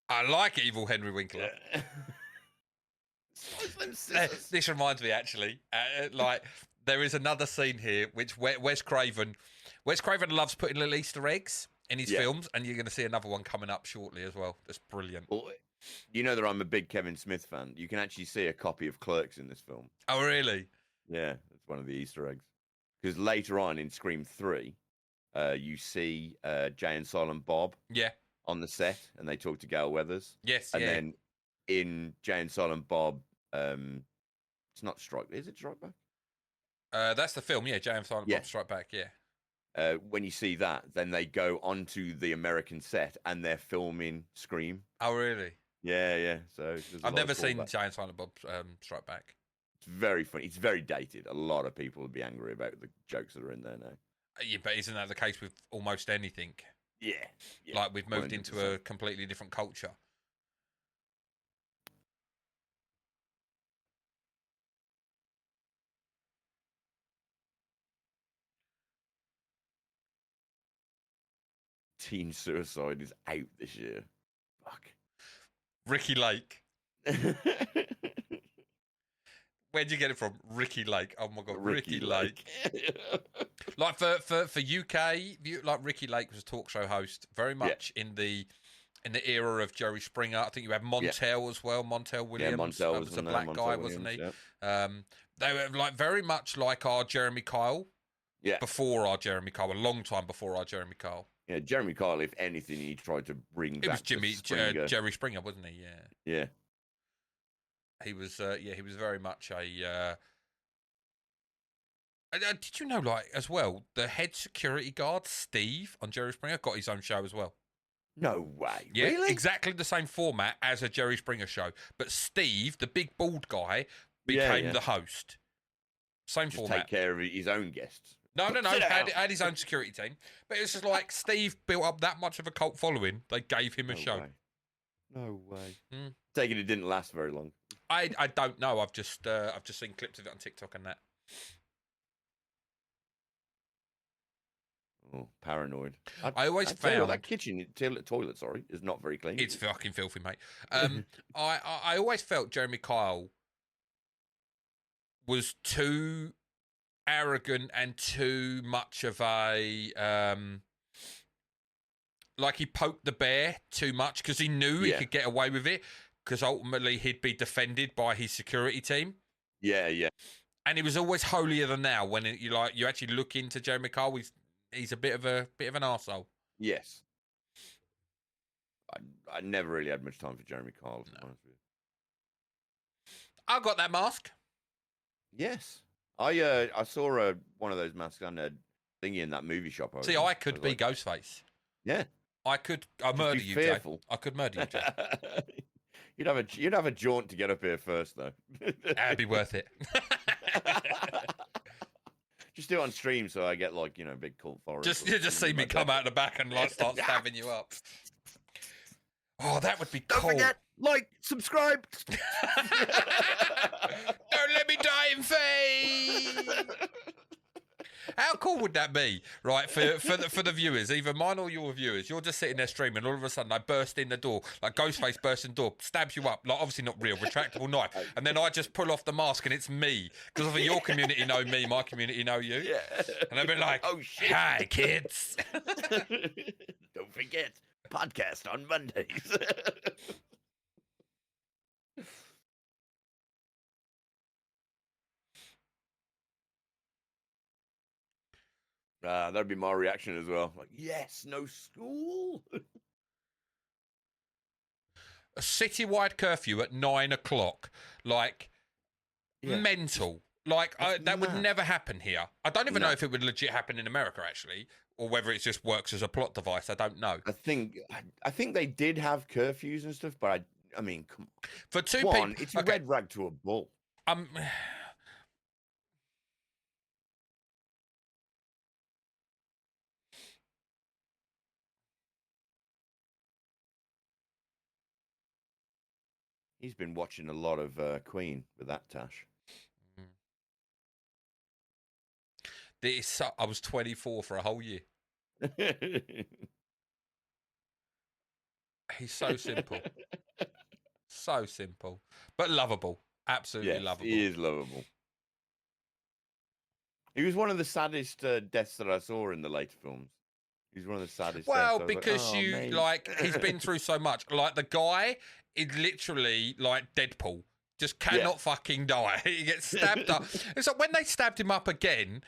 I like Evil Henry Winkler. This reminds me, actually, like there is another scene here which Wes Craven loves putting little Easter eggs in his films, and you're going to see another one coming up shortly as well. That's brilliant. Well, you know that I'm a big Kevin Smith fan. You can actually see a copy of Clerks in this film. Oh, really? Yeah, it's one of the Easter eggs. Because later on in Scream 3, you see Jay and Silent Bob on the set, and they talk to Gail Weathers. Yes, and then in Jay and Silent Bob, it's not Strike. Is it Strike Back? That's the film, Jay and Silent Bob Strike Back, when you see that, then they go onto the American set and they're filming Scream. Oh, really? Yeah. So I've never seen Jay and Silent Bob Strike Back. It's very funny. It's very dated. A lot of people would be angry about the jokes that are in there now. Yeah, but isn't that the case with almost anything? Yeah. Like we've moved 100%. Into a completely different culture. Teen suicide is out this year. Fuck. Ricky Lake. Where'd you get it from? Ricky Lake. Oh my god, Ricky Lake. Like for UK, like Ricky Lake was a talk show host, very much in the era of Jerry Springer. I think you had Montel as well. Montel Williams. Montel was a black guy, wasn't he? They were like very much like our Jeremy Kyle. Yeah. Before our Jeremy Kyle, a long time before our Jeremy Kyle. Yeah, Jeremy Kyle, if anything, he tried to bring back Jerry Springer, wasn't he? Yeah. He was, he was very much a. Did you know, like, as well, the head security guard, Steve, on Jerry Springer, got his own show as well? No way. Yeah, really? Exactly the same format as a Jerry Springer show. But Steve, the big bald guy, became the host. Same format. Take care of his own guests. No. Had his own security team. But it's just like Steve built up that much of a cult following, they gave him a show. Way. No way. Taking it didn't last very long. I don't know. I've just seen clips of it on TikTok and that. Oh, paranoid. I always found that kitchen toilet, is not very clean. It's fucking filthy, mate. I always felt Jeremy Kyle was too arrogant and too much of a like he poked the bear too much because he knew he could get away with it because ultimately he'd be defended by his security team. Yeah. And he was always holier than thou when you actually look into Jeremy Kyle. He's a bit of an arsehole. Yes. I never really had much time for Jeremy Kyle. To be honest with you. I got that mask. Yes. I saw one of those masks on a thingy in that movie shop. I could be Ghostface. Yeah. I'd murder you, Jay. I could murder you, Jay. You'd have a jaunt to get up here first, though. That'd be worth it. Just do it on stream so I get big cult followers. Just see me come out the back and start stabbing you up. Oh, that would be cool. Don't forget, subscribe. Don't let me die in fame. How cool would that be, right? For the viewers, either mine or your viewers, you're just sitting there streaming, all of a sudden I burst in the door, like Ghostface bursts in the door, stabs you up, like obviously not real, retractable knife, and then I just pull off the mask and it's me, because obviously your community know me, my community know you, and they'll be like, "Oh shit, hi kids." Don't forget, podcast on Mondays. That'd be my reaction as well. Like, yes, no school. A citywide curfew at 9 o'clock, mental. That would never happen here. I don't even know if it would legit happen in America, actually, or whether it just works as a plot device. I don't know. I think they did have curfews and stuff, but I mean, come on. For two people, it's a red rag to a bull. He's been watching a lot of Queen with that Tash. I was 24 for a whole year. He's so simple. So simple. But lovable. Absolutely Yes, lovable. he is lovable. He was one of the saddest deaths that I saw in the later films. He's one of the saddest Well, deaths. because mate. he's been through so much. Like, the guy is literally like Deadpool. Just cannot fucking die. He gets stabbed up. It's like when they stabbed him up again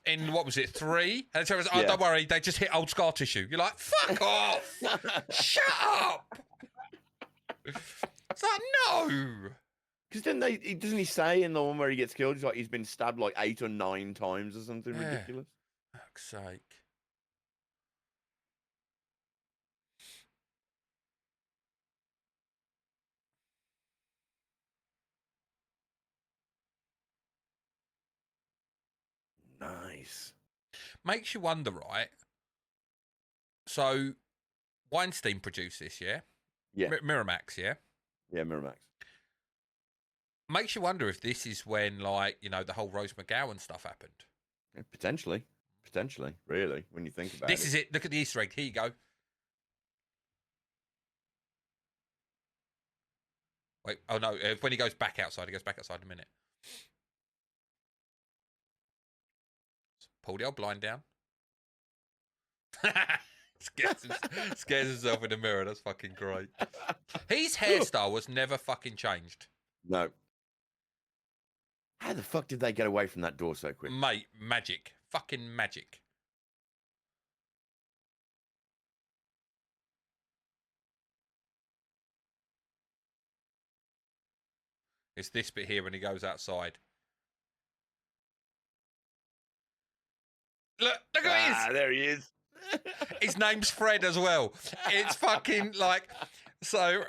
in, what was it, 3? And so it was, don't worry, they just hit old scar tissue. You're like, fuck off! Shut up! It's like, no! Because doesn't he say in the one where he gets killed, he's been stabbed like 8 or 9 times or something ridiculous? Fuck's sake. Nice. Makes you wonder, right? So, Weinstein produced this, yeah? Yeah. Miramax, yeah? Yeah, Miramax. Makes you wonder if this is when, like, you know, the whole Rose McGowan stuff happened. Yeah, potentially, really, when you think about it. This is it. Look at the Easter egg. Here you go. Wait, oh no, when he goes back outside in a minute. Pull the old blind down. Scares himself in the mirror. That's fucking great. His hairstyle was never fucking changed. No. How the fuck did they get away from that door so quick? Mate, magic. Fucking magic. It's this bit here when he goes outside. Look at there he is. his name's Fred as well. It's fucking like, so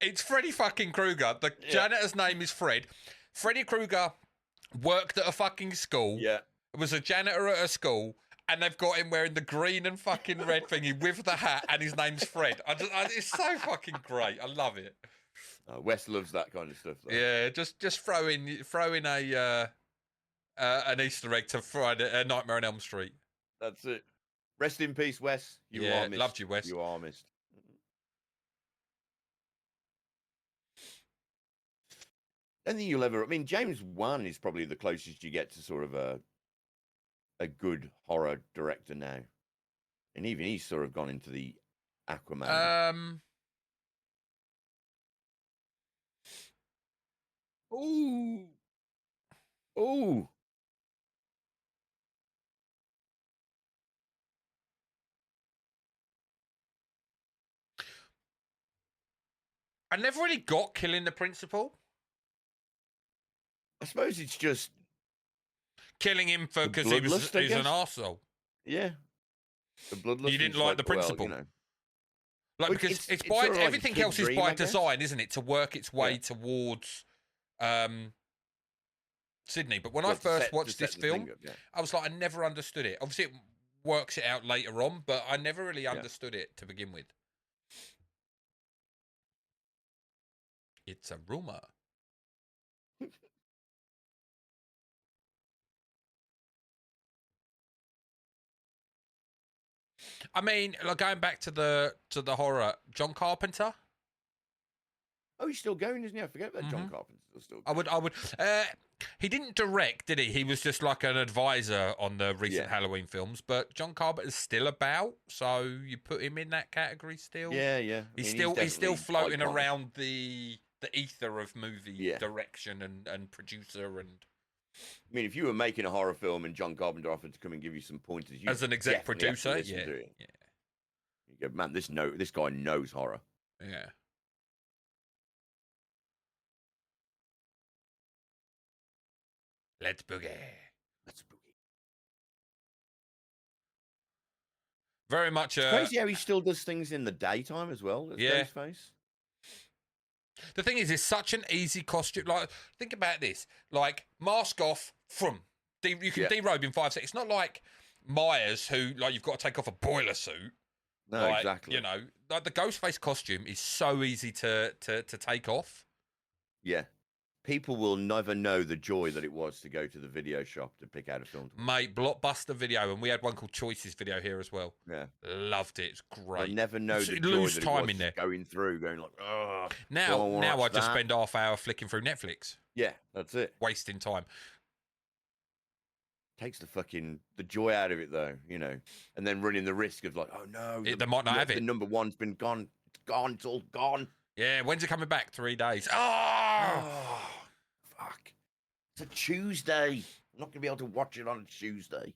it's Freddy fucking Krueger. The janitor's name is Fred. Freddy Krueger worked at a fucking school. Yeah. Was a janitor at a school, and they've got him wearing the green and fucking red thingy with the hat, and his name's Fred. It's so fucking great. I love it. Wes loves that kind of stuff, though. Yeah, just throw in a an Easter egg to Friday, Nightmare on Elm Street. That's it. Rest in peace, Wes. You are missed. Loved you, Wes. You are missed. I don't think you'll ever. I mean, James Wan is probably the closest you get to sort of a good horror director now, and even he's sort of gone into the Aquaman. Ooh. I never really got Killing the Principal. I suppose it's just killing him for because he's an arsehole. Yeah. The bloodlust. You didn't like the principle. Well, you know. Like, Well, because it's sort by of like a everything kid else is dream, by I guess. design, isn't it? To work its way towards Sydney. But when I Well, first to watched set this the film, thing up, yeah. I was like, I never understood it. Obviously, it works it out later on, but I never really understood it to begin with. It's a rumor. I mean, like, going back to the horror, John Carpenter. Oh, he's still going, isn't he? I forget that John Carpenter's still going. I would. He didn't direct, did he? He was just like an advisor on the recent Halloween films. But John Carpenter's still about, so you put him in that category still. Yeah, yeah. He's still floating around the ether of movie direction and producer and. I mean, if you were making a horror film and John Carpenter offered to come and give you some pointers, you as an exec producer, You go, man, this guy knows horror. Yeah. Let's boogie. Very much. It's crazy how he still does things in the daytime as well. Ghostface. The thing is, it's such an easy costume. Like, think about this: like, mask off, you can derobe in 5 seconds. It's not like Myers, who like you've got to take off a boiler suit. No, like, exactly. You know, like the Ghostface costume is so easy to take off. Yeah. people will never know the joy that it was to go to the video shop to pick out a film. Mate, Blockbuster Video, and we had one called Choices Video here as well. Yeah. Loved it. It's great. I never know the joy lose that time it was in there. going through, going like, oh. Now I just spend half hour flicking through Netflix. Yeah, that's it. Wasting time. Takes the joy out of it, though, you know, and then running the risk of like, oh no, they might not have it. The number one's been gone. It's gone. It's all gone. Yeah, when's it coming back? 3 days. Oh, fuck. It's a Tuesday. I'm not going to be able to watch it on a Tuesday.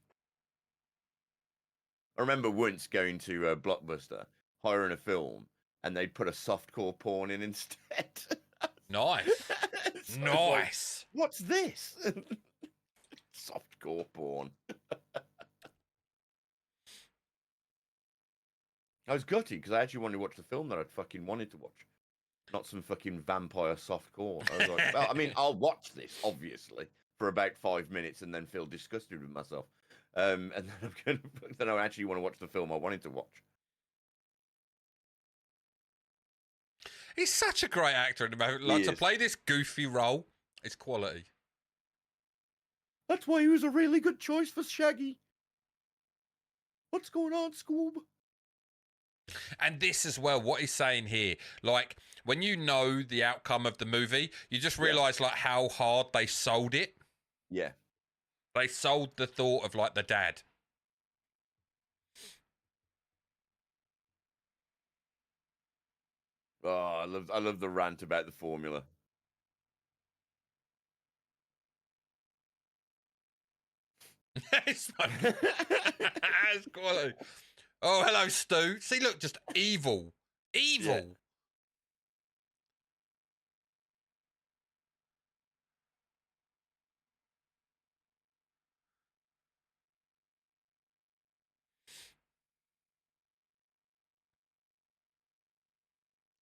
I remember once going to Blockbuster, hiring a film, and they'd put a softcore porn in instead. Nice. So nice. Like, what's this? Softcore porn. I was gutted because I actually wanted to watch the film that I'd fucking wanted to watch. Not some fucking vampire softcore. I was like, well, I mean, I'll watch this, obviously, for about 5 minutes and then feel disgusted with myself. And then I actually want to watch the film I wanted to watch. He's such a great actor in the moment. Like, to play this goofy role, it's quality. That's why he was a really good choice for Shaggy. What's going on, Scoob? And this as well, what he's saying here, like, when you know the outcome of the movie, you just realise, like, how hard they sold it. Yeah. They sold the thought of, like, the dad. Oh, I love the rant about the formula. It's quality. Oh, hello, Stu. See, look, just evil. Evil. Yeah.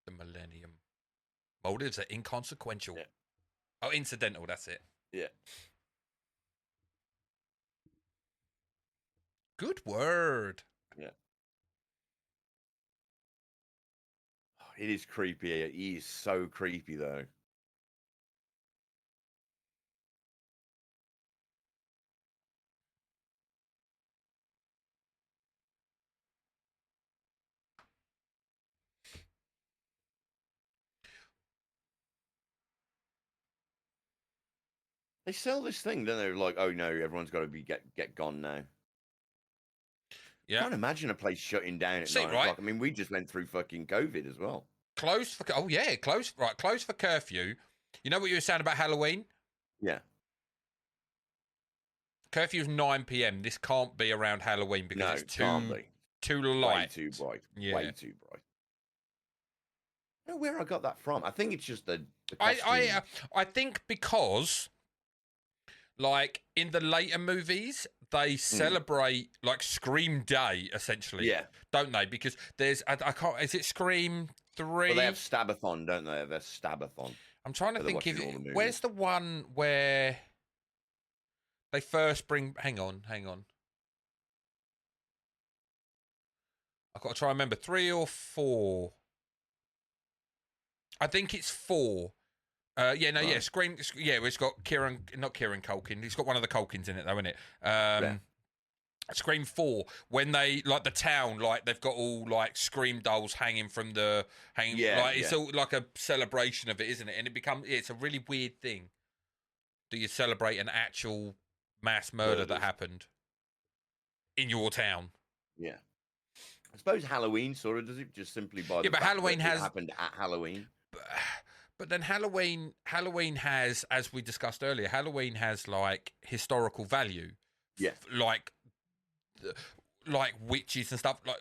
The Millennium. Motives are inconsequential. Yeah. Oh, incidental, that's it. Yeah. Good word. Yeah. Oh, it is creepy. He is so creepy, though. They sell this thing, don't they? Like, oh no, everyone's got to be get gone now. Yeah. I can't imagine a place shutting down at 9 o'clock. I mean, we just went through fucking COVID as well. Closed for closed for curfew. You know what you were saying about Halloween? Yeah. Curfew is 9 p.m. This can't be around Halloween because it's too light. Way too bright. Yeah. Way too bright. I don't know where I got that from. I think it's just the I think because, like, in the later movies, they celebrate like Scream Day essentially. Yeah. Don't they? Because there's I can't. Is it Scream 3? Well, they have Stabathon, don't they? They're Stabathon. I'm trying to think where's the one where they first bring. Hang on. I've got to try and remember 3 or 4. I think it's 4. Scream. Yeah, it's got not Kieran Culkin. It's got one of the Culkins in it, though, isn't it? Scream 4. When they like the town, like they've got all like Scream dolls hanging from the it's all like a celebration of it, isn't it? And it's a really weird thing. Do you celebrate an actual mass murder that happened in your town? Yeah. I suppose Halloween sort of does it just simply by but Halloween has happened at Halloween. But then Halloween has, as we discussed earlier, Halloween has like historical value. Yeah. Like witches and stuff. Like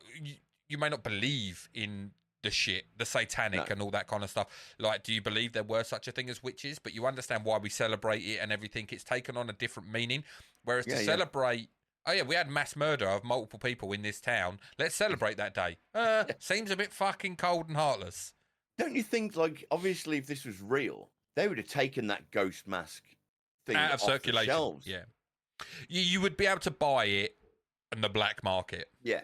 you may not believe in the shit, the satanic and all that kind of stuff. Like, do you believe there were such a thing as witches? But you understand why we celebrate it and everything. It's taken on a different meaning. Whereas to celebrate, oh yeah, we had mass murder of multiple people in this town. Let's celebrate that day. Seems a bit fucking cold and heartless. Don't you think, like, obviously, if this was real, they would have taken that ghost mask thing out of circulation. The shelves. Yeah, you would be able to buy it in the black market. Yeah.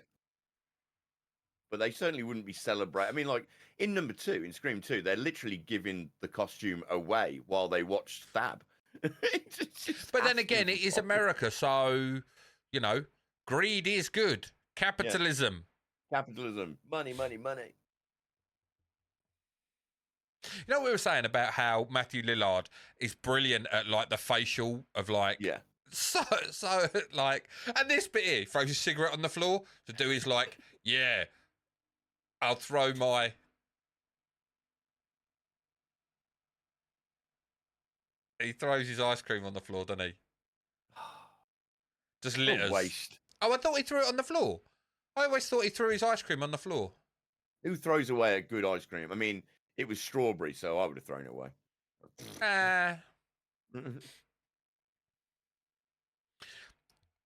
but they certainly wouldn't be celebrating. I mean, like in number 2, in Scream 2, they're literally giving the costume away while they watch Stab. But then again, it is America, so greed is good. Capitalism. Yeah. Capitalism. Money, money, money. You know what we were saying about how Matthew Lillard is brilliant at like the facial of like so like, and this bit here, throws his cigarette on the floor to do his like, yeah, I'll throw my. He throws his ice cream on the floor, doesn't he? Just litters. Waste. Oh, I thought he threw it on the floor. I always thought he threw his ice cream on the floor. Who throws away a good ice cream? I mean, it was strawberry, so I would have thrown it away.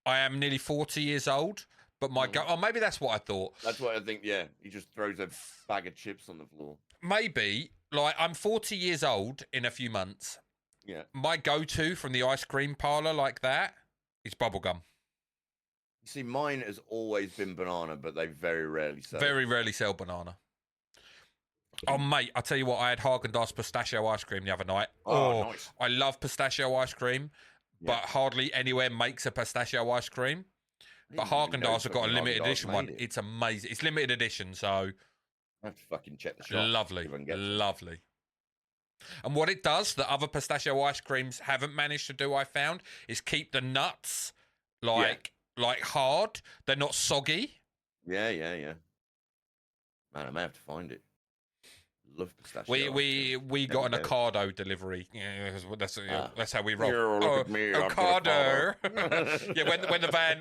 I am nearly 40 years old, but my oh, maybe that's what I thought. That's what I think, yeah. He just throws a bag of chips on the floor. Maybe, like, I'm 40 years old in a few months. Yeah. My go-to from the ice cream parlour like that is bubblegum. You see, mine has always been banana, but they very rarely sell. Very rarely sell banana. Oh, mate, I'll tell you what, I had Haagen-Dazs pistachio ice cream the other night. Oh, nice. I love pistachio ice cream, but hardly anywhere makes a pistachio ice cream. But Haagen-Dazs have got a limited edition one. It's amazing. It's limited edition, so... I have to fucking check the shop. Lovely, lovely. And what it does that other pistachio ice creams haven't managed to do, I found, is keep the nuts, like hard. They're not soggy. Yeah. Man, I may have to find it. Love pistachio. We got an Ocado delivery. Yeah, that's how we roll. Look at me, Ocado. Yeah,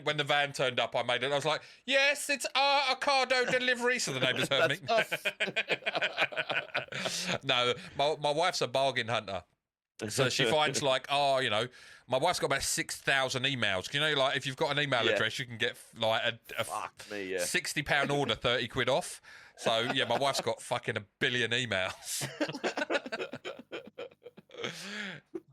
when the van turned up, I made it. I was like, yes, it's our Ocado delivery. So the neighbours heard me. No, my wife's a bargain hunter. So she finds like, my wife's got about 6,000 emails. You know, like if you've got an email address, you can get like a £60 order, 30 quid off. So, yeah, my wife's got fucking 1 billion emails.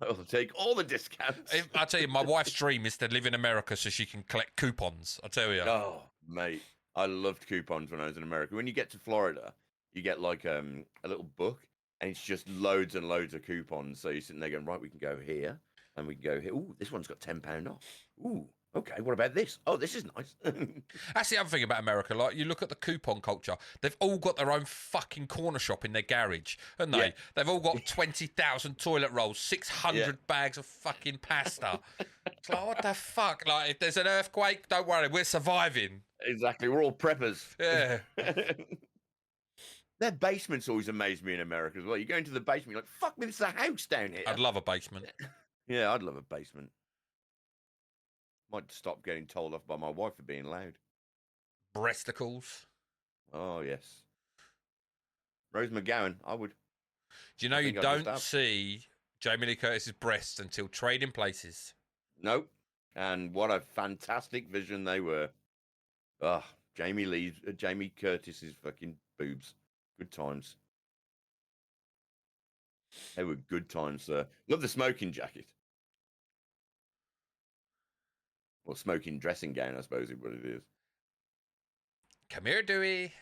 I'll take all the discounts. I tell you, my wife's dream is to live in America so she can collect coupons. I tell you. Oh, mate. I loved coupons when I was in America. When you get to Florida, you get like a little book, and it's just loads and loads of coupons. So you're sitting there going, right, we can go here, and we can go here. Ooh, this one's got £10 off. Ooh. Okay, what about this? Oh, this is nice. That's the other thing about America. Like, you look at the coupon culture. They've all got their own fucking corner shop in their garage, haven't they? Yeah. They've all got 20,000 toilet rolls, 600 bags of fucking pasta. It's like, what the fuck? Like, if there's an earthquake, don't worry, we're surviving. Exactly, we're all preppers. Yeah. Their basements always amaze me in America as well. You go into the basement, you're like, fuck me, there's a house down here. I'd love a basement. Yeah, I'd love a basement. Might stop getting told off by my wife for being loud. Breasticles. Oh, yes. Rose McGowan, I would. Do you know you don't see Jamie Lee Curtis's breasts until Trading Places? Nope. And what a fantastic vision they were. Jamie Curtis's fucking boobs. Good times. They were good times, sir. Love the smoking jacket. Or smoking dressing gown, I suppose is what it is. Come here, Dewey.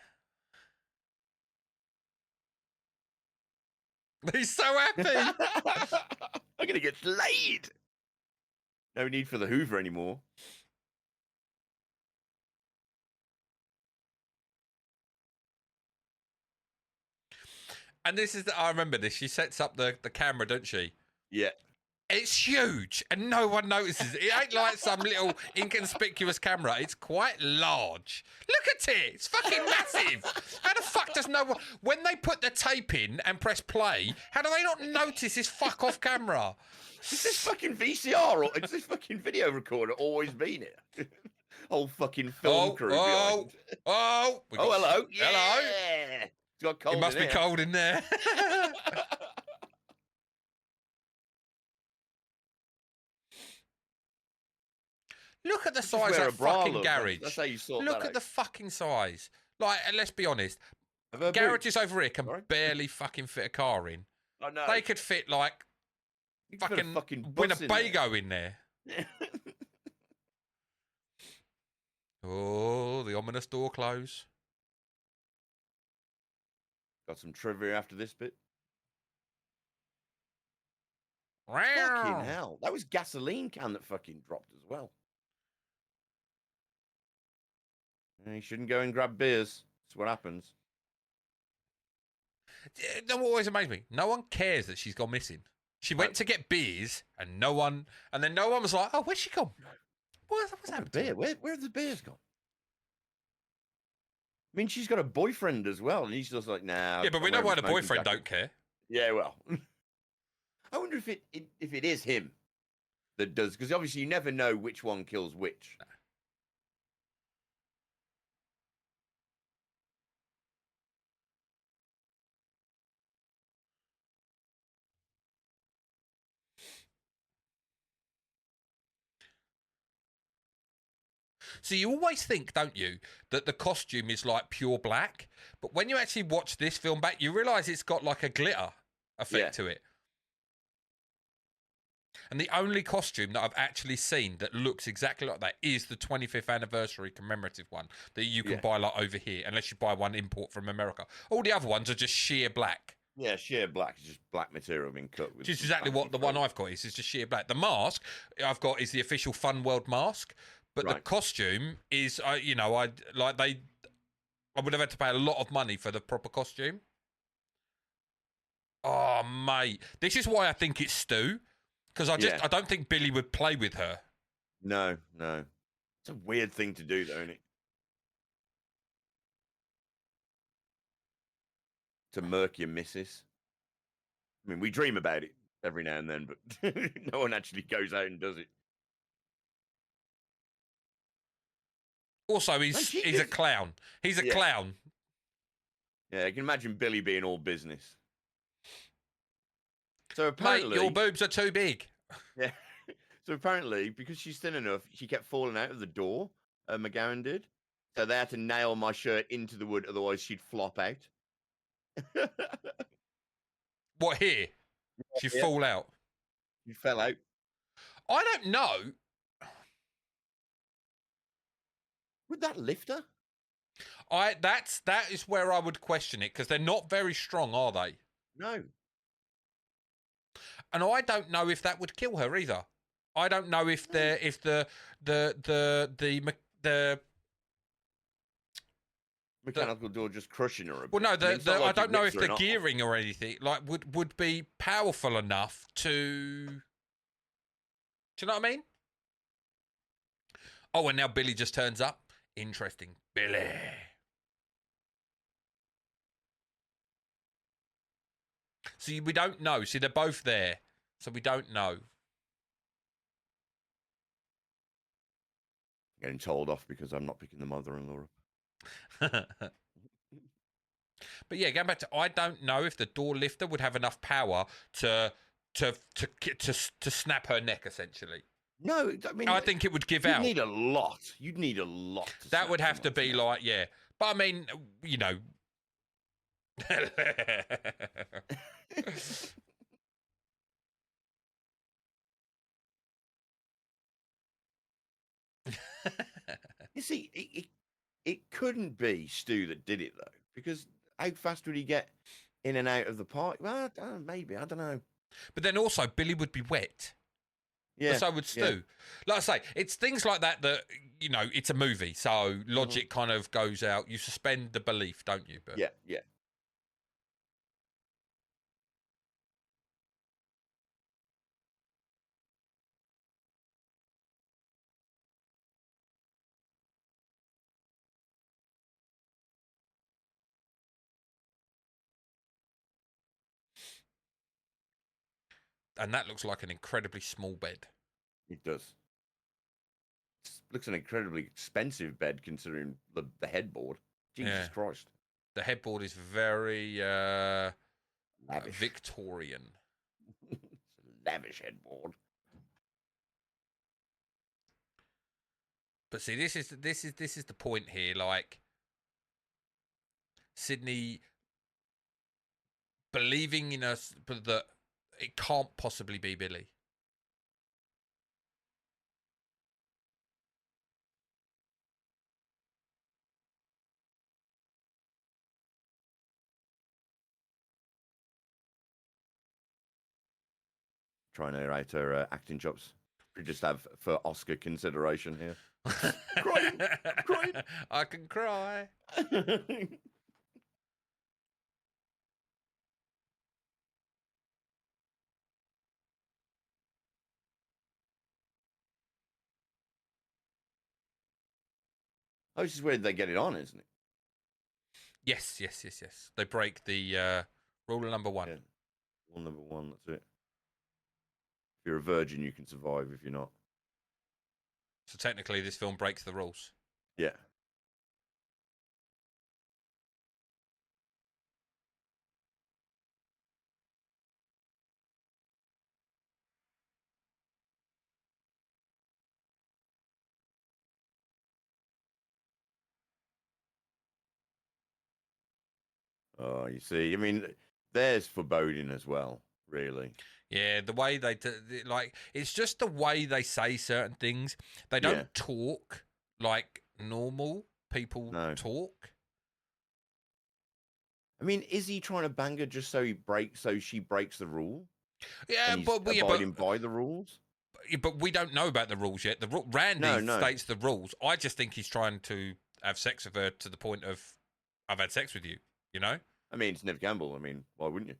He's so happy. I'm going to get laid. No need for the Hoover anymore. And this is, I remember this. She sets up the camera, doesn't she? Yeah. It's huge, and no one notices. It ain't like some little inconspicuous camera. It's quite large. Look at it. It's fucking massive. How the fuck does no one... When they put the tape in and press play, how do they not notice this fuck-off camera? Is this fucking VCR or is this fucking video recorder always been here? Whole fucking film crew behind. Hello. Yeah. Hello. It's got cold. It must be cold in there. Look at the size of that fucking garage. That's how you sort Look at the fucking size. Like, let's be honest. Garages over here can barely fucking fit a car in. I know. They could fit, like, fucking Winnebago in there. Oh, the ominous door close. Got some trivia after this bit. Fucking hell. That was gasoline can that fucking dropped as well. You shouldn't go and grab beers. That's what happens. That always amazed me. No one cares that she's gone missing. She went to get beers, and no one was like, "Oh, where's she gone? What's happened to her?" Where have the beers gone? I mean, she's got a boyfriend as well, and he's just like, nah. Yeah, but we know why the boyfriend don't care. Yeah, well, I wonder if it is him that does, because obviously you never know which one kills which. So you always think, don't you, that the costume is like pure black, but when you actually watch this film back, you realise it's got like a glitter effect to it. And the only costume that I've actually seen that looks exactly like that is the 25th anniversary commemorative one that you can buy like over here, unless you buy one import from America. All the other ones are just sheer black. Yeah, sheer black. It's just black material being cut. Which is exactly what the one I've got is. It's just sheer black. The mask I've got is the official Fun World mask, but the costume is, I would have had to pay a lot of money for the proper costume. Oh, mate. This is why I think it's Stu. Because I don't think Billy would play with her. No. It's a weird thing to do, though, isn't it? To murk your missus. I mean, we dream about it every now and then, but no one actually goes out and does it. Also, he's a clown. He's a clown. Yeah, I can imagine Billy being all business. So apparently, mate, your boobs are too big. Yeah. So apparently, because she's thin enough, she kept falling out of the door. McGowan did. So they had to nail my shirt into the wood, otherwise she'd flop out. What, here? She'd fall out. She fell out. I don't know. Would that lift her? That is where I would question it, because they're not very strong, are they? No. And I don't know if that would kill her either. I don't know if the mechanical door just crushing her a bit. Well, no, I don't know if the off. gearing or anything like would be powerful enough to. Do you know what I mean? Oh, and now Billy just turns up. Interesting, Billy. See, we don't know. See, they're both there, so we don't know. Getting told off because I'm not picking the mother-in-law up. But yeah, going back to, I don't know if the door lifter would have enough power to snap her neck, essentially. No, I mean, I think it would give out. You'd need a lot. You'd need a lot. That would have to be like, yeah. But I mean, you know. You see, it couldn't be Stu that did it, though, because how fast would he get in and out of the park? Well, I don't know, maybe. I don't know. But then also, Billy would be wet. Yeah. But so would Stu. Yeah. Like I say, it's things like that, you know, it's a movie, so logic kind of goes out. You suspend the belief, don't you? But... Yeah. And that looks like an incredibly small bed. It does. It looks an incredibly expensive bed considering the headboard. Jesus Christ. The headboard is very lavish. Victorian. It's a lavish headboard. But see, this is the point here. Like Sydney believing in us, but that it can't possibly be Billy. trying her out her acting chops. We just have for Oscar consideration here. Crying, crying. I can cry. Oh, it's just weird they get it on, isn't it? Yes. They break the rule number 1. Yeah. Rule number 1, that's it. If you're a virgin, you can survive. If you're not. So technically, this film breaks the rules. Yeah. Oh, you see, I mean, there's foreboding as well, really. Yeah, the way they like, it's just the way they say certain things. They don't talk like normal people talk. I mean, is he trying to bang her just so she breaks the rule? Yeah, and he's but abiding by the rules. But we don't know about the rules yet. Randy states the rules. I just think he's trying to have sex with her to the point of, I've had sex with you. You know? I mean, it's Nev Gamble. I mean, why wouldn't you?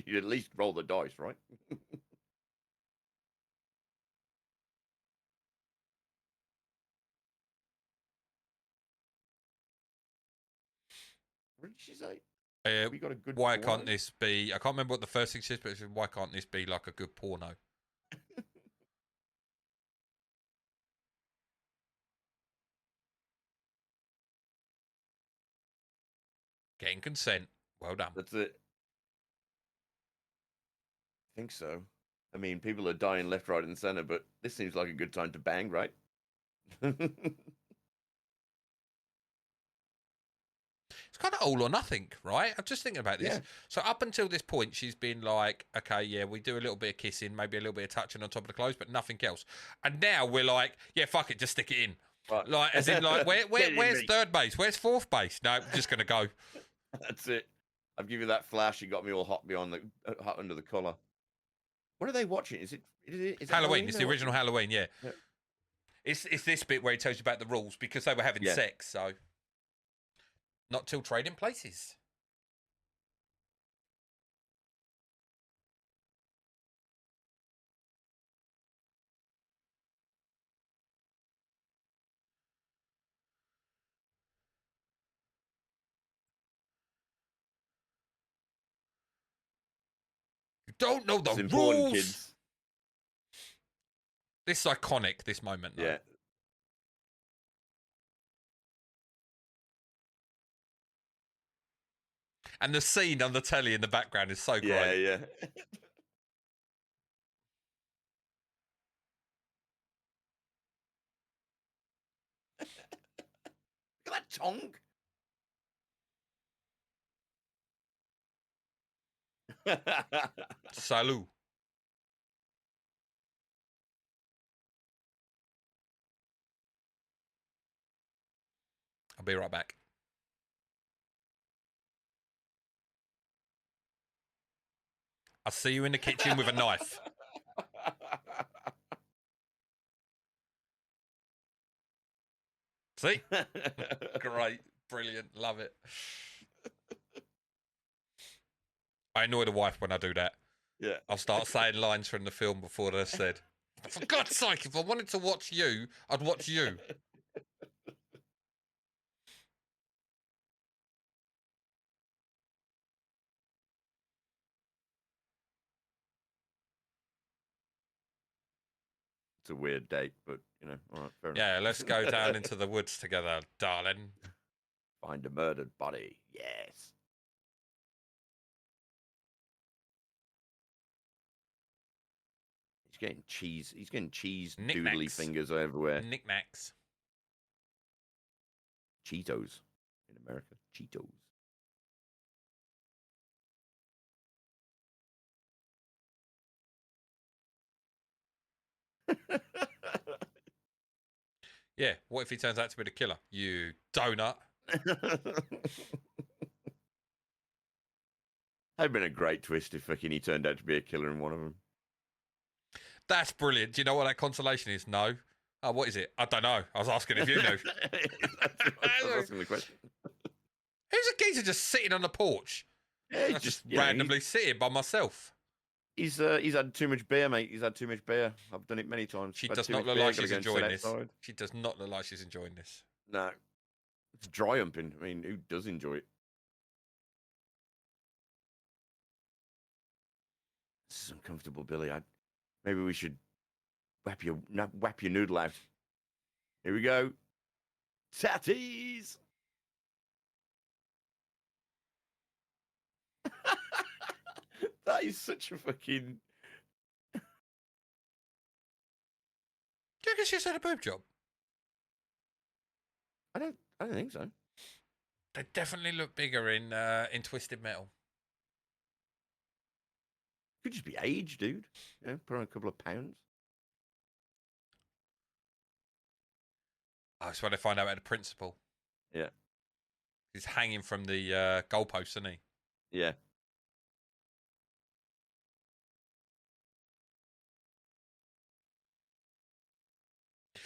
You'd at least roll the dice, right? What did she say? We got a good. Why can't this be? I can't remember what the first thing is, but it's, why can't this be like a good porno? Getting consent. Well done. That's it. I think so. I mean, people are dying left, right, and center, but this seems like a good time to bang, right? It's kind of all or nothing, right? I'm just thinking about this. Yeah. So up until this point, she's been like, okay, yeah, we do a little bit of kissing, maybe a little bit of touching on top of the clothes, but nothing else. And now we're like, yeah, fuck it, just stick it in. Right. Like, as in, like, where's third base? Where's fourth base? No, I'm just gonna go. That's it. I'll give you that flash. You got me all hot hot under the collar. What are they watching? Is it Halloween? It's the original Halloween. Yeah. It's this bit where he tells you about the rules because they were having sex. So not till trading places. You don't know the rules. Kids. This is iconic. This moment. Though. Yeah. And the scene on the telly in the background is so great. Yeah. Look at that tongue. Salut. I'll be right back. I'll see you in the kitchen with a knife. See? Great. Brilliant. Love it. I annoy the wife when I do that. Yeah. I'll start saying lines from the film before they're said. For God's sake, if I wanted to watch you, I'd watch you. It's a weird date, but, you know, all right, fair enough. Yeah, let's go down into the woods together, darling. Find a murdered body. Yes. He's getting cheese doodly fingers everywhere. Knickknacks. Cheetos in America. Cheetos. Yeah, what if he turns out to be the killer? You donut. That'd been a great twist if fucking he turned out to be a killer in one of them. That's brilliant. Do you know what that consolation is? No. Oh, what is it? I don't know. I was asking if you knew. I was asking the question. Who's a geezer just sitting on the porch? Yeah, I just randomly sitting by myself. He's had too much beer, mate. He's had too much beer. I've done it many times. She does not look like she's enjoying this. She does not look like she's enjoying this. No. It's dry humping. I mean, who does enjoy it? This is uncomfortable, Billy. Maybe we should whap your noodle out. Here we go. Tatties. That is such a fucking. Do you reckon she's had a boob job? I don't think so. They definitely look bigger in Twisted Metal. Could just be age, dude. You know, put on a couple of pounds. Oh, it's when they find out about the principal. Yeah. He's hanging from the goalpost, isn't he? Yeah.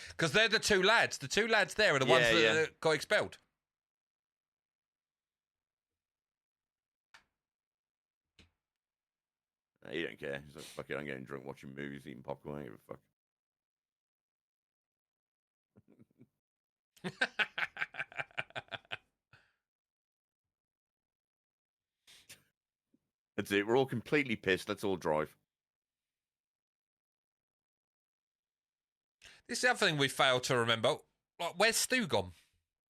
Because they're the two lads. The two lads there are the ones that got expelled. You don't care. He's like, fuck it, I'm getting drunk watching movies, eating popcorn. I don't give a fuck. That's it. We're all completely pissed. Let's all drive. This is the other thing we failed to remember. Like, where's Stu gone?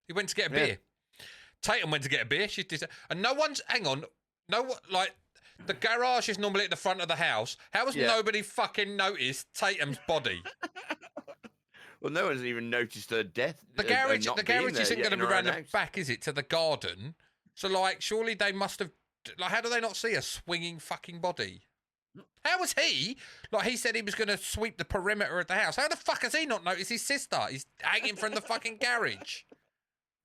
He went to get a beer. Tatum went to get a beer. And no one's... Hang on. Like, the garage is normally at the front of the house. How has nobody fucking noticed Tatum's body? Well, no one's even noticed her death. The garage isn't going to be around the back, is it, to the garden? So, like, surely they must have... Like, how do they not see a swinging fucking body? How was he? Like, he said he was going to sweep the perimeter of the house. How the fuck has he not noticed his sister? He's hanging from the fucking garage.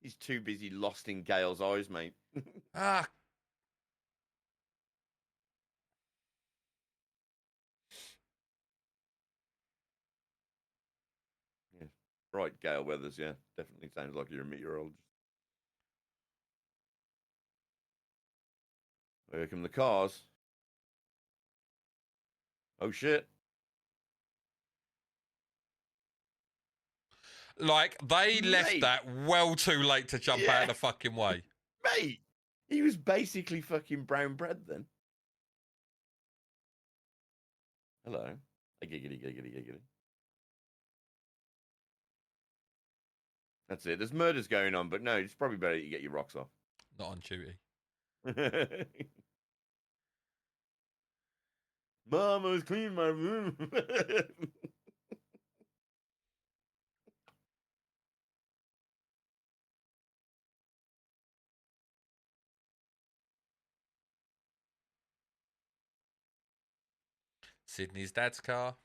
He's too busy lost in Gail's eyes, mate. Ah. Yeah. Right, Gail Weathers, yeah. Definitely sounds like you're a meteorologist. Here come the cars. Oh, shit. Like, they left that well too late to jump out of the fucking way. Mate, he was basically fucking brown bread then. Hello. Giggity, giggity, giggity. That's it. There's murders going on, but no, it's probably better you get your rocks off. Not on duty. Mama's cleaned my room. Sydney's dad's car.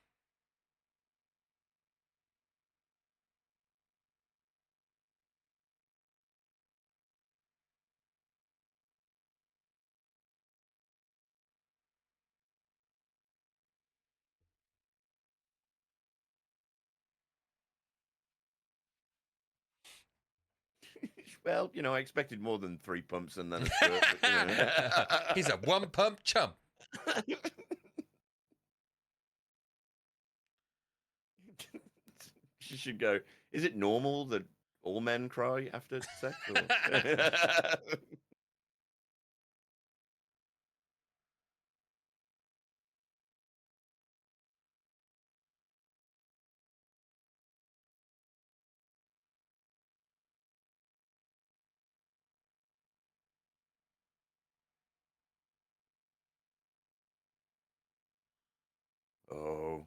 Well, you know, I expected more than 3 pumps and then a skirt, but, you know. He's a one-pump chump. She should go, is it normal that all men cry after sex? Or... Oh.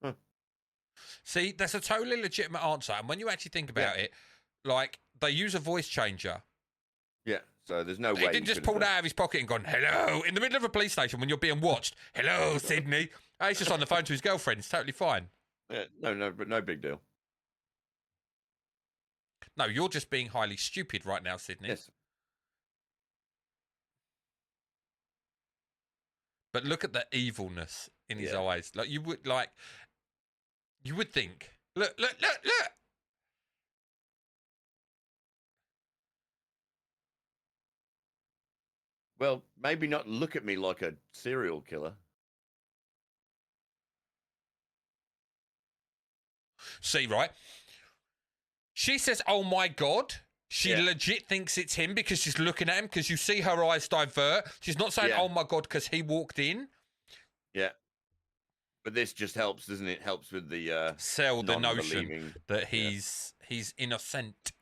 Huh. See, that's a totally legitimate answer. And when you actually think about it, like, they use a voice changer. Yeah, so there's no way. He didn't just pull that out of his pocket and gone, hello, in the middle of a police station when you're being watched. Hello, Sydney. He's just on the phone to his girlfriend. It's totally fine. Yeah, no, but no big deal. No, you're just being highly stupid right now, Sydney. Yes. But look at the evilness in his Yeah. eyes. Like you would think. Look. Well, maybe not look at me like a serial killer. See, right? She says, "Oh my God." She legit thinks it's him because she's looking at him, because you see her eyes divert. She's not saying, "Oh my God," because he walked in. Yeah. But this just helps, doesn't it? Helps with the sell the notion non-believing. that he's innocent.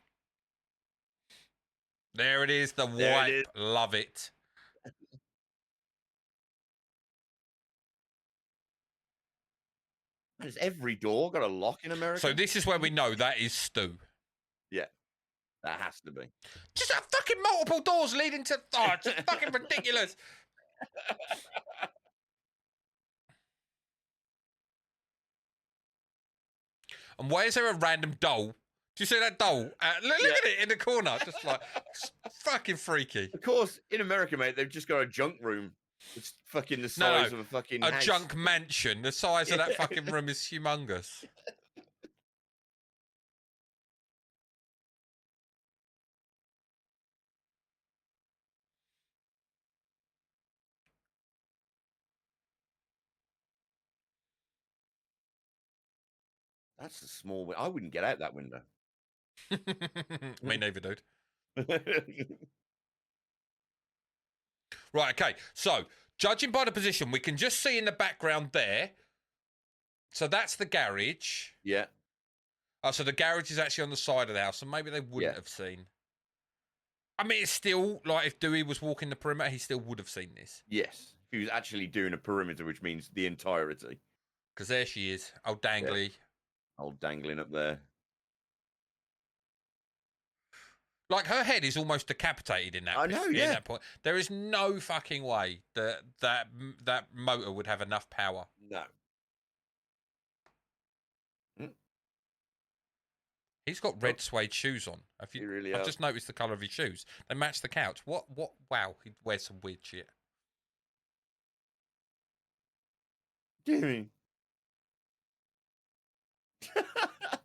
There it is, the There wipe. it is. Love it. Has every door got a lock in America? So this is where we know that is Stu. Yeah. That has to be. Just have fucking multiple doors leading to... Oh, it's just fucking ridiculous. And why is there a random doll? Do you see that doll? Look at it in the corner. Just like, fucking freaky. Of course, in America, mate, they've just got a junk room. It's fucking the size of a fucking a house. junk mansion. The size of that fucking room is humongous. That's a small window. I wouldn't get out that window. Me neither, dude. Right, okay. So, judging by the position, we can just see in the background there. So that's the garage. Yeah. Oh, so the garage is actually on the side of the house, so maybe they wouldn't have seen. I mean, it's still, like, if Dewey was walking the perimeter, he still would have seen this. Yes. He was actually doing a perimeter, which means the entirety. Because there she is. Oh, dangly. Yeah. Old dangling up there. Like, her head is almost decapitated in that. I know, in yeah. that point. There is no fucking way that motor would have enough power. No. He's got red suede shoes on. I've just noticed the colour of his shoes. They match the couch. What? Wow, he wears some weird shit. Jimmy.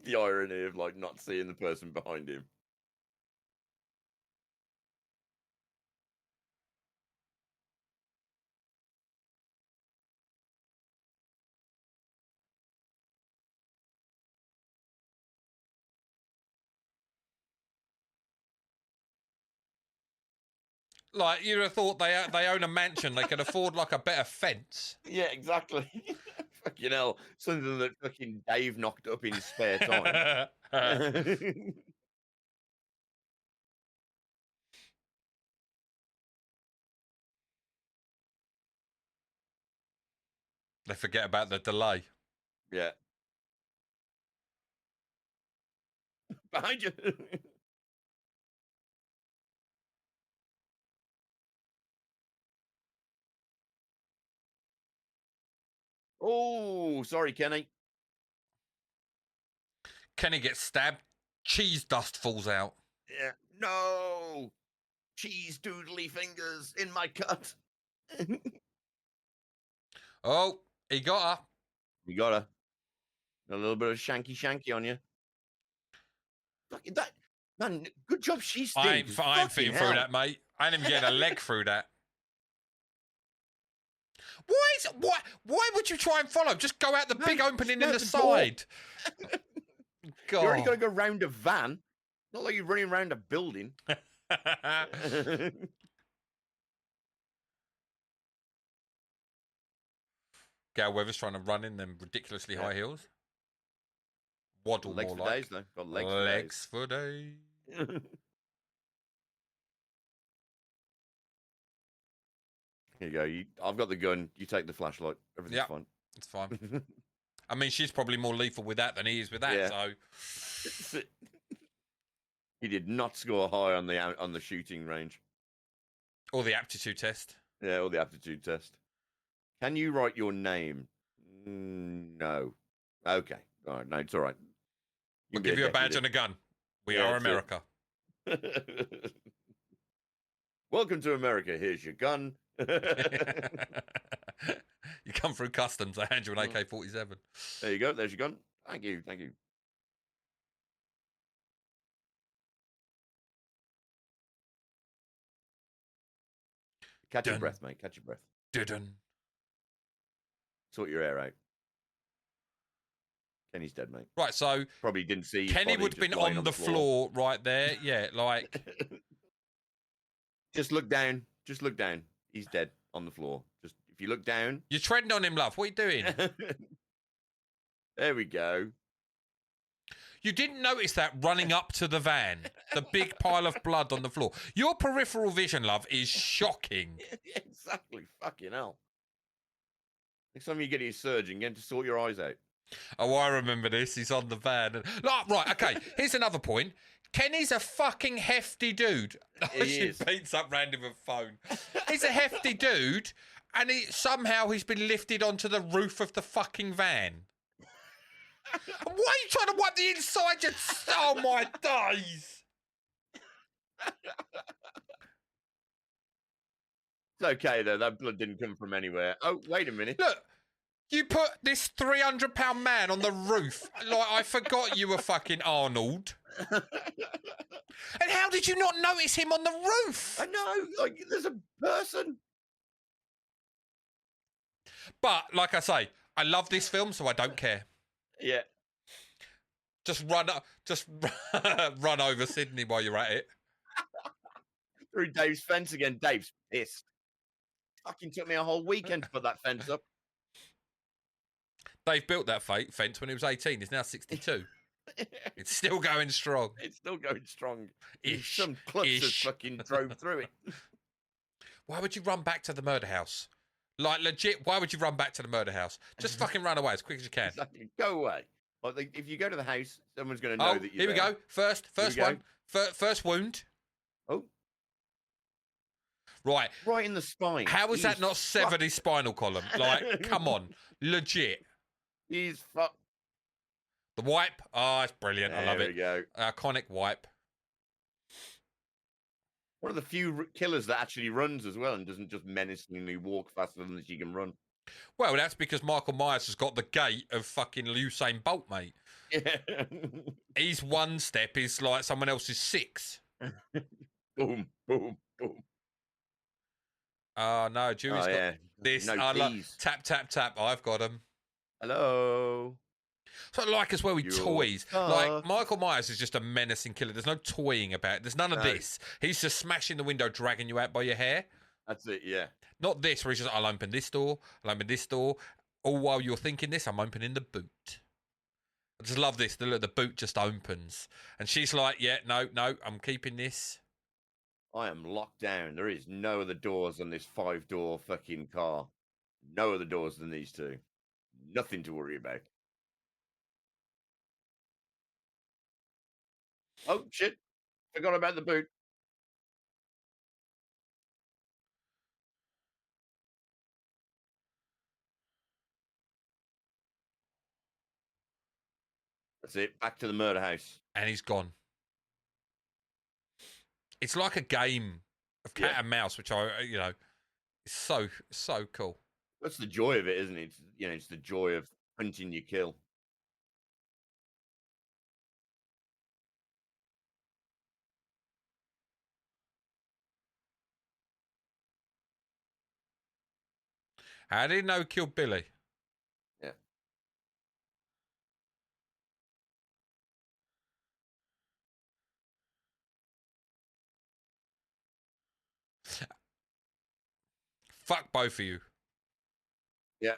The irony of, like, not seeing the person behind him. Like, you'd have thought they own a mansion. They could afford, like, a better fence. Yeah, exactly. Fucking hell. Something that fucking Dave knocked up in his spare time. They forget about the delay. Yeah. Behind you. Oh, sorry, Kenny. Kenny gets stabbed. Cheese dust falls out. Yeah. No. Cheese doodly fingers in my cut. Oh, he got her. You got a little bit of shanky on you. Fucking that, man, good job she stayed. I ain't fitting through that, mate. I ain't even getting a leg through that. Why would you try and follow? Just go out the big opening in the side. God. You already got to go round a van. Not like you're running around a building. Gail Weathers trying to run in them ridiculously high heels. Waddle legs more for like. days, though. Got legs for days. Here you go. I've got the gun. You take the flashlight. Everything's fine. It's fine. I mean, she's probably more lethal with that than he is with that. So he did not score high on the shooting range or the aptitude test. Yeah, or the aptitude test. Can you write your name? No. Okay. All right. No, it's all right. We'll give you a badge and a gun. We are America. Welcome to America. Here's your gun. You come through customs, they hand you an AK-47. There you go. There's your gun. Thank you. Thank you. Catch your breath, mate. Catch your breath. Didn't. Sort your hair out. Kenny's dead, mate. Right, so Probably didn't see. Kenny would have been on the floor right there. Yeah, like. Just look down. Just look down. He's dead on the floor. Just if you look down. You're treading on him, love. What are you doing? There we go. You didn't notice that running up to the van, the big pile of blood on the floor. Your peripheral vision, love, is shocking. Exactly. Fucking hell. Next time you get your surgeon, get him to sort your eyes out. Oh, I remember this. He's on the van. And... Right, okay. Here's another point. Kenny's a fucking hefty dude. He is. Beats up random with phone. He's a hefty dude, and he's been lifted onto the roof of the fucking van. Why are you trying to wipe the inside? Oh my days! It's okay though. That blood didn't come from anywhere. Oh, wait a minute. Look, you put this 300-pound man on the roof. Like I forgot you were fucking Arnold. And how did you not notice him on the roof? I know. Like there's a person. But like I say, I love this film, so I don't care. Yeah. Just run over Sydney while you're at it. Through Dave's fence again. Dave's pissed. Fucking took me a whole weekend to put that fence up. Dave built that fence when he was 18. He's now 62. It's still going strong. It's still going strong. Ish. Some klutzers fucking drove through it. Why would you run back to the murder house? Like, legit, why would you run back to the murder house? Just fucking run away as quick as you can. Exactly. Go away. Like, if you go to the house, someone's going to know that you're here we there. go. First one. First wound. Oh. Right. Right in the spine. How is that not severed his spinal column? Like, come on. Legit. He's fucked. The wipe. Oh, it's brilliant. I love it. There we go. Iconic wipe. One of the few killers that actually runs as well and doesn't just menacingly walk faster than she can run. Well, that's because Michael Myers has got the gait of fucking Usain Bolt, mate. Yeah. He's one step is like someone else's six. Boom, boom, boom. Oh, no, Dewey's got this. No keys. Tap, tap, tap. I've got him. Hello. So like as well with toys. Like Michael Myers is just a menacing killer. There's no toying about it. There's none of this. He's just smashing the window, dragging you out by your hair. That's it, yeah. Not this, where he's just, I'll open this door, I'll open this door. All while you're thinking this, I'm opening the boot. I just love this. The boot just opens. And she's like, yeah, no, I'm keeping this. I am locked down. There is no other doors on this 5-door fucking car. No other doors than these two. Nothing to worry about. Oh, shit. Forgot about the boot. That's it. Back to the murder house. And he's gone. It's like a game of cat and mouse, which is so cool. That's the joy of it, isn't it? It's the joy of hunting your kill. How did he know killed Billy? Yeah. Fuck both of you. Yeah.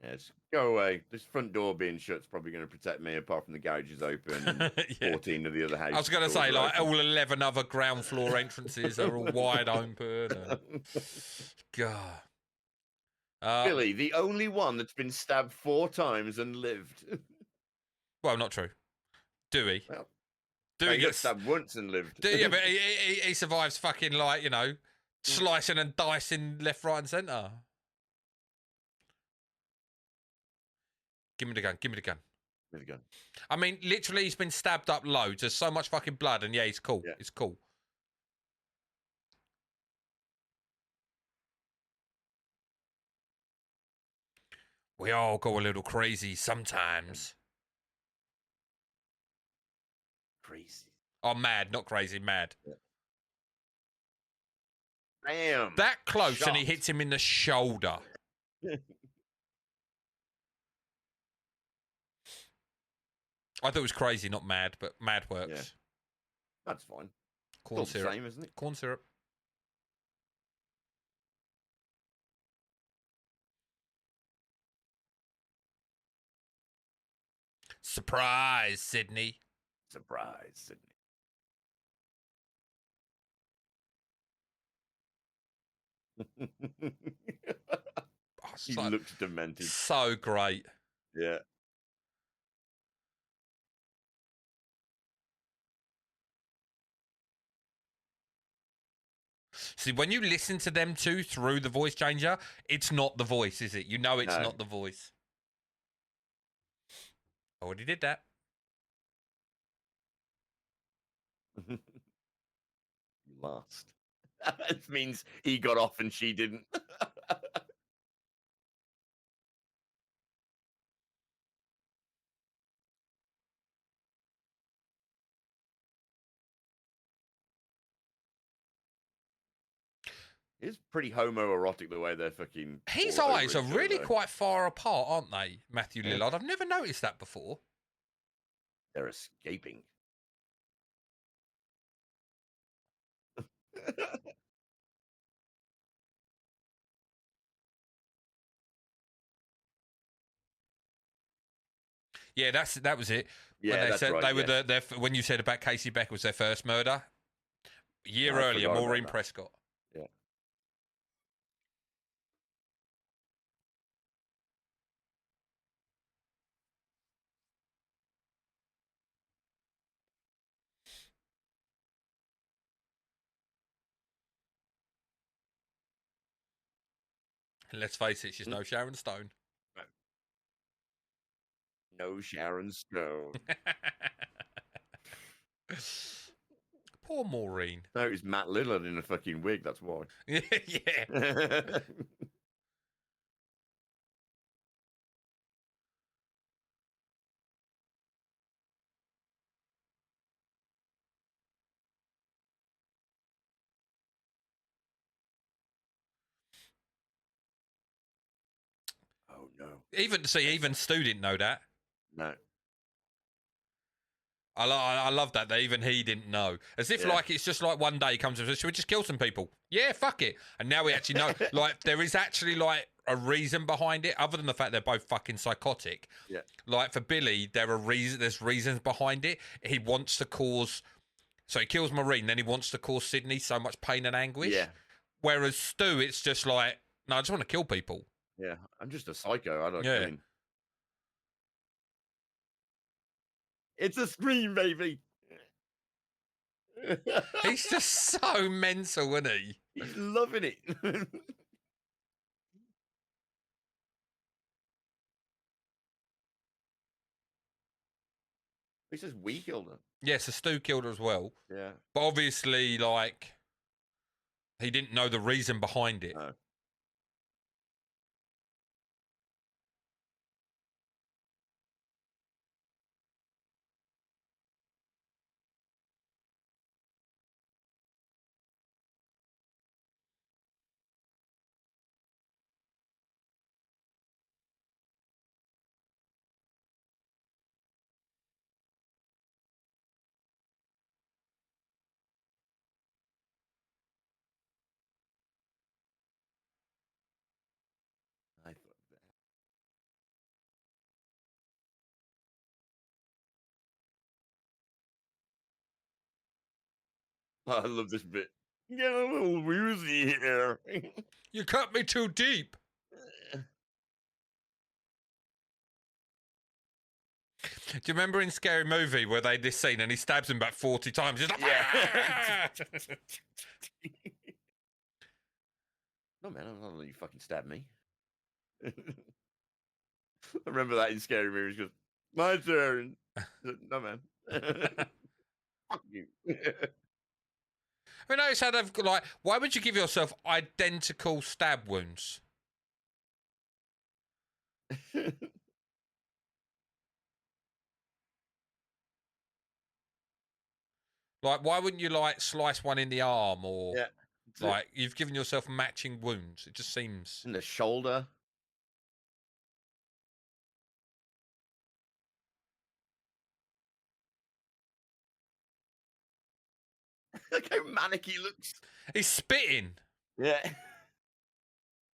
Yes, go away. This front door being shut's probably going to protect me, apart from the garage is open and 14 of the other houses. I was going to say, like, all 11 other ground floor entrances are all wide open. And... God. Billy, the only one that's been stabbed 4 times and lived. Well, not true. Dewey. Well, Dewey he got stabbed once and lived. Yeah, but he survives fucking, like, slicing and dicing left, right, and centre. Give me the gun. Give me the gun. with a gun. I mean, literally, he's been stabbed up loads. There's so much fucking blood, and yeah, he's cool. Yeah. It's cool. We all go a little crazy sometimes. Crazy. Oh, mad, not crazy, mad. Yeah. Bam! That close, Shot. and he hits him in the shoulder. I thought it was crazy, not mad, but mad works. Yeah. That's fine. Corn Still syrup. the same, isn't it? Corn syrup. Surprise, Sydney. Surprise, Sydney. Oh, He looks demented. So great. Yeah. See, when you listen to them two through the voice changer, it's not the voice, is it? You know it's No. not the voice. Already did that. You lost. It means he got off and she didn't. It's pretty homoerotic the way they're fucking. His all over eyes are each really other. quite far apart, aren't they, Matthew Yeah. Lillard? I've never noticed that before. They're escaping. Yeah, that was it. Yeah, When they that's said right. they were yes. when you said about Casey Beck was their first murder. A year I earlier, forgot about Maureen that. Prescott. Yeah. And let's face it, she's no Sharon Stone. No Sharon Stone. Poor Maureen. No, it's Matt Lillard in a fucking wig. That's why. Yeah. Oh no. Even Stu didn't know that. No. I love that even he didn't know. As if Yeah. like it's just like one day he comes and says, should we just kill some people? Yeah, fuck it. And now we actually know. Like there is actually like a reason behind it, other than the fact they're both fucking psychotic. Yeah. Like for Billy, there's reasons behind it. He wants to cause, so he kills Maureen, then he wants to cause Sydney so much pain and anguish. Yeah. Whereas Stu, it's just like, no, I just want to kill people. Yeah. I'm just a psycho. I don't Yeah. mean. It's a scream, baby. He's just so mental, isn't he? He's loving it. He says we killed her. Yeah, so Stu killed her as well. Yeah. But obviously, like, he didn't know the reason behind it. No. I thought that. I love this bit. Get a little woozy here. You cut me too deep. Do you remember in Scary Movie where they had this scene and he stabs him about 40 times? He's like, Yeah. No, man, I'm not gonna let you fucking stab me. I remember that in Scary Movies. Goes, My turn. No, man. Fuck you. I mean, notice how they've got, like, why would you give yourself identical stab wounds? Like, why wouldn't you, like, slice one in the arm or, Yeah. like, you've given yourself matching wounds? It just seems... In the shoulder. Look how manic he looks. He's spitting. Yeah.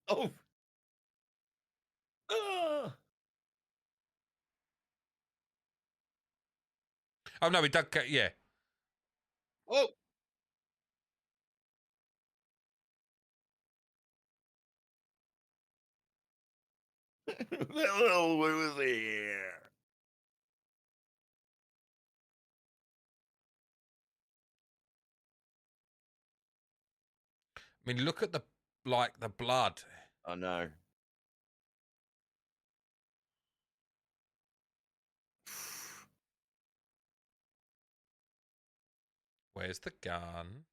Oh. Oh. Oh, no, he dug... Yeah. Oh. Little was here. I mean, look at the, like, the blood. I know. Where's the gun?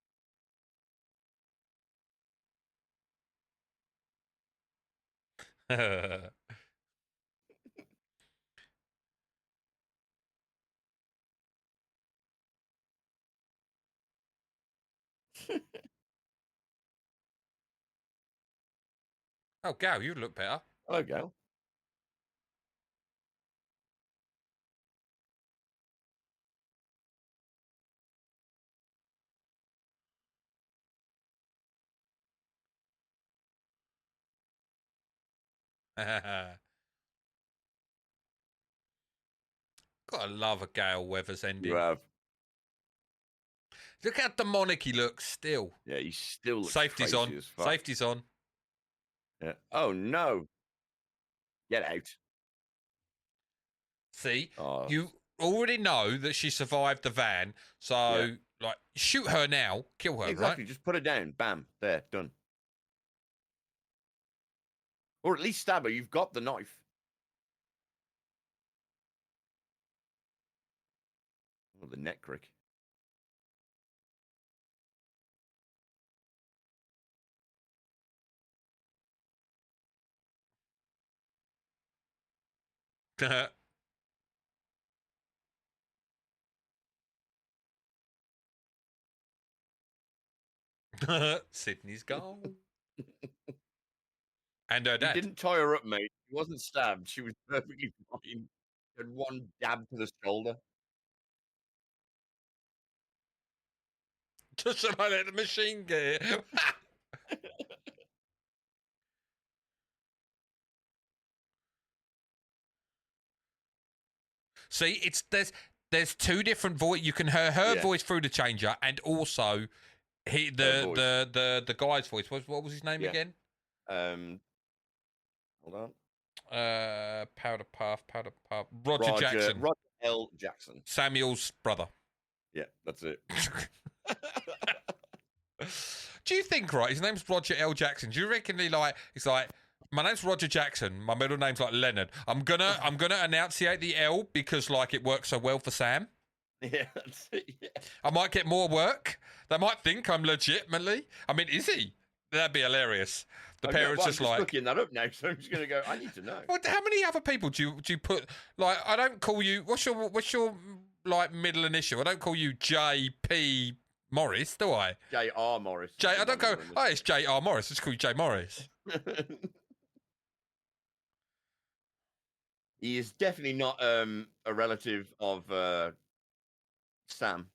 Oh, Gal, you look better. Hello, Gal. Gotta love a Gale Weathers ending. You have. Look how demonic he looks still. Yeah, he still looks Safety's crazy on. as fuck. Safety's on. Yeah. Oh, no. Get out. See, Oh. you already know that she survived the van, so, like, shoot her now, kill her, Exactly. right? Just put her down. Bam. There. Done. Or at least stab her. You've got the knife. Oh, the neck crick. Sydney's gone. And her You dad. didn't tie her up, mate. She wasn't stabbed. She was perfectly fine. Had one dab to the shoulder. Just so I let the machine get it. See, it's there's two different voice. You can hear her voice through the changer, and also the guy's voice. What was his name again? Hold on. Powder Puff. Roger Jackson. Roger L. Jackson. Samuel's brother. Yeah, that's it. Do you think, right, his name's Roger L. Jackson, do you reckon he's like, my name's Roger Jackson, my middle name's like Leonard. I'm gonna enunciate the L because like it works so well for Sam. Yeah, that's it. Yeah. I might get more work. They might think I'm legitimately. I mean, is he? That'd be hilarious. The parents just like looking that up now, so I'm just gonna go. I need to know. Well, how many other people do you put? Like, I don't call you. What's your like middle initial? I don't call you J.P. Morris, do I? J.R. Morris. I don't go. Oh, it's J.R. Morris. Let's call you J. Morris. He is definitely not a relative of Sam.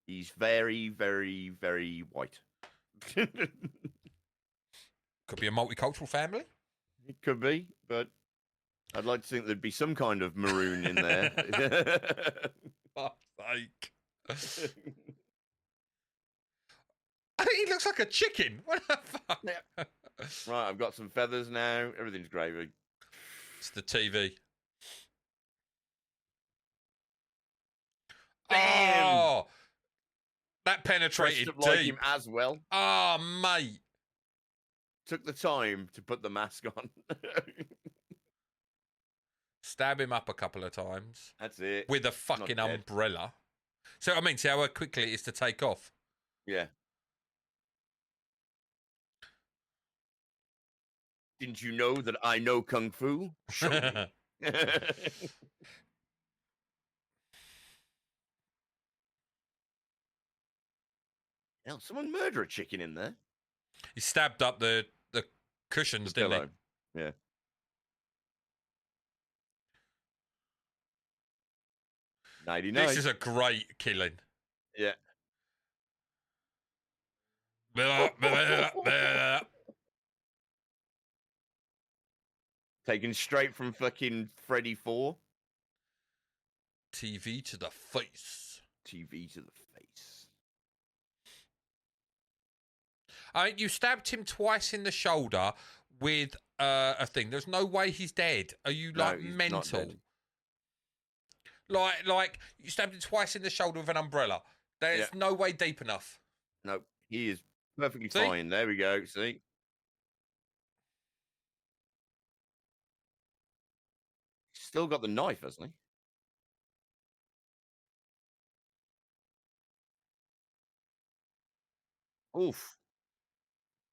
He's very, very, very white. Could be a multicultural family. It could be, but I'd like to think there'd be some kind of maroon in there. Fuck's sake. He looks like a chicken. What the fuck? Yeah. Right, I've got some feathers now. Everything's gravy. It's the TV. Bam! Oh, that penetrated Dressed up like deep. him as well. Oh, mate. Took the time to put the mask on. stab him up a couple of times That's it. with a fucking Not dead. umbrella. So, I mean, see how quickly it is to take off. Yeah. Didn't you know that I know Kung Fu? Show me. Hell, someone murder a chicken in there. He stabbed up the cushions, The didn't pillow. Yeah. he? 99. This is a great killing. Yeah. Taken straight from fucking Freddy 4. TV to the face. TV to the face. You stabbed him twice in the shoulder with a thing. There's no way he's dead. Are you like he's not mental? dead. Like you stabbed him twice in the shoulder with an umbrella. There's no way deep enough. No, he is perfectly See? fine. There we go. See? Still got the knife, hasn't he? Oof.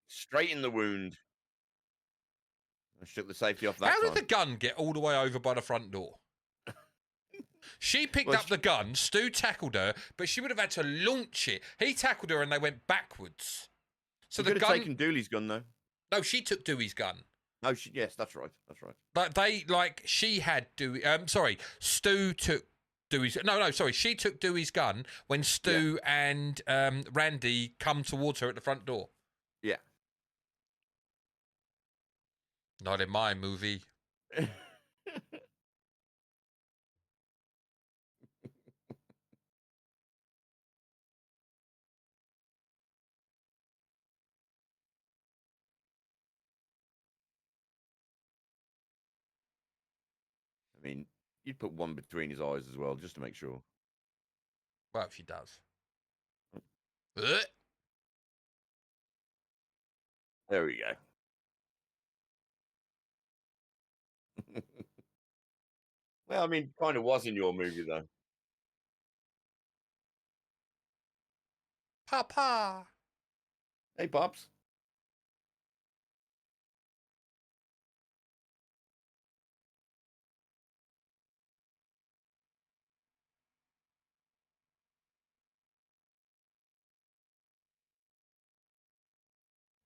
Straight in the wound. I shook the safety off that How time. did the gun get all the way over by the front door? She picked Well, up the gun, Stu tackled her, but she would have had to launch it. He tackled her and they went backwards. So You the could have gun... taken Dooley's gun, though. No, she took Dewey's gun. Oh, yes, that's right. That's right. She had Dewey... sorry, Stu took Dewey's... No, sorry, she took Dewey's gun when Stu and Randy come towards her at the front door. Yeah. Not in my movie. I mean, you'd put one between his eyes as well, just to make sure. Well, if she does. There we go. Well, I mean, kind of was in your movie, though. Papa. Hey, Pops.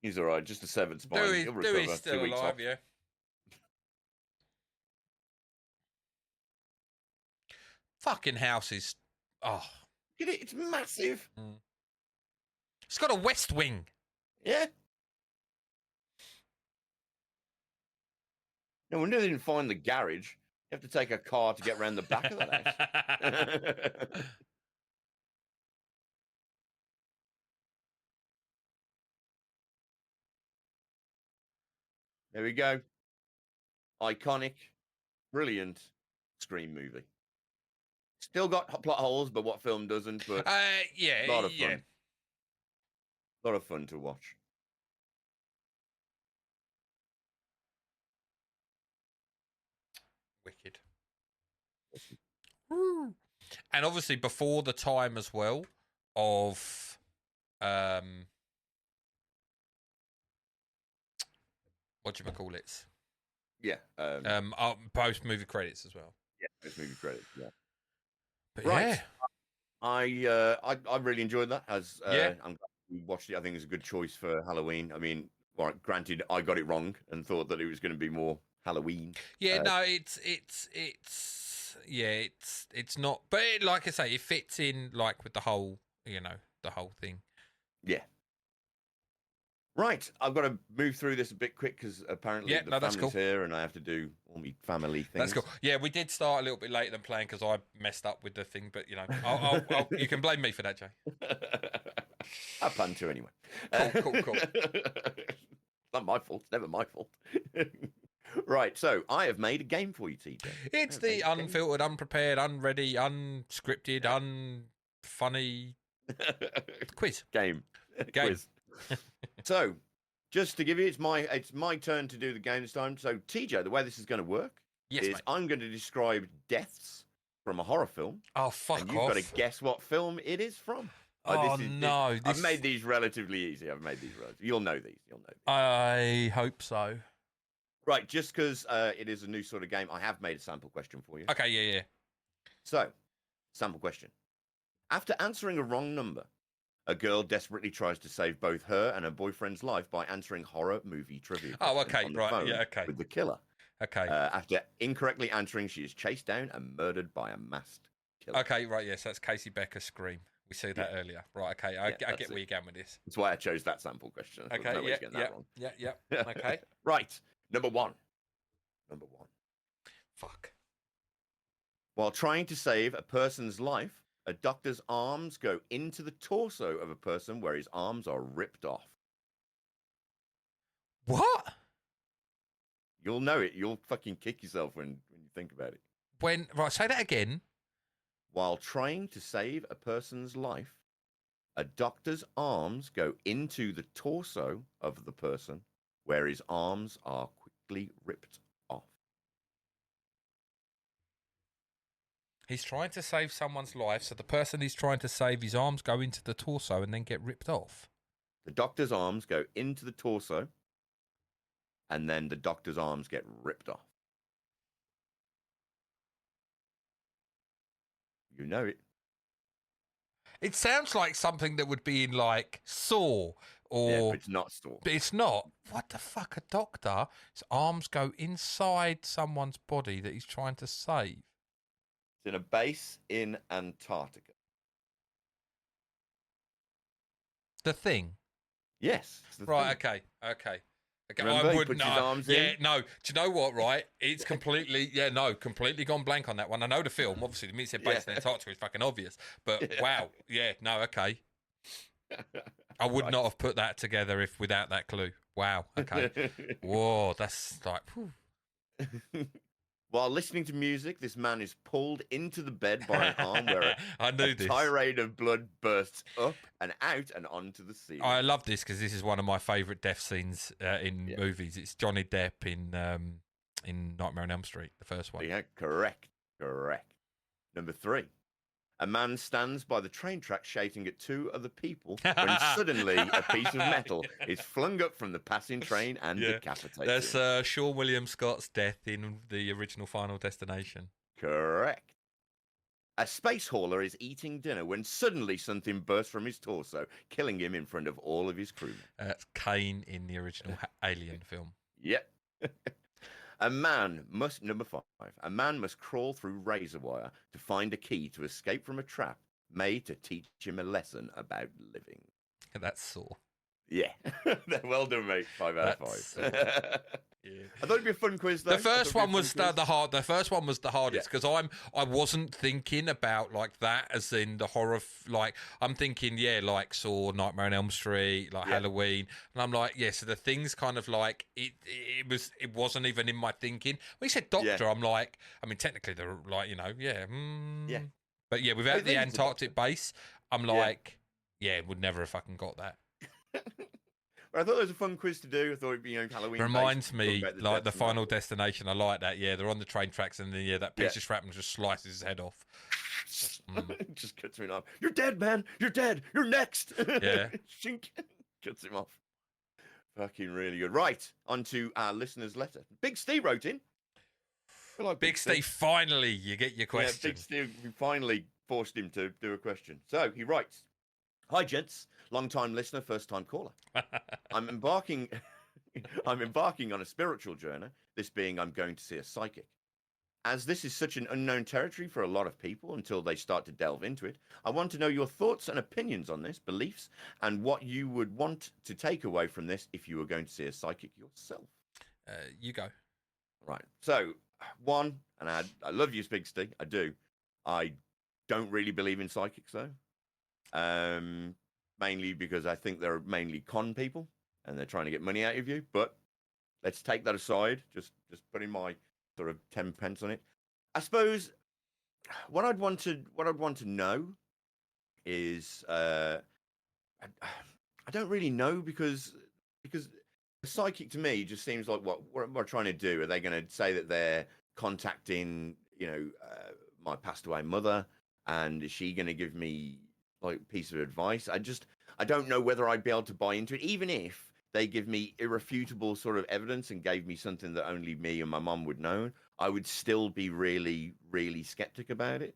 He's all right. Just a severed spine. He'll recover Dewey's still 2 weeks alive, off. yeah. Fucking house is... Oh. Look at it. It's massive. It's got a west wing. Yeah. No wonder they didn't find the garage. You have to take a car to get around the back of that house. There we go. Iconic, brilliant Scream movie. Still got plot holes, but what film doesn't? But yeah, a lot of fun. yeah. A lot of fun to watch. Wicked. And obviously before the time as well of what do you call it? Yeah. Post movie credits as well. Yeah, this movie credits. Yeah. But Right. yeah. I really enjoyed that. As Yeah. I'm glad we watched it. I think it's a good choice for Halloween. I mean, well, granted, I got it wrong and thought that it was going to be more Halloween. Yeah, no, it's not. But like I say, it fits in like with the whole, the whole thing. Yeah. Right, I've got to move through this a bit quick because apparently the that's family's cool. here and I have to do all my family things. That's cool. Yeah, we did start a little bit later than planned because I messed up with the thing. But I'll you can blame me for that, Jay. I plan to anyway. Cool. Not my fault. It's never my fault. Right, so I have made a game for you, TJ. It's the unfiltered, unprepared, unready, unscripted, unfunny quiz. Game. Quiz. So, just to give you, it's my turn to do the game this time. So, TJ, the way this is going to work Yes, is mate. I'm going to describe deaths from a horror film. Oh, fuck and you've off. got to guess what film it is from. No. I've made these relatively easy. You'll know these. I hope so. Right, just because it is a new sort of game, I have made a sample question for you. Okay, yeah. So, sample question. After answering a wrong number, a girl desperately tries to save both her and her boyfriend's life by answering horror movie trivia. Oh, okay, on the right, phone yeah, okay. With the killer. Okay. After incorrectly answering, she is chased down and murdered by a masked killer. Okay, right, yes, that's Casey Becker's Scream. We see that earlier. Right, okay, I get where you're going with this. That's why I chose that sample question. Okay, yeah. Okay. Right, number one. Fuck. While trying to save a person's life, a doctor's arms go into the torso of a person where his arms are ripped off. What? You'll know it. You'll fucking kick yourself when you think about it. Right, say that again. While trying to save a person's life, a doctor's arms go into the torso of the person where his arms are quickly ripped off. He's trying to save someone's life, so the person he's trying to save, his arms go into the torso and then get ripped off. The doctor's arms go into the torso, and then the doctor's arms get ripped off. You know it. It sounds like something that would be in, like, Saw, or... Yeah, but it's not Saw. But it's not. What the fuck? A doctor, his arms go inside someone's body that he's trying to save. It's in a base in Antarctica. The Thing. Yes. It's the Right, Thing. okay. Remember, I he would puts know. his arms Yeah, in? no. Do you know what, right? It's completely, completely gone blank on that one. I know the film, obviously. The minute it said based in Antarctica is fucking obvious. But wow. Yeah, no, okay. I would not have put that together without that clue. Wow, okay. Whoa, that's like... Whew. While listening to music, this man is pulled into the bed by an arm where I knew this. tirade of blood bursts up and out and onto the ceiling. I love this because this is one of my favourite death scenes in movies. It's Johnny Depp in Nightmare on Elm Street, the first one. Yeah, correct. Number 3. A man stands by the train track shouting at 2 other people when suddenly a piece of metal is flung up from the passing train and decapitated. That's Sean William Scott's death in the original Final Destination. Correct. A space hauler is eating dinner when suddenly something bursts from his torso, killing him in front of all of his crewmen. That's Kane in the original Alien film. Yep. Number 5. A man must crawl through razor wire to find a key to escape from a trap made to teach him a lesson about living. That's Saw. Yeah. Well done, mate. 5 out of 5. Yeah. I thought it'd be a fun quiz, though. The first one was the first one was the hardest because I wasn't thinking about like that as in the horror. I'm thinking like Saw, Nightmare on Elm Street, like Halloween, and I'm like so the thing's kind of like it wasn't even in my thinking. When he said doctor, I'm like, I mean technically they're like but without the Antarctic base, I'm like would never have fucking got that. But I thought it was a fun quiz to do. I thought it'd be Halloween. Reminds me like the Final Destination. I like that. Yeah, they're on the train tracks and then that piece of shrapnel just slices his head off. Just cuts him off. You're dead, man. You're dead. You're next. Yeah. Shink. Cuts him off. Fucking really good. Right, on to our listener's letter. Big Ste wrote in. Like Big Ste, finally you get your question. Yeah, Big Ste, we finally forced him to do a question. So he writes, "Hi gents, long-time listener, first-time caller. I'm embarking on a spiritual journey, this being I'm going to see a psychic. As this is such an unknown territory for a lot of people until they start to delve into it, I want to know your thoughts and opinions on this, beliefs, and what you would want to take away from this if you were going to see a psychic yourself." You go. Right. So, one, and I love you, Big Ste. I do. I don't really believe in psychics, though. Mainly because I think they're mainly con people and they're trying to get money out of you. But let's take that aside. Just putting my sort of 10 pence on it. I suppose what I'd want to know is I don't really know because a psychic to me just seems like what am I trying to do? Are they going to say that they're contacting, my passed away mother, and is she going to give me like a piece of advice? I don't know whether I'd be able to buy into it, even if they give me irrefutable sort of evidence and gave me something that only me and my mum would know. I would still be really, really skeptical about it.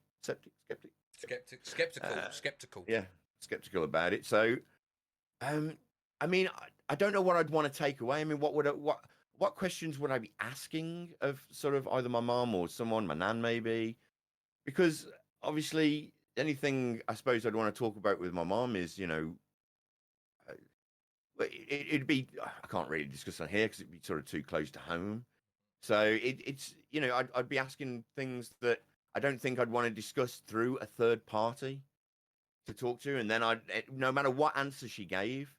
Skeptical. Yeah, skeptical about it. So, I mean, I don't know what I'd want to take away. I mean, what questions would I be asking of sort of either my mum or someone, my nan maybe? Because obviously, anything I suppose I'd want to talk about with my mum is, it'd be, I can't really discuss on here because it'd be sort of too close to home. So it's I'd be asking things that I don't think I'd want to discuss through a third party to talk to, and then no matter what answer she gave,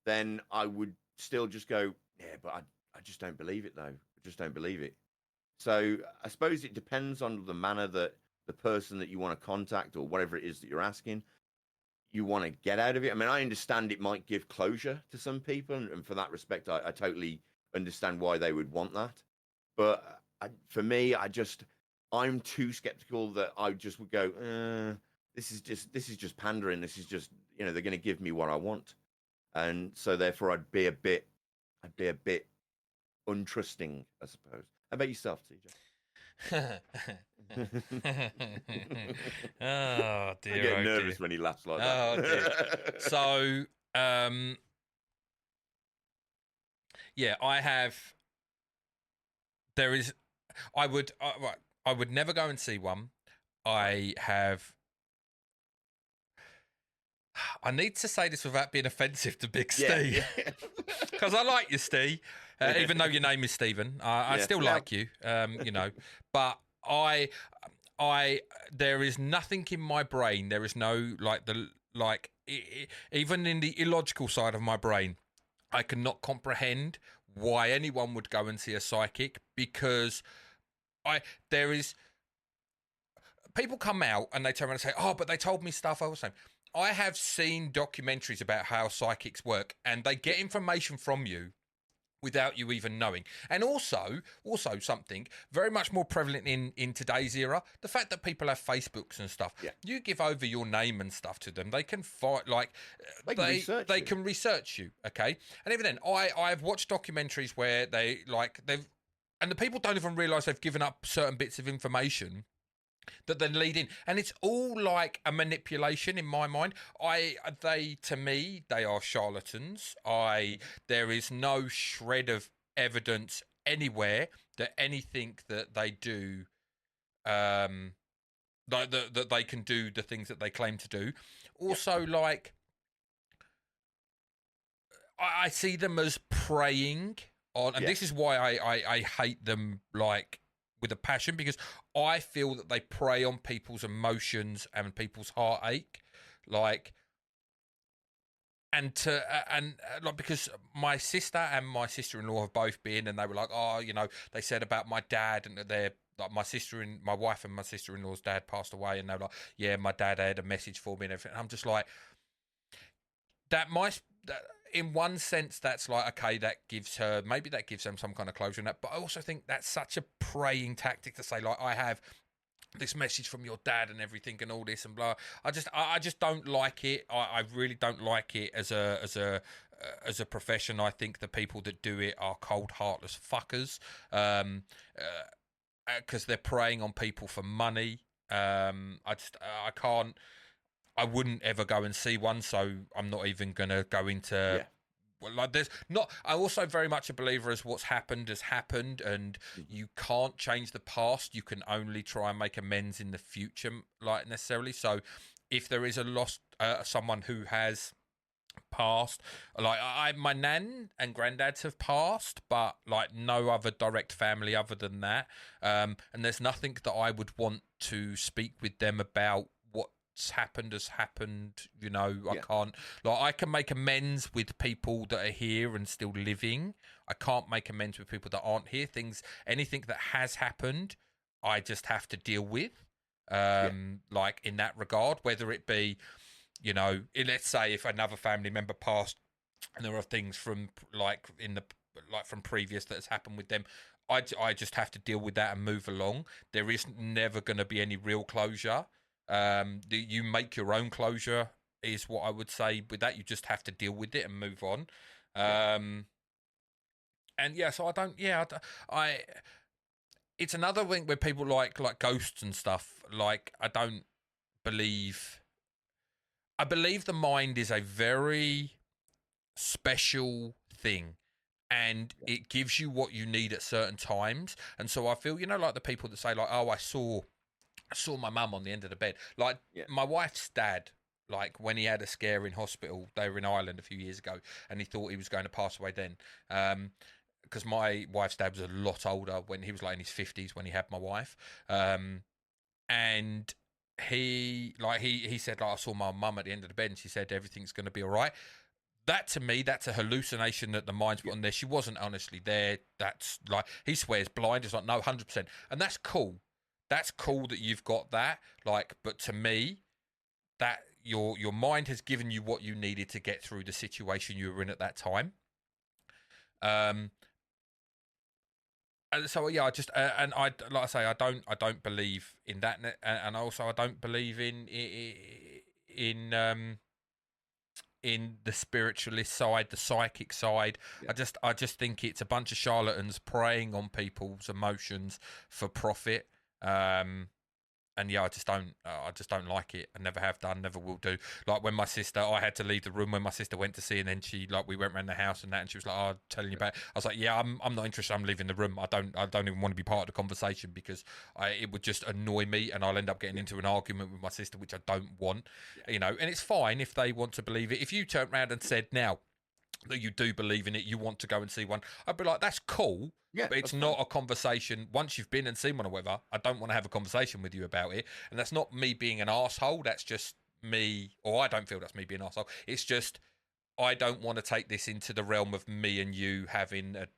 then I would still just go, yeah, but I just don't believe it though. I just don't believe it. So I suppose it depends on the manner that the person that you want to contact or whatever it is that you're asking, you want to get out of it. I mean, I understand it might give closure to some people, and for that respect, I totally understand why they would want that. But for me, I'm too skeptical that I just would go, this is just pandering. This is just, they're going to give me what I want. And so therefore I'd be a bit untrusting, I suppose. How about yourself, TJ? Oh dear! I get nervous when he laughs like that. Oh dear. So, yeah, I have. There is. I would never go and see one. I have. I need to say this without being offensive to Big Ste, because I like you, Ste. Even though your name is Stephen, I still like you. But there is nothing in my brain. There is no even in the illogical side of my brain, I cannot comprehend why anyone would go and see a psychic, because people come out and they turn around and say, oh, but they told me stuff I was saying. I have seen documentaries about how psychics work, and they get information from you without you even knowing. And also something very much more prevalent in today's era, the fact that people have Facebooks and stuff. Yeah. You give over your name and stuff to them, they can fight, they can research you, okay? And even then, I've watched documentaries where and the people don't even realise they've given up certain bits of information that then lead in, and it's all like a manipulation in my mind. To me, they are charlatans. There is no shred of evidence anywhere that anything that they do, that they can do the things that they claim to do. Also, I see them as preying on, and this is why I hate them with a passion, because I feel that they prey on people's emotions and people's heartache, because my sister and my sister-in-law have both been, and they were like, oh, they said about my dad, and they're like, my wife and my sister-in-law's dad passed away, and they were like, yeah, my dad had a message for me and everything. And I'm just like, in one sense, that's like, okay, that gives them some kind of closure in that. But I also think that's such a preying tactic to say, like, I have this message from your dad and everything and all this and blah. I just don't like it. I really don't like it as a profession. I think the people that do it are cold, heartless fuckers, because they're preying on people for money. I wouldn't ever go and see one, so I'm not even going to go into... I'm also very much a believer as what's happened has happened, and you can't change the past. You can only try and make amends in the future, necessarily. So if there is a lost someone who has passed, my nan and granddads have passed, but no other direct family other than that. And there's nothing that I would want to speak with them about. Happened has happened, I can't, I can make amends with people that are here and still living. I can't make amends with people that aren't here. Anything that has happened, I just have to deal with, in that regard, whether it be, let's say if another family member passed and there are things from from previous that has happened with them, I just have to deal with that and move along. There is never going to be any real closure. You make your own closure is what I would say with that. You just have to deal with it and move on. And yeah, so I don't. Yeah, I it's another thing where people like ghosts and stuff. Like I believe the mind is a very special thing, and it gives you what you need at certain times. And so I feel, like the people that say like, oh, I saw my mum on the end of the bed. Like my wife's dad, like when he had a scare in hospital, they were in Ireland a few years ago, and he thought he was going to pass away then. Because my wife's dad was a lot older when he was like in his 50s when he had my wife. And he said, like, I saw my mum at the end of the bed and she said everything's going to be all right. That to me, that's a hallucination that the mind's put on there. She wasn't honestly there. That's like, he swears blind. It's like, no, 100%. And that's cool. That's cool that you've got that. Like, but to me, that your mind has given you what you needed to get through the situation you were in at that time. And so yeah, I just and I like I say, I don't believe in that, and also I don't believe in the spiritualist side, the psychic side. Yeah. I just think it's a bunch of charlatans preying on people's emotions for profit. And yeah, I just don't like it. I never have done, never will do. Like when my sister, I had to leave the room when my sister went to see, and then we went around the house and that, and she was like, "Oh, I'm telling you about it." I was like, "Yeah, I'm not interested. I'm leaving the room. I don't even want to be part of the conversation because it would just annoy me, and I'll end up getting into an argument with my sister, which I don't want, And it's fine if they want to believe it. If you turned around and said now that you do believe in it, you want to go and see one, I'd be like, that's cool. Yeah, but it's not a conversation. Once you've been and seen one or whatever, I don't want to have a conversation with you about it. And that's not me being an arsehole. That's just me, or I don't feel that's me being an arsehole. It's just, I don't want to take this into the realm of me and you having an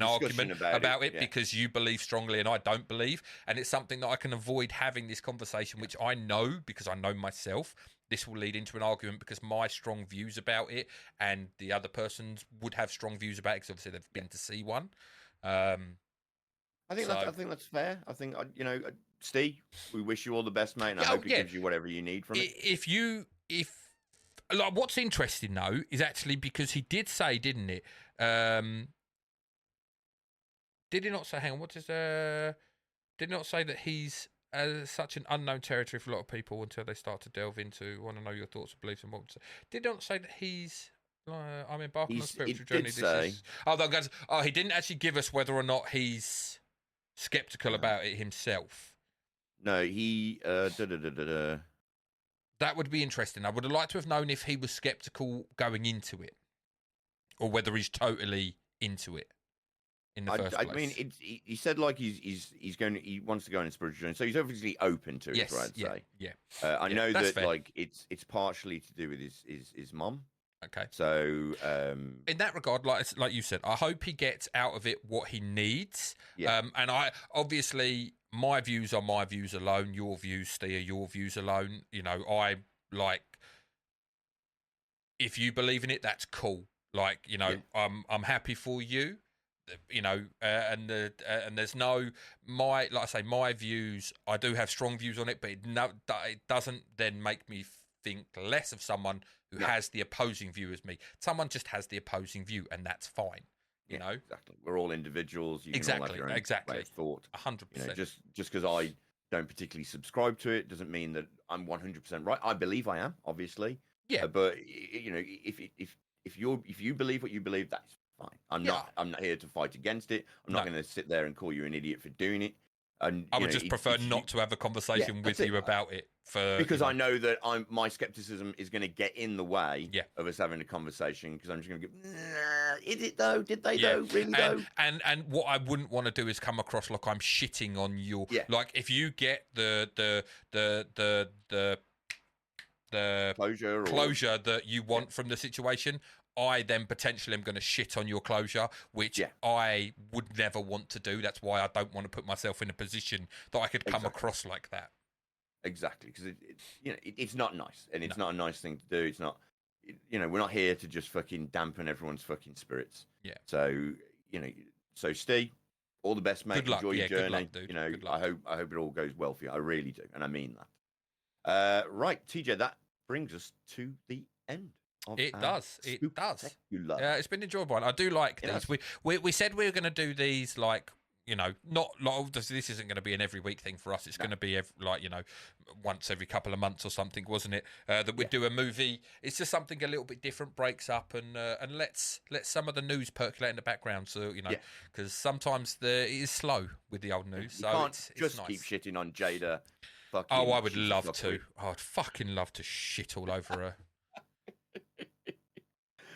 argument about it because you believe strongly and I don't believe. And it's something that I can avoid having this conversation, which I know because I know myself. This will lead into an argument because my strong views about it and the other person's would have strong views about it because obviously they've been to see one. I think that's fair. I think Ste, we wish you all the best, mate, and I hope it gives you whatever you need from it. If what's interesting though is actually because he did say, didn't it? Did he not say? Hang on, what is did he not say that he's such an unknown territory for a lot of people until they start to delve into, want to know your thoughts and beliefs and what? Did not say that he's. I'm embarking on a spiritual journey. He didn't actually give us whether or not he's skeptical about it himself. No, he. That would be interesting. I would have liked to have known if he was skeptical going into it, or whether he's totally into it. In the first place. I mean, he said like he wants to go on a spiritual journey, so he's obviously open to it. I'd say. Yeah. I know that fair. Like it's partially to do with his mom. Okay. So in that regard, like you said, I hope he gets out of it what he needs. Yeah. And I obviously my views are my views alone. Your views, Ste, are your views alone. I like if you believe in it, that's cool. Like I'm happy for you. And there's no my views. I do have strong views on it, but it doesn't then make me think less of someone who has the opposing view as me. Someone just has the opposing view, and that's fine. You know, exactly. We're all individuals. You can all have your own way of thought. 100%. Just because I don't particularly subscribe to it doesn't mean that I'm 100% right. I believe I am, obviously. Yeah. But if you believe what you believe, that's fine. I'm not here to fight against it. I'm not going to sit there and call you an idiot for doing it. And I would just prefer not to have a conversation with you about it because I know that my skepticism is going to get in the way of us having a conversation because I'm just going to go, is it though? Did they though? Really though? And what I wouldn't want to do is come across like I'm shitting on your like if you get the closure that you want from the situation. I then potentially am going to shit on your closure, which I would never want to do. That's why I don't want to put myself in a position that I could come across like that. Exactly, because it's not nice, and it's not a nice thing to do. It's not, we're not here to just fucking dampen everyone's fucking spirits. Yeah. So So, Steve, all the best, mate. Good luck. Enjoy your Yeah, good journey. luck, dude. You know, Good luck. I hope it all goes well for you. I really do, and I mean that. Right, TJ, that brings us to the end. It does. It does. Yeah, it's been enjoyable. I do like Yes. these. We said we were going to do these like, you know, not like this isn't going to be an every week thing for us. It's going to be like, you know, once every couple of months or something, wasn't it? That we'd do a movie. It's just something a little bit different, breaks up, and let's let some of the news percolate in the background. So you know, because sometimes it is slow with the old news. You So can't it's just nice. keep shitting on Jada. Fucking, Oh, I would she's love fucking- to. I'd fucking love to shit all over her.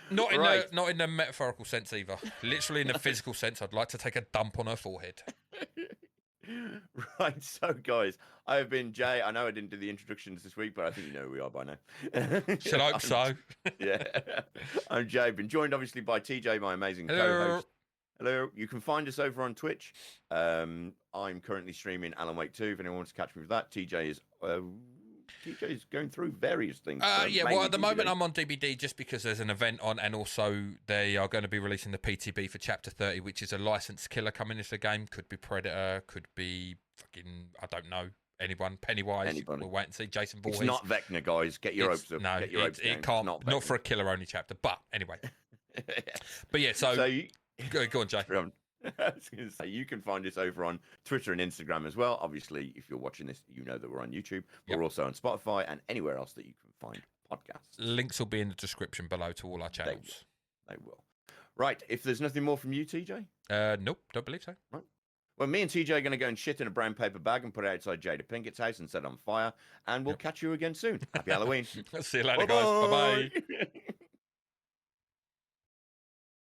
Not in Right. not in the metaphorical sense either. Literally in the physical sense, I'd like to take a dump on her forehead. Right, so guys, I have been Jay. I know I didn't do the introductions this week, but I think you know who we are by now. Should hope so. Yeah, I'm Jay. Been joined obviously by TJ, my amazing Hello. co-host. Hello. You can find us over on Twitch. I'm currently streaming Alan Wake 2. If anyone wants to catch me with that, TJ is going through various things. Yeah, well, mainly at the moment DBD. I'm on DBD just because there's an event on, and also they are going to be releasing the PTB for Chapter 30, which is a licensed killer coming into the game. Could be Predator, could be fucking, I don't know, anyone. Pennywise. Anybody. We'll wait and see. Jason Voorhees. It's not Vecna, guys. Get your hopes up. No, Get your hopes down. it It's can't. Not, Not for a killer-only chapter. But anyway. Vecna. But yeah, so you, go on, Jay. I was going to say, you can find us over on Twitter and Instagram as well. Obviously, if you're watching this, you know that we're on YouTube. Yep. We're also on Spotify and anywhere else that you can find podcasts. Links will be in the description below to all our channels. They will. Right. If there's nothing more from you, TJ? Nope, don't believe so. Right. Well, me and TJ are going to go and shit in a brown paper bag and put it outside Jada Pinkett's house and set it on fire. And we'll catch you again soon. Happy Halloween. See you later, guys. Bye-bye. Bye-bye.